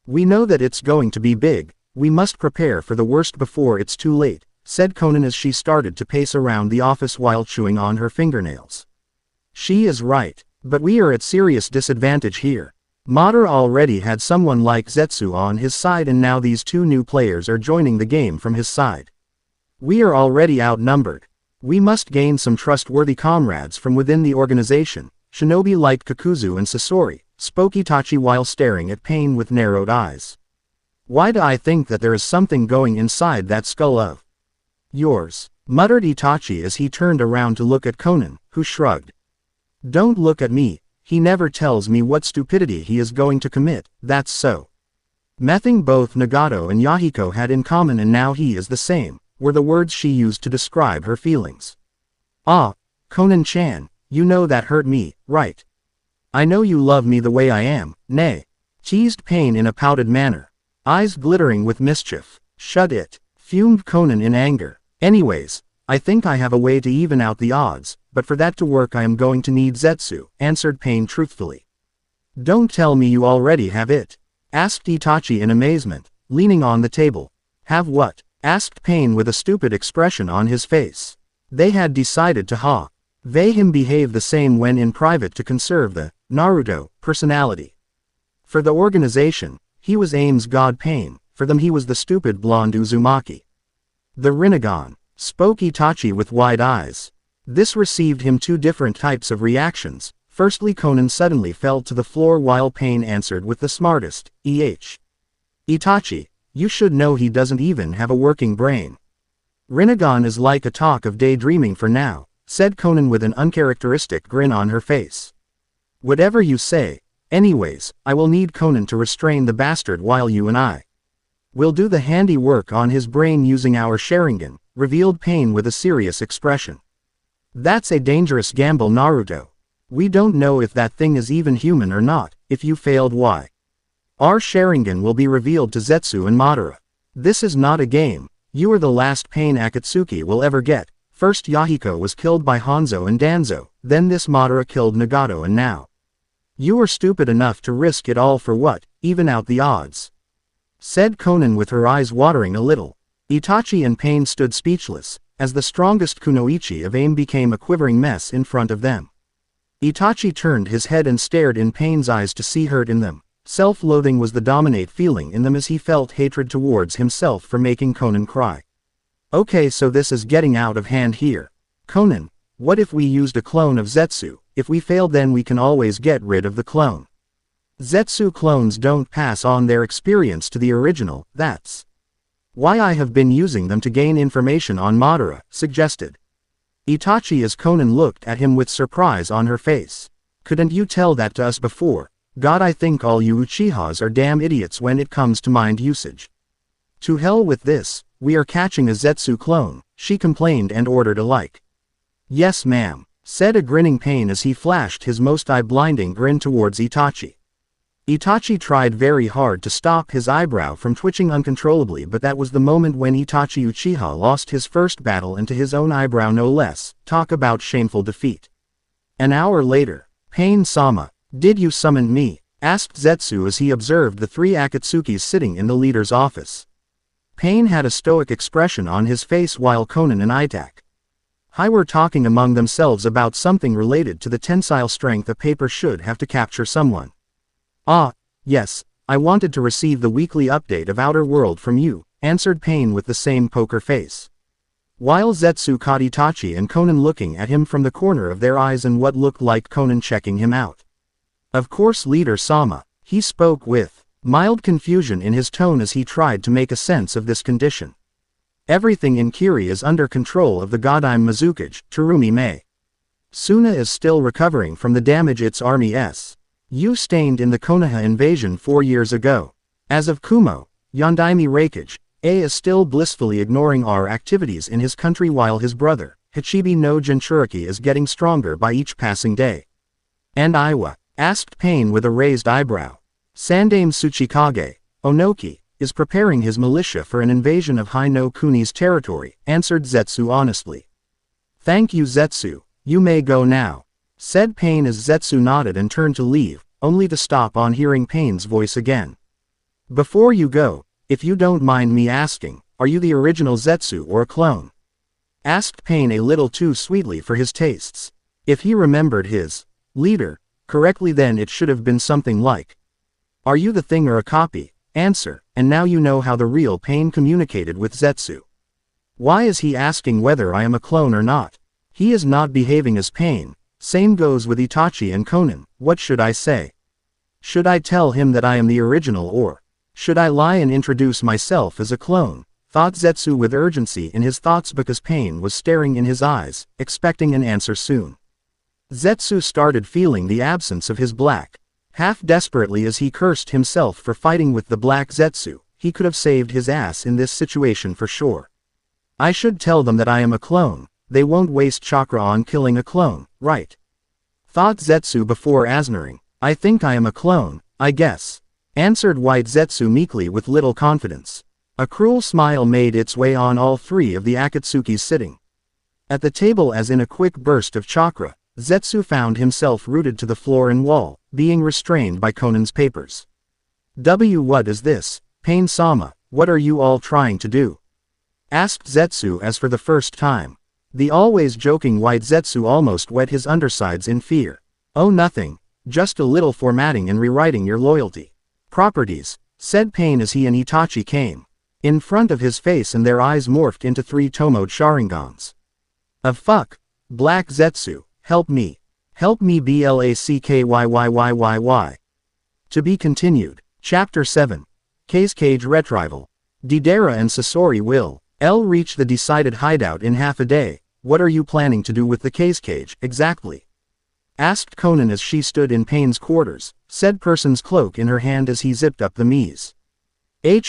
We know that it's going to be big. We must prepare for the worst before it's too late, said Konan as she started to pace around the office while chewing on her fingernails. She is right. But we are at serious disadvantage here. Madara already had someone like Zetsu on his side and now these two new players are joining the game from his side. We are already outnumbered. We must gain some trustworthy comrades from within the organization, shinobi like Kakuzu and Sasori, spoke Itachi while staring at Pain with narrowed eyes. Why do I think that there is something going inside that skull of yours? Muttered Itachi as he turned around to look at Konan, who shrugged. Don't look at me, he never tells me what stupidity he is going to commit, that's so. Nothing both Nagato and Yahiko had in common and now he is the same, were the words she used to describe her feelings. Ah, Konan-chan, you know that hurt me, right? I know you love me the way I am, nay. Teased Pain in a pouted manner. Eyes glittering with mischief. Shut it, fumed Konan in anger. Anyways, I think I have a way to even out the odds, but for that to work I am going to need Zetsu, answered Pain truthfully. Don't tell me you already have it? Asked Itachi in amazement, leaning on the table. Have what? Asked Pain with a stupid expression on his face. They had decided to they him behave the same when in private to conserve the Naruto personality. For the organization, he was Aim's god Pain, for them he was the stupid blonde Uzumaki. The Rinnegan, spoke Itachi with wide eyes. This received him two different types of reactions. Firstly, Konan suddenly fell to the floor while Pain answered with the smartest, Itachi, you should know he doesn't even have a working brain. Rinnegan is like a talk of daydreaming for now, said Konan with an uncharacteristic grin on her face. Whatever you say. Anyways, I will need Konan to restrain the bastard while you and I will do the handiwork on his brain using our Sharingan, revealed Pain with a serious expression. That's a dangerous gamble, Naruto. We don't know if that thing is even human or not. If you failed, why? Our Sharingan will be revealed to Zetsu and Madara. This is not a game. You are the last Pain Akatsuki will ever get. First Yahiko was killed by Hanzo and Danzo, then this Madara killed Nagato and now you are stupid enough to risk it all for what? Even out the odds. Said Konan with her eyes watering a little. Itachi and Pain stood speechless, as the strongest kunoichi of Aim became a quivering mess in front of them. Itachi turned his head and stared in Pain's eyes to see hurt in them. Self-loathing was the dominant feeling in them as he felt hatred towards himself for making Konan cry. Okay, so this is getting out of hand here. Konan, what if we used a clone of Zetsu? If we fail then we can always get rid of the clone. Zetsu clones don't pass on their experience to the original, that's why I have been using them to gain information on Madara, suggested Itachi as Konan looked at him with surprise on her face. Couldn't you tell that to us before? God, I think all you Uchihas are damn idiots when it comes to mind usage. To hell with this, we are catching a Zetsu clone, she complained and ordered alike. Yes ma'am, said a grinning Pain as he flashed his most eye-blinding grin towards Itachi. Itachi tried very hard to stop his eyebrow from twitching uncontrollably, but that was the moment when Itachi Uchiha lost his first battle and to his own eyebrow no less. Talk about shameful defeat. An hour later, Pain-sama, did you summon me? Asked Zetsu as he observed the three Akatsukis sitting in the leader's office. Pain had a stoic expression on his face while Konan and Itachi were talking among themselves about something related to the tensile strength a paper should have to capture someone. Ah, yes, I wanted to receive the weekly update of Outer World from you, answered Pain with the same poker face. While Zetsu caught Itachi and Konan looking at him from the corner of their eyes and what looked like Konan checking him out. Of course, Leader Sama, he spoke with mild confusion in his tone as he tried to make a sense of this condition. Everything in Kiri is under control of the Godime Mizukage, Terumi Mei. Suna is still recovering from the damage its army sustained in the Konoha invasion 4 years ago. As of Kumo, Yondaime Reikage, is still blissfully ignoring our activities in his country while his brother, Hachibi no Jinchuriki is getting stronger by each passing day. And Iwa? Asked Pain with a raised eyebrow. Sandame Tsuchikage, Onoki, is preparing his militia for an invasion of Hai no Kuni's territory, answered Zetsu honestly. Thank you Zetsu, you may go now, said Pain as Zetsu nodded and turned to leave, only to stop on hearing Pain's voice again. Before you go, if you don't mind me asking, are you the original Zetsu or a clone? Asked Pain a little too sweetly for his tastes. If he remembered his leader correctly, then it should have been something like, "Are you the thing or a copy?" Answer, and now you know how the real Pain communicated with Zetsu. Why is he asking whether I am a clone or not? He is not behaving as Pain. Same goes with Itachi and Conan. What should I say? Should I tell him that I am the original, or should I lie and introduce myself as a clone? Thought Zetsu with urgency in his thoughts, because Pain was staring in his eyes, expecting an answer soon. Zetsu started feeling the absence of his black. Half desperately as he cursed himself for fighting with the black Zetsu, he could have saved his ass in this situation for sure. I should tell them that I am a clone. They won't waste chakra on killing a clone, right? Thought Zetsu before answering. I think I am a clone, I guess. Answered White Zetsu meekly with little confidence. A cruel smile made its way on all three of the Akatsukis sitting at the table as in a quick burst of chakra, Zetsu found himself rooted to the floor and wall, being restrained by Conan's papers. What is this? Pain-sama, what are you all trying to do? Asked Zetsu as for the first time. The always joking White Zetsu almost wet his undersides in fear. Oh, nothing. Just a little formatting and rewriting your loyalty properties, said Pain as he and Itachi came in front of his face and their eyes morphed into 3 Tomoed Sharingans. Of fuck. Black Zetsu, help me. Help me BLACKYYYYY. To be continued. Chapter 7. Case Cage Retrieval. Deidara and Sasori will reach the decided hideout in half a day. What are you planning to do with the case cage, exactly? Asked Conan as she stood in Pain's quarters, said person's cloak in her hand as he zipped up the Mies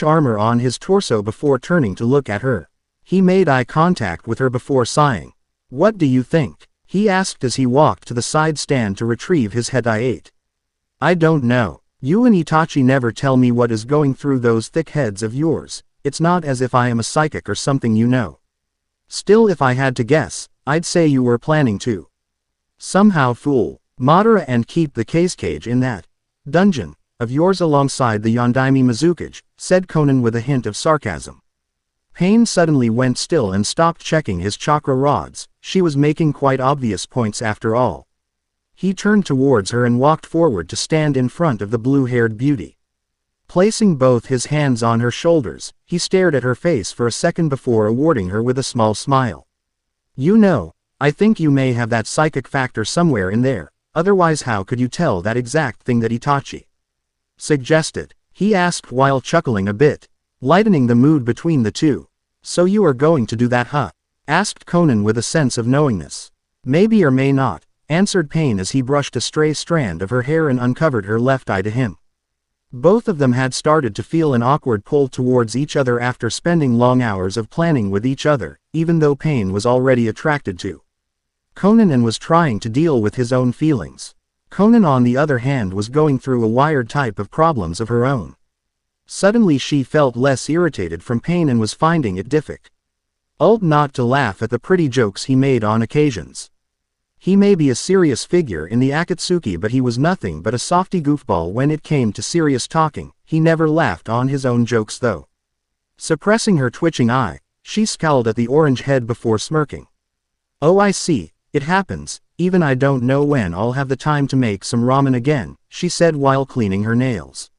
armor on his torso before turning to look at her. He made eye contact with her before sighing. What do you think? He asked as he walked to the side stand to retrieve his head. I don't know. You and Itachi never tell me what is going through those thick heads of yours. It's not as if I am a psychic or something, you know. Still, if I had to guess, I'd say you were planning to somehow fool Madara and keep the case cage in that dungeon of yours alongside the Yondaime Mizukage, said Conan with a hint of sarcasm. Pain suddenly went still and stopped checking his chakra rods. She was making quite obvious points after all. He turned towards her and walked forward to stand in front of the blue-haired beauty. Placing both his hands on her shoulders, he stared at her face for a second before awarding her with a small smile. You know, I think you may have that psychic factor somewhere in there, otherwise how could you tell that exact thing that Itachi suggested? He asked while chuckling a bit, lightening the mood between the two. So you are going to do that, huh? Asked Conan with a sense of knowingness. Maybe or may not, answered Pain as he brushed a stray strand of her hair and uncovered her left eye to him. Both of them had started to feel an awkward pull towards each other after spending long hours of planning with each other, even though Pain was already attracted to Conan and was trying to deal with his own feelings. Conan on the other hand was going through a wired type of problems of her own. Suddenly she felt less irritated from Pain and was finding it difficult not to laugh at the pretty jokes he made on occasions. He may be a serious figure in the Akatsuki, but he was nothing but a softy goofball when it came to serious talking. He never laughed on his own jokes though. Suppressing her twitching eye, she scowled at the orange head before smirking. Oh, I see, it happens, even I don't know when I'll have the time to make some ramen again, she said while cleaning her nails.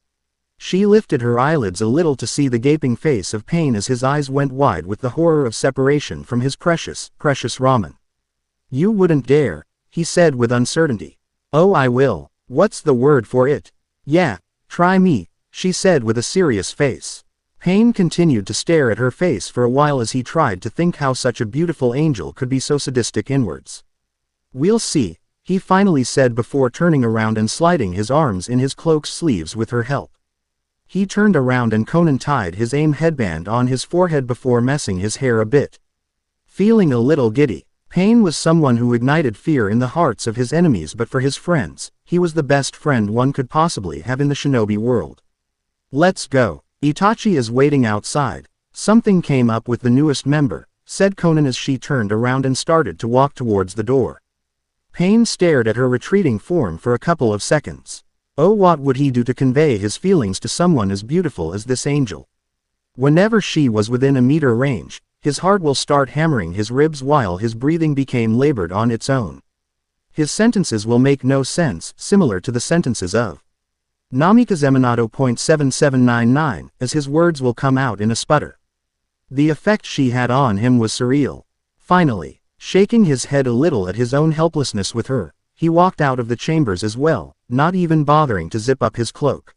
She lifted her eyelids a little to see the gaping face of Pain as his eyes went wide with the horror of separation from his precious ramen. You wouldn't dare, he said with uncertainty. Oh, I will. What's the word for it? Yeah, try me, she said with a serious face. Pain continued to stare at her face for a while as he tried to think how such a beautiful angel could be so sadistic inwards. We'll see, he finally said before turning around and sliding his arms in his cloak's sleeves with her help. He turned around and Conan tied his aim headband on his forehead before messing his hair a bit. Feeling a little giddy, Pain was someone who ignited fear in the hearts of his enemies, but for his friends, he was the best friend one could possibly have in the shinobi world. Let's go. Itachi is waiting outside. Something came up with the newest member, said Conan as she turned around and started to walk towards the door. Pain stared at her retreating form for a couple of seconds. Oh, what would he do to convey his feelings to someone as beautiful as this angel? Whenever she was within a meter range, his heart will start hammering his ribs while his breathing became labored on its own. His sentences will make no sense, similar to the sentences of Namikazeminato.7799, as his words will come out in a sputter. The effect she had on him was surreal. Finally, shaking his head a little at his own helplessness with her, he walked out of the chambers as well, not even bothering to zip up his cloak.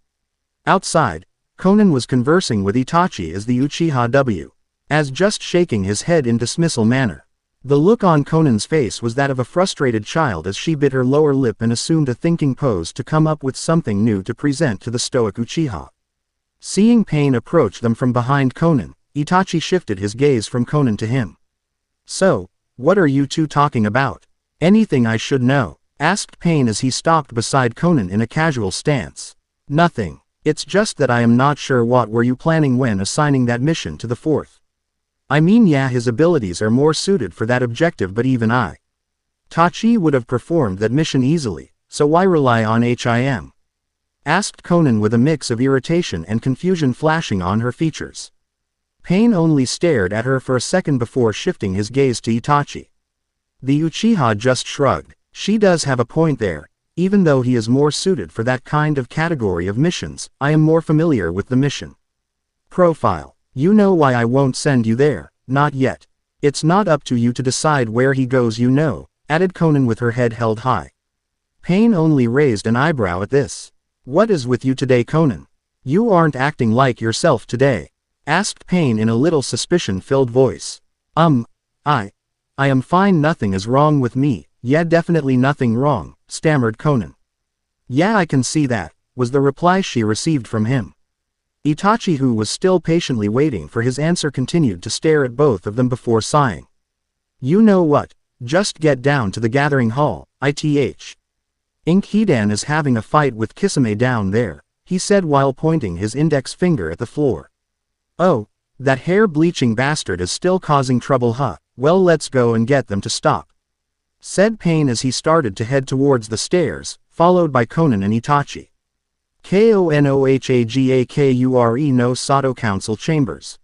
Outside, Conan was conversing with Itachi as the Uchiha was just shaking his head in dismissal manner. The look on Conan's face was that of a frustrated child as she bit her lower lip and assumed a thinking pose to come up with something new to present to the stoic Uchiha. Seeing Pain approach them from behind Conan, Itachi shifted his gaze from Conan to him. "So, what are you two talking about? Anything I should know?" asked Pain as he stopped beside Conan in a casual stance. "Nothing. It's just that I am not sure what were you planning when assigning that mission to the fourth. I mean, yeah, his abilities are more suited for that objective, but even Itachi would have performed that mission easily, so why rely on him?" asked Conan with a mix of irritation and confusion flashing on her features. Pain only stared at her for a second before shifting his gaze to Itachi. The Uchiha just shrugged. "She does have a point there. Even though he is more suited for that kind of category of missions, I am more familiar with the mission profile. You know why I won't send you there, not yet. It's not up to you to decide where he goes, you know," added Conan with her head held high. Pain only raised an eyebrow at this. "What is with you today, Conan? You aren't acting like yourself today," asked Pain in a little suspicion-filled voice. I am fine, nothing is wrong with me." "Yeah, definitely nothing wrong," stammered Conan. "Yeah, I can see that," was the reply she received from him. Itachi, who was still patiently waiting for his answer, continued to stare at both of them before sighing. "You know what? Just get down to the gathering hall, Ith. Hidan is having a fight with Kisame down there," he said while pointing his index finger at the floor. "Oh, that hair-bleaching bastard is still causing trouble, huh? Well, let's go and get them to stop," said Pain as he started to head towards the stairs, followed by Conan and Itachi. Konohagakure no Sato Council Chambers.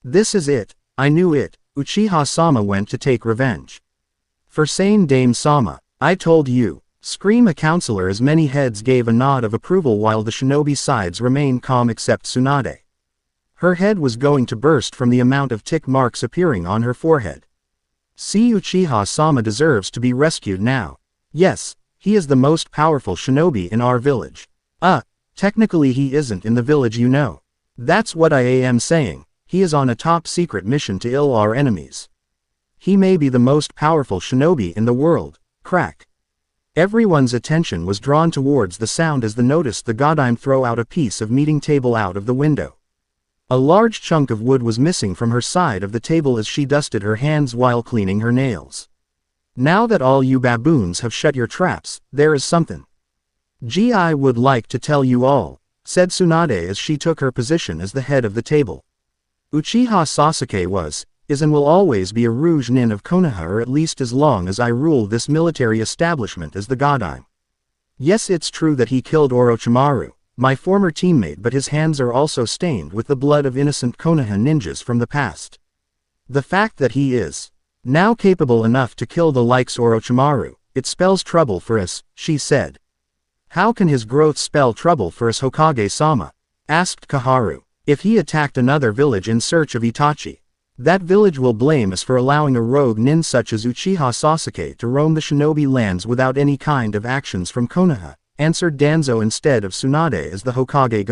"This is it, I knew it, Uchiha-sama went to take revenge. For sane Dame-sama, I told you," screamed a counselor as many heads gave a nod of approval while the shinobi sides remained calm except Tsunade. Her head was going to burst from the amount of tick marks appearing on her forehead. "See, Uchiha-sama deserves to be rescued now. Yes, he is the most powerful shinobi in our village. Technically he isn't in the village, you know. That's what I am saying, he is on a top-secret mission to ill our enemies. He may be the most powerful shinobi in the world." Crack. Everyone's attention was drawn towards the sound as they noticed the Godime throw out a piece of meeting table out of the window. A large chunk of wood was missing from her side of the table as she dusted her hands while cleaning her nails. "Now that all you baboons have shut your traps, there is something I would like to tell you all," said Tsunade as she took her position as the head of the table. "Uchiha Sasuke is and will always be a Rouge Nin of Konoha, or at least as long as I rule this military establishment as the Godime. Yes, it's true that he killed Orochimaru, my former teammate, but his hands are also stained with the blood of innocent Konoha ninjas from the past. The fact that he is now capable enough to kill the likes Orochimaru, it spells trouble for us," she said. "How can his growth spell trouble for us, Hokage-sama?" asked Kaharu. "If he attacked another village in search of Itachi, that village will blame us for allowing a rogue nin such as Uchiha Sasuke to roam the shinobi lands without any kind of actions from Konoha," answered Danzo instead of Tsunade as the Hokage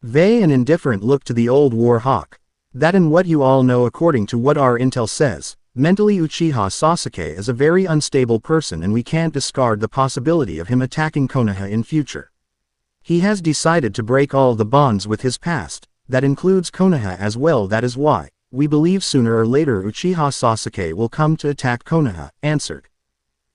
gave an indifferent look to the old war hawk. "That and what you all know, according to what our intel says, mentally Uchiha Sasuke is a very unstable person and we can't discard the possibility of him attacking Konoha in future. He has decided to break all the bonds with his past, that includes Konoha as well. That is why we believe sooner or later Uchiha Sasuke will come to attack Konoha," answered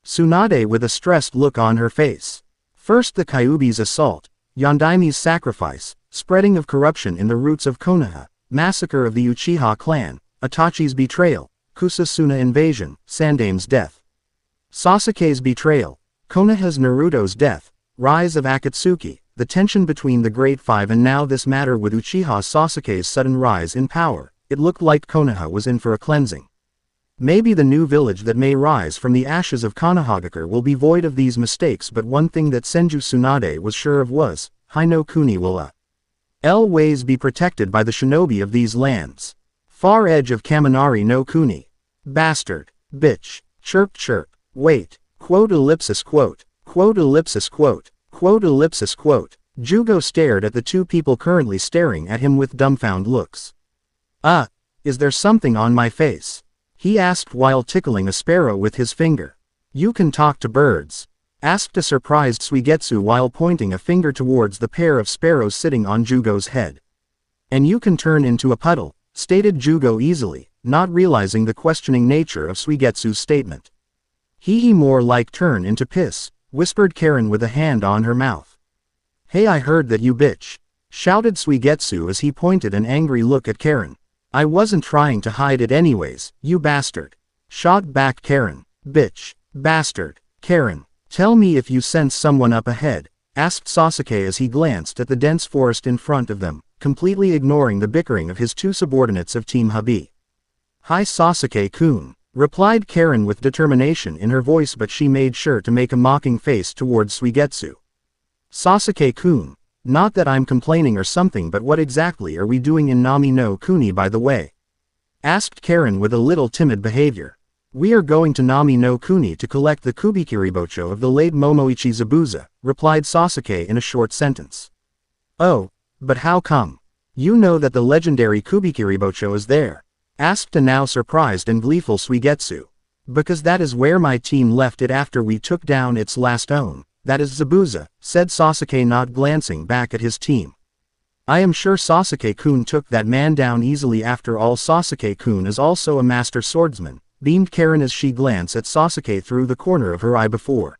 Tsunade with a stressed look on her face. "First the Kyuubi's assault, Yondaime's sacrifice, spreading of corruption in the roots of Konoha, massacre of the Uchiha clan, Itachi's betrayal, Kusasuna invasion, Sandame's death, Sasuke's betrayal, Konoha's Naruto's death, rise of Akatsuki, the tension between the Great Five, and now this matter with Uchiha Sasuke's sudden rise in power. It looked like Konoha was in for a cleansing. Maybe the new village that may rise from the ashes of Konohagakure will be void of these mistakes, but one thing that Senju Tsunade was sure of was, Hino Kuni will always be protected by the shinobi of these lands. Far edge of Kaminari no Kuni. Bastard. Bitch. Chirp chirp. Wait. Quote ellipsis quote. Quote ellipsis quote. Quote ellipsis quote. Jugo stared at the two people currently staring at him with dumbfounded looks. Is there something on my face? He asked while tickling a sparrow with his finger. You can talk to birds? Asked a surprised Suigetsu while pointing a finger towards the pair of sparrows sitting on Jugo's head. And you can turn into a puddle, stated Jugo easily, not realizing the questioning nature of Suigetsu's statement. He more like turn into piss, whispered Karen with a hand on her mouth. Hey, I heard that you bitch, shouted Suigetsu as he pointed an angry look at Karen. I wasn't trying to hide it anyways, you bastard. Shot back Karen. Bitch. Bastard. Karen. Tell me if you sense someone up ahead, asked Sasuke as he glanced at the dense forest in front of them, completely ignoring the bickering of his two subordinates of Team Habi. Hi Sasuke-kun, replied Karen with determination in her voice, but she made sure to make a mocking face towards Suigetsu. Sasuke-kun. Not that I'm complaining or something, but what exactly are we doing in Nami no Kuni by the way? Asked Karen with a little timid behavior. We are going to Nami no Kuni to collect the Kubikiribocho of the late Momoichi Zabuza, replied Sasuke in a short sentence. Oh, but how come? You know that the legendary Kubikiribocho is there? Asked a now surprised and gleeful Suigetsu. Because that is where my team left it after we took down its last own. That is Zabuza, said Sasuke, not glancing back at his team. I am sure Sasuke-kun took that man down easily. After all, Sasuke-kun is also a master swordsman, beamed Karen as she glanced at Sasuke through the corner of her eye before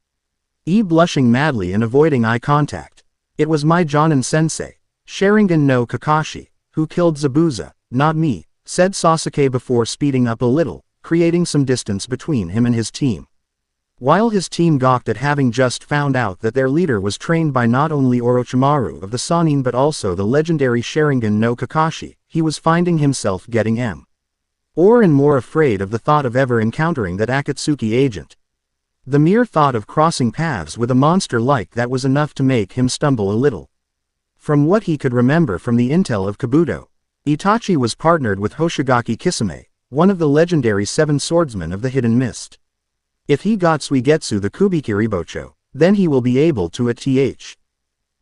blushing madly and avoiding eye contact. It was my Jonin-sensei, Sharingan no Kakashi, who killed Zabuza, not me, said Sasuke before speeding up a little, creating some distance between him and his team. While his team gawked at having just found out that their leader was trained by not only Orochimaru of the Sannin but also the legendary Sharingan no Kakashi, he was finding himself getting more afraid of the thought of ever encountering that Akatsuki agent. The mere thought of crossing paths with a monster like that was enough to make him stumble a little. From what he could remember from the intel of Kabuto, Itachi was partnered with Hoshigaki Kisame, one of the legendary 7 swordsmen of the Hidden Mist. If he got Suigetsu the Kubikiribocho, then he will be able to at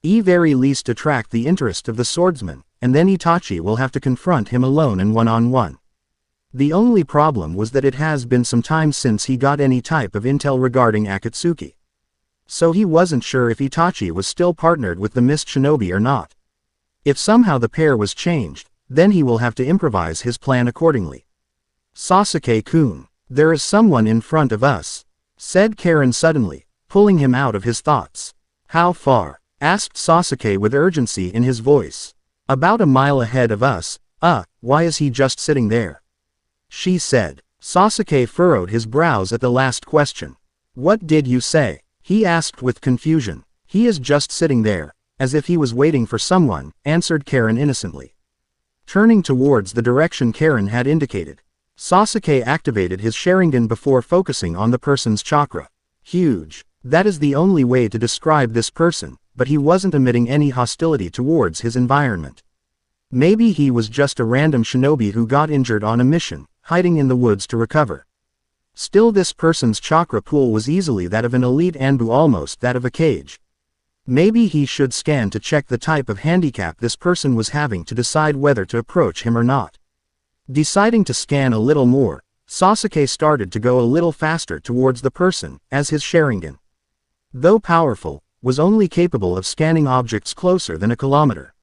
very least attract the interest of the swordsman, and then Itachi will have to confront him alone and one-on-one. The only problem was that it has been some time since he got any type of intel regarding Akatsuki. So he wasn't sure if Itachi was still partnered with the Mist Shinobi or not. If somehow the pair was changed, then he will have to improvise his plan accordingly. Sasuke-kun. There is someone in front of us, said Karen suddenly, pulling him out of his thoughts. How far? Asked Sasuke with urgency in his voice. About a mile ahead of us. Why is he just sitting there? She said. Sasuke furrowed his brows at the last question. What did you say? He asked with confusion. He is just sitting there, as if he was waiting for someone, answered Karen innocently. Turning towards the direction Karen had indicated, Sasuke activated his Sharingan before focusing on the person's chakra. Huge. That is the only way to describe this person, but he wasn't emitting any hostility towards his environment. Maybe he was just a random shinobi who got injured on a mission, hiding in the woods to recover. Still, this person's chakra pool was easily that of an elite Anbu, almost that of a Kage. Maybe he should scan to check the type of handicap this person was having to decide whether to approach him or not. Deciding to scan a little more, Sasuke started to go a little faster towards the person, as his Sharingan, though powerful, was only capable of scanning objects closer than a kilometer.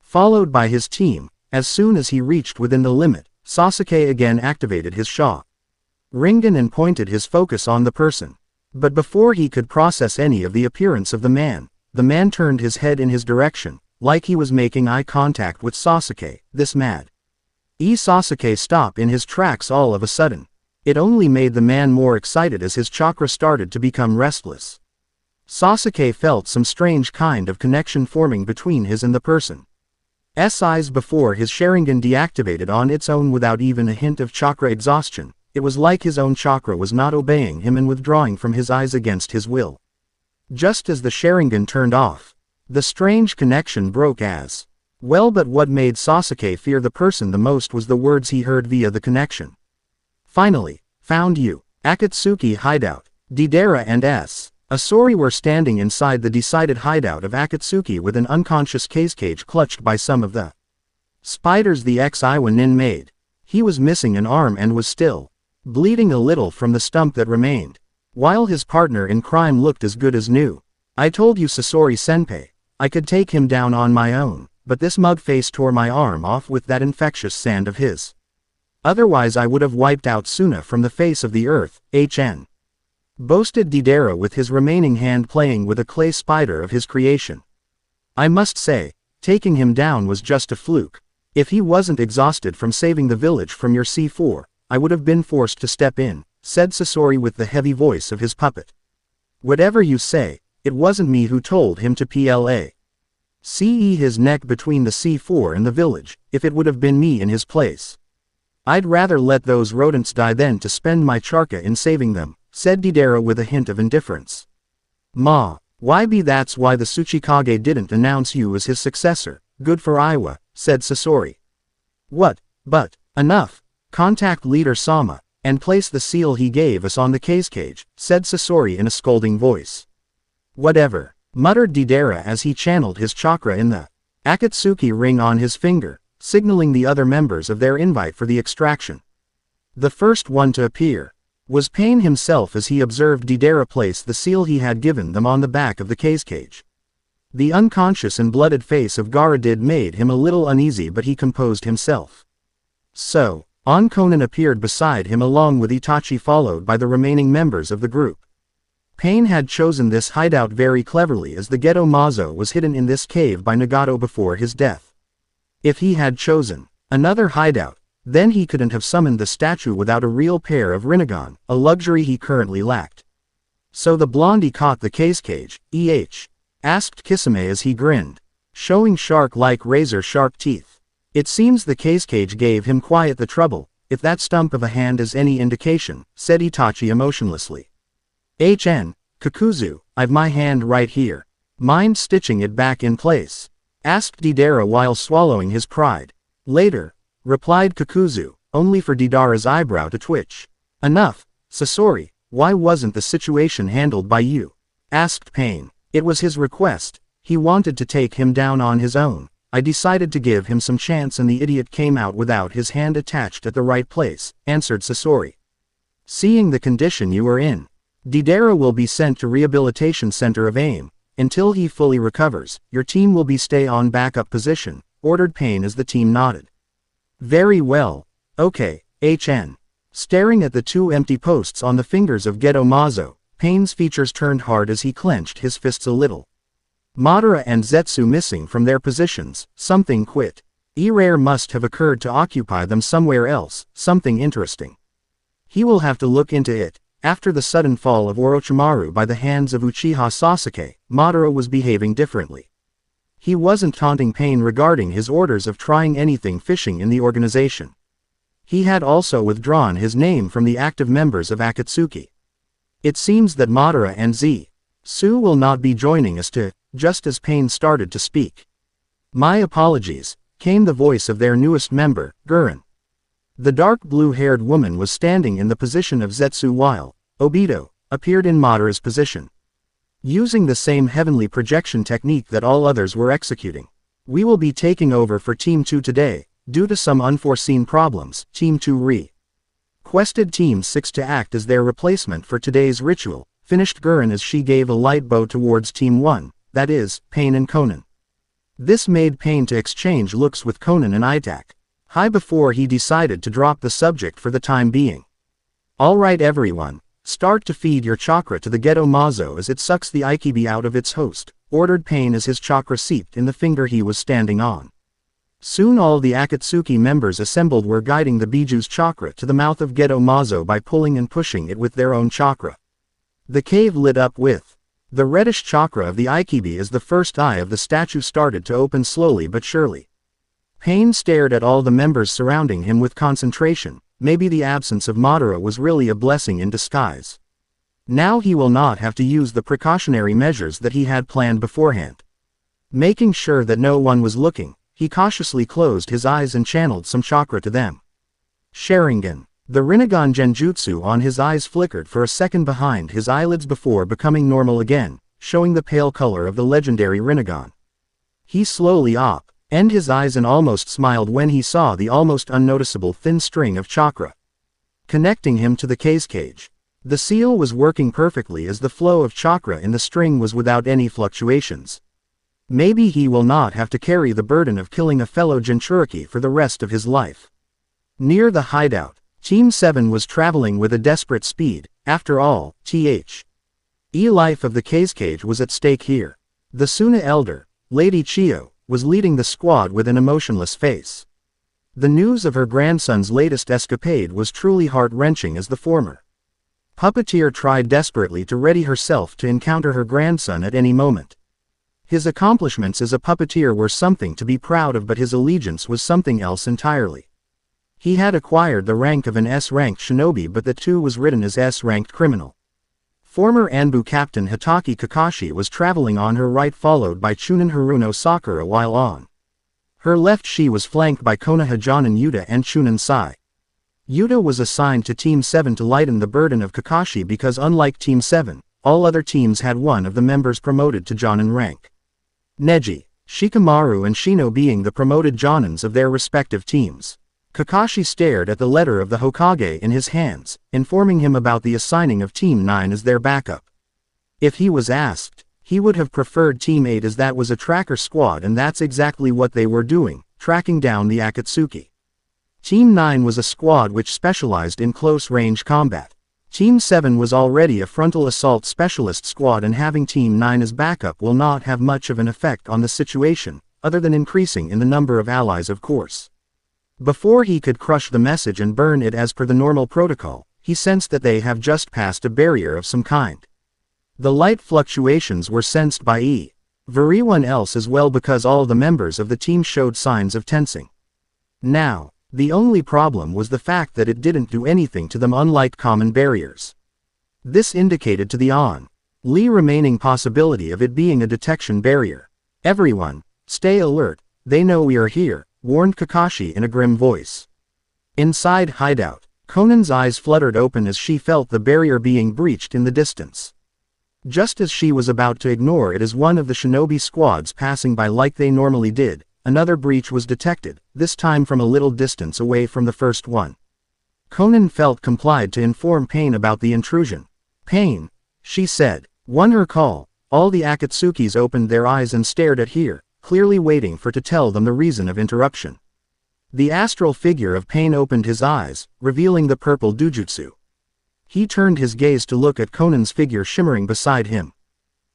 Followed by his team, as soon as he reached within the limit, Sasuke again activated his Sharingan and pointed his focus on the person. But before he could process any of the appearance of the man turned his head in his direction, like he was making eye contact with Sasuke. This mad Sasuke stopped in his tracks all of a sudden. It only made the man more excited as his chakra started to become restless. Sasuke felt some strange kind of connection forming between his and the person's eyes before his Sharingan deactivated on its own without even a hint of chakra exhaustion. it was like his own chakra was not obeying him and withdrawing from his eyes against his will. Just as the Sharingan turned off, the strange connection broke as well, but what made Sasuke fear the person the most was the words he heard via the connection. Finally, found you. Akatsuki hideout. Deidara and Asori were standing inside the decided hideout of Akatsuki with an unconscious Cage clutched by some of the spiders the ex-Iwa nin made. He was missing an arm and was still bleeding a little from the stump that remained, while his partner in crime looked as good as new. I told you, Sasori-senpai, I could take him down on my own, but this mug-face tore my arm off with that infectious sand of his. Otherwise I would have wiped out Suna from the face of the earth, HN. Boasted Deidara with his remaining hand playing with a clay spider of his creation. I must say, taking him down was just a fluke. If he wasn't exhausted from saving the village from your C4, I would have been forced to step in, said Sasori with the heavy voice of his puppet. Whatever you say, it wasn't me who told him to CE his neck between the C4 and the village, if it would have been me in his place. I'd rather let those rodents die than to spend my charka in saving them, said Deidara with a hint of indifference. Ma, why be that's why the Tsuchikage didn't announce you as his successor, good for Iwa, said Sasori. What, but, enough, contact leader Sama, and place the seal he gave us on the cage, said Sasori in a scolding voice. Whatever, muttered Deidara as he channeled his chakra in the Akatsuki ring on his finger, signaling the other members of their invite for the extraction. The first one to appear was Pain himself as he observed Deidara place the seal he had given them on the back of the cage. The unconscious and blooded face of Gaara did made him a little uneasy, but he composed himself. So, Conan appeared beside him along with Itachi, followed by the remaining members of the group. Pain had chosen this hideout very cleverly, as the Geto Mazo was hidden in this cave by Nagato before his death. If he had chosen another hideout, then he couldn't have summoned the statue without a real pair of Rinnegan, a luxury he currently lacked. So the blondie caught the cage, asked Kisame as he grinned, showing shark-like razor-sharp teeth. It seems the cage gave him quite the trouble, if that stump of a hand is any indication, said Itachi emotionlessly. Kakuzu, I've my hand right here. Mind stitching it back in place? Asked Deidara while swallowing his pride. Later, replied Kakuzu, only for Deidara's eyebrow to twitch. Enough, Sasori, why wasn't the situation handled by you? Asked Pain. It was his request, he wanted to take him down on his own. I decided to give him some chance and the idiot came out without his hand attached at the right place, answered Sasori. Seeing the condition you are in, Deidara will be sent to Rehabilitation Center of AIM. Until he fully recovers, your team will be stay on backup position, ordered Pain as the team nodded. Very well. Okay, HN. Staring at the two empty posts on the fingers of Geto Mazo, Pain's features turned hard as he clenched his fists a little. Madara and Zetsu missing from their positions, something quit. Error must have occurred to occupy them somewhere else, something interesting. He will have to look into it. After the sudden fall of Orochimaru by the hands of Uchiha Sasuke, Madara was behaving differently. He wasn't taunting Pain regarding his orders of trying anything fishing in the organization. He had also withdrawn his name from the active members of Akatsuki. It seems that Madara and Zetsu will not be joining us just as Pain started to speak. My apologies, came the voice of their newest member, Gurren. The dark blue-haired woman was standing in the position of Zetsu while Obito appeared in Madara's position. Using the same heavenly projection technique that all others were executing. We will be taking over for Team 2 today, due to some unforeseen problems. Team 2 requested Team 6 to act as their replacement for today's ritual, finished Gurren as she gave a light bow towards Team 1, that is, Pain and Conan. This made Pain to exchange looks with Conan and Itachi. High before he decided to drop the subject for the time being. Alright everyone, start to feed your chakra to the Geto Mazo as it sucks the Ikibi out of its host, ordered Pain as his chakra seeped in the finger he was standing on. Soon all the Akatsuki members assembled were guiding the Biju's chakra to the mouth of Geto Mazo by pulling and pushing it with their own chakra. The cave lit up with the reddish chakra of the Ikibi as the first eye of the statue started to open slowly but surely. Pain stared at all the members surrounding him with concentration, maybe the absence of Madara was really a blessing in disguise. Now he will not have to use the precautionary measures that he had planned beforehand. Making sure that no one was looking, he cautiously closed his eyes and channeled some chakra to them. Sharingan. The Rinnegan Genjutsu on his eyes flickered for a second behind his eyelids before becoming normal again, showing the pale color of the legendary Rinnegan. He slowly opened his eyes and almost smiled when he saw the almost unnoticeable thin string of chakra connecting him to the cage. The seal was working perfectly as the flow of chakra in the string was without any fluctuations. Maybe he will not have to carry the burden of killing a fellow Jinchuriki for the rest of his life. Near the hideout, Team 7 was traveling with a desperate speed. After all, life of the cage was at stake here. The Suna elder, Lady Chiyo, was leading the squad with an emotionless face. The news of her grandson's latest escapade was truly heart-wrenching as the former puppeteer tried desperately to ready herself to encounter her grandson at any moment. His accomplishments as a puppeteer were something to be proud of, but his allegiance was something else entirely. He had acquired the rank of an S-ranked shinobi, but that too was written as S-ranked criminal. Former Anbu captain Hitaki Kakashi was traveling on her right, followed by Chunin Haruno Sakura, while on her left she was flanked by Konoha Jonin Yuta and Chunin Sai. Yuta was assigned to Team 7 to lighten the burden of Kakashi because unlike Team 7, all other teams had one of the members promoted to Jonin rank. Neji, Shikamaru and Shino being the promoted Jonins of their respective teams. Kakashi stared at the letter of the Hokage in his hands, informing him about the assigning of Team 9 as their backup. If he was asked, he would have preferred Team 8 as that was a tracker squad, and that's exactly what they were doing, tracking down the Akatsuki. Team 9 was a squad which specialized in close-range combat. Team 7 was already a frontal assault specialist squad, and having Team 9 as backup will not have much of an effect on the situation, other than increasing in the number of allies, of course. Before he could crush the message and burn it as per the normal protocol, he sensed that they have just passed a barrier of some kind. The light fluctuations were sensed by everyone else as well, because all the members of the team showed signs of tensing. Now, the only problem was the fact that it didn't do anything to them, unlike common barriers. This indicated to the only remaining possibility of it being a detection barrier. "Everyone, stay alert, they know we are here," warned Kakashi in a grim voice. Inside hideout, Konan's eyes fluttered open as she felt the barrier being breached in the distance. Just as she was about to ignore it as one of the shinobi squads passing by like they normally did, another breach was detected, this time from a little distance away from the first one. Konan felt compelled to inform Pain about the intrusion. "Pain," she said. Won her call, all the Akatsukis opened their eyes and stared at her, clearly waiting for to tell them the reason of interruption. The astral figure of Pain opened his eyes, revealing the purple dujutsu. He turned his gaze to look at Konan's figure shimmering beside him.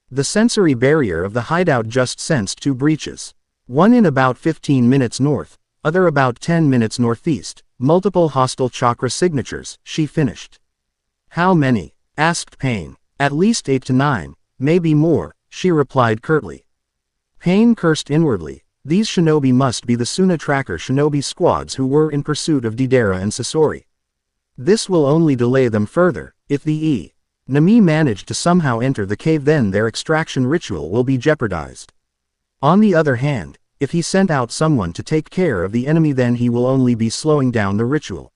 The sensory barrier of the hideout just sensed two breaches. One in about 15 minutes north, other about 10 minutes northeast, multiple hostile chakra signatures, she finished. "How many?" asked Pain. "At least 8 to 9, maybe more," she replied curtly. Pain cursed inwardly. These shinobi must be the Suna tracker shinobi squads who were in pursuit of Deidara and Sasori. This will only delay them further. If the enemy manage to somehow enter the cave, then their extraction ritual will be jeopardized. On the other hand, if he sent out someone to take care of the enemy, then he will only be slowing down the ritual.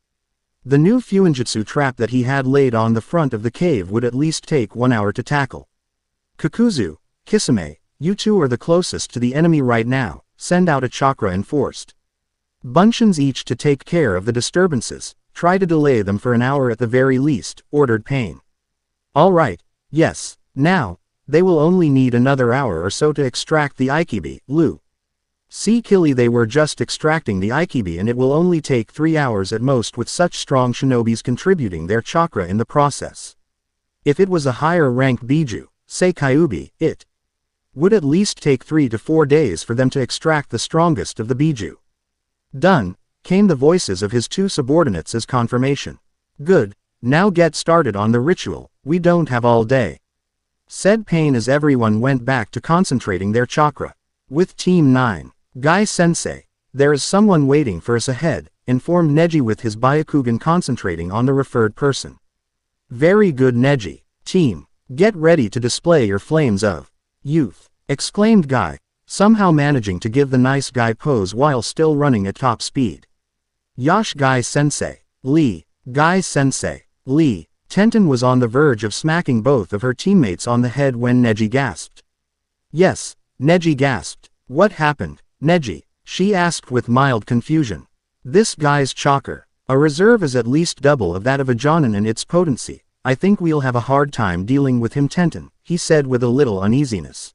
The new Fuinjutsu trap that he had laid on the front of the cave would at least take 1 hour to tackle. "Kakuzu, Kisame, you two are the closest to the enemy right now, send out a chakra enforced bunctions each to take care of the disturbances, try to delay them for an hour at the very least," ordered Pain. "All right, yes, now, they will only need another hour or so to extract the Ikibi, Lu. See Killy, they were just extracting the Ikibi and it will only take 3 hours at most with such strong shinobis contributing their chakra in the process. If it was a higher rank Biju, say Kyubi, it would at least take 3 to 4 days for them to extract the strongest of the Biju." "Done," came the voices of his two subordinates as confirmation. "Good, now get started on the ritual, we don't have all day," said Pain as everyone went back to concentrating their chakra. "With Team 9, Guy Sensei, there is someone waiting for us ahead," informed Neji with his Byakugan concentrating on the referred person. Very good Neji. Team, get ready to display your flames of youth, exclaimed Guy, somehow managing to give the nice guy pose while still running at top speed. Yash Guy-sensei, Lee, Guy-sensei, Lee. Tenten was on the verge of smacking both of her teammates on the head when Neji gasped. Yes, Neji gasped. What happened, Neji? She asked with mild confusion. This guy's choker. A reserve is at least double of that of a Jonin in its potency. I think we'll have a hard time dealing with him, Tenten, he said with a little uneasiness.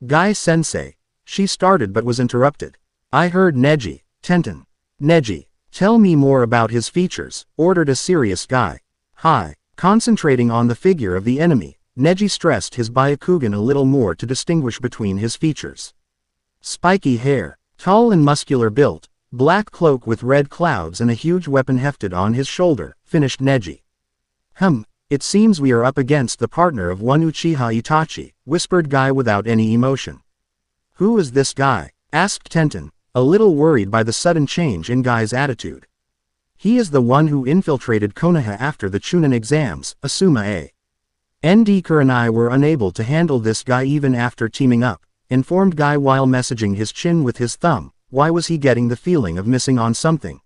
Guy-sensei. She started but was interrupted. I heard Neji, Tenten. Neji, tell me more about his features, ordered a serious Guy. Hi. Concentrating on the figure of the enemy, Neji stressed his Byakugan a little more to distinguish between his features. Spiky hair, tall and muscular built, black cloak with red clouds and a huge weapon hefted on his shoulder, finished Neji. It seems we are up against the partner of one Uchiha Itachi, whispered Guy without any emotion. Who is this guy? Asked Tenten, a little worried by the sudden change in Guy's attitude. He is the one who infiltrated Konoha after the Chunin exams, Asuma A. Ndker and I were unable to handle this guy even after teaming up, informed Guy while messaging his chin with his thumb. Why was he getting the feeling of missing on something?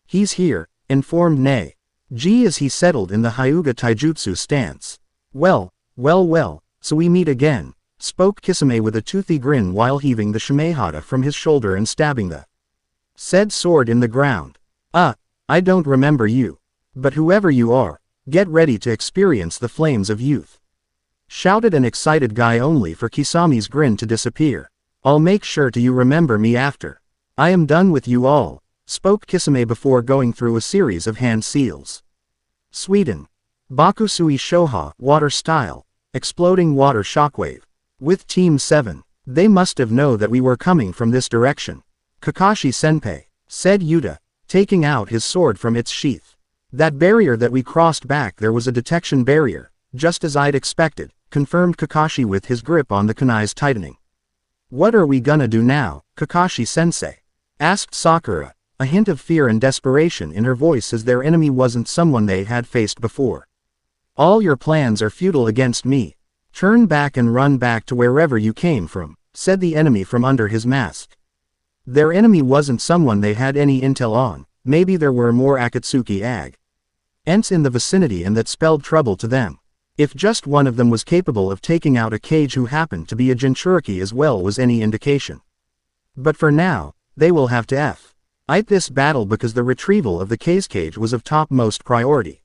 He's here, informed Nei. G as he settled in the Hyuga Taijutsu stance. Well, so we meet again, spoke Kisame with a toothy grin while heaving the Shimehata from his shoulder and stabbing the said sword in the ground. I don't remember you. But whoever you are, get ready to experience the flames of youth. Shouted an excited Guy only for Kisami's grin to disappear. I'll make sure to you remember me after. I am done with you all, spoke Kisame before going through a series of hand seals. Sweden. Bakusui Shoha, water style, exploding water shockwave. With Team 7, they must have known that we were coming from this direction. Kakashi Senpai, said Yuta, taking out his sword from its sheath. That barrier that we crossed back there was a detection barrier, just as I'd expected, confirmed Kakashi with his grip on the kunais tightening. What are we gonna do now, Kakashi-sensei? Asked Sakura, a hint of fear and desperation in her voice as their enemy wasn't someone they had faced before. All your plans are futile against me. Turn back and run back to wherever you came from, said the enemy from under his mask. Their enemy wasn't someone they had any intel on, maybe there were more Akatsuki ants in the vicinity and that spelled trouble to them. If just one of them was capable of taking out a cage who happened to be a Jinchuriki as well was any indication. But for now, they will have to fight this battle because the retrieval of the cage was of topmost priority.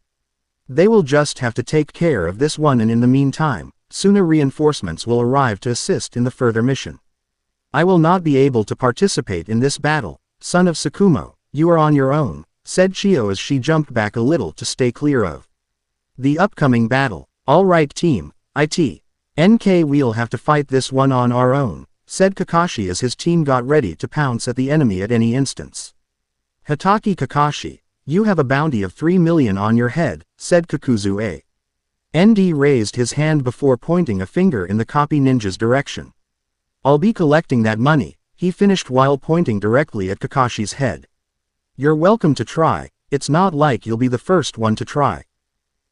They will just have to take care of this one and in the meantime, sooner reinforcements will arrive to assist in the further mission. I will not be able to participate in this battle, son of Tsukumo, you are on your own, said Chiyo as she jumped back a little to stay clear of the upcoming battle. All right team, NK we'll have to fight this one on our own, said Kakashi as his team got ready to pounce at the enemy at any instance. Hitaki Kakashi, you have a bounty of 3 million on your head, said Kakuzu A. ND raised his hand before pointing a finger in the copy ninja's direction. I'll be collecting that money, he finished while pointing directly at Kakashi's head. You're welcome to try, it's not like you'll be the first one to try.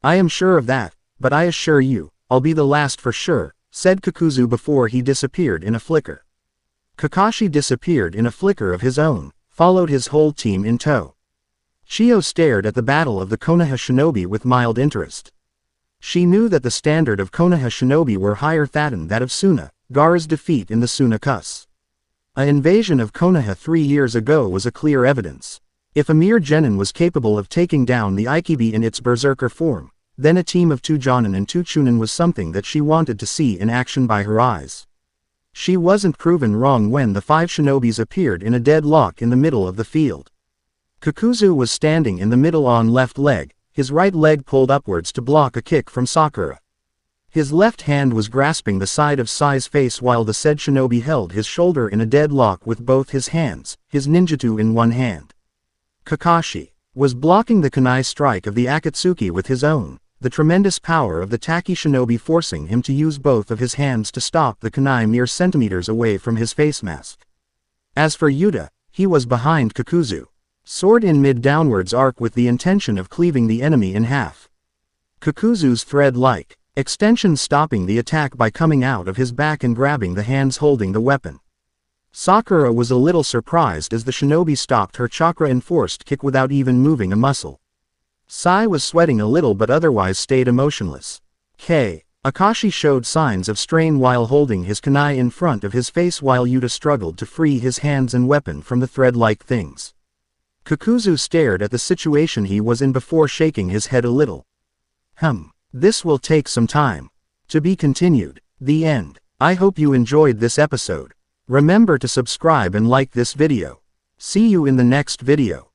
I am sure of that, but I assure you, I'll be the last for sure, said Kakuzu before he disappeared in a flicker. Kakashi disappeared in a flicker of his own, followed his whole team in tow. Chiyo stared at the battle of the Konoha shinobi with mild interest. She knew that the standard of Konoha shinobi were higher than that of Suna. Gaara's defeat in the Suna Cuss. An invasion of Konoha 3 years ago was a clear evidence. If a mere genin was capable of taking down the Ikibi in its berserker form, then a team of 2 Jonin and 2 Chunin was something that she wanted to see in action by her eyes. She wasn't proven wrong when the 5 shinobis appeared in a deadlock in the middle of the field. Kakuzu was standing in the middle on left leg, his right leg pulled upwards to block a kick from Sakura. His left hand was grasping the side of Sai's face while the said shinobi held his shoulder in a deadlock with both his hands, his ninjutsu in one hand. Kakashi was blocking the kunai strike of the Akatsuki with his own, the tremendous power of the Taki shinobi forcing him to use both of his hands to stop the kunai mere centimeters away from his face mask. As for Yuta, he was behind Kakuzu. Sword in mid-downwards arc with the intention of cleaving the enemy in half. Kakuzu's thread-like extension stopping the attack by coming out of his back and grabbing the hands holding the weapon. Sakura was a little surprised as the shinobi stopped her chakra-enforced kick without even moving a muscle. Sai was sweating a little but otherwise stayed emotionless. Akashi showed signs of strain while holding his kunai in front of his face while Yuta struggled to free his hands and weapon from the thread-like things. Kakuzu stared at the situation he was in before shaking his head a little. This will take some time. To be continued. The end. I hope you enjoyed this episode. Remember to subscribe and like this video. See you in the next video.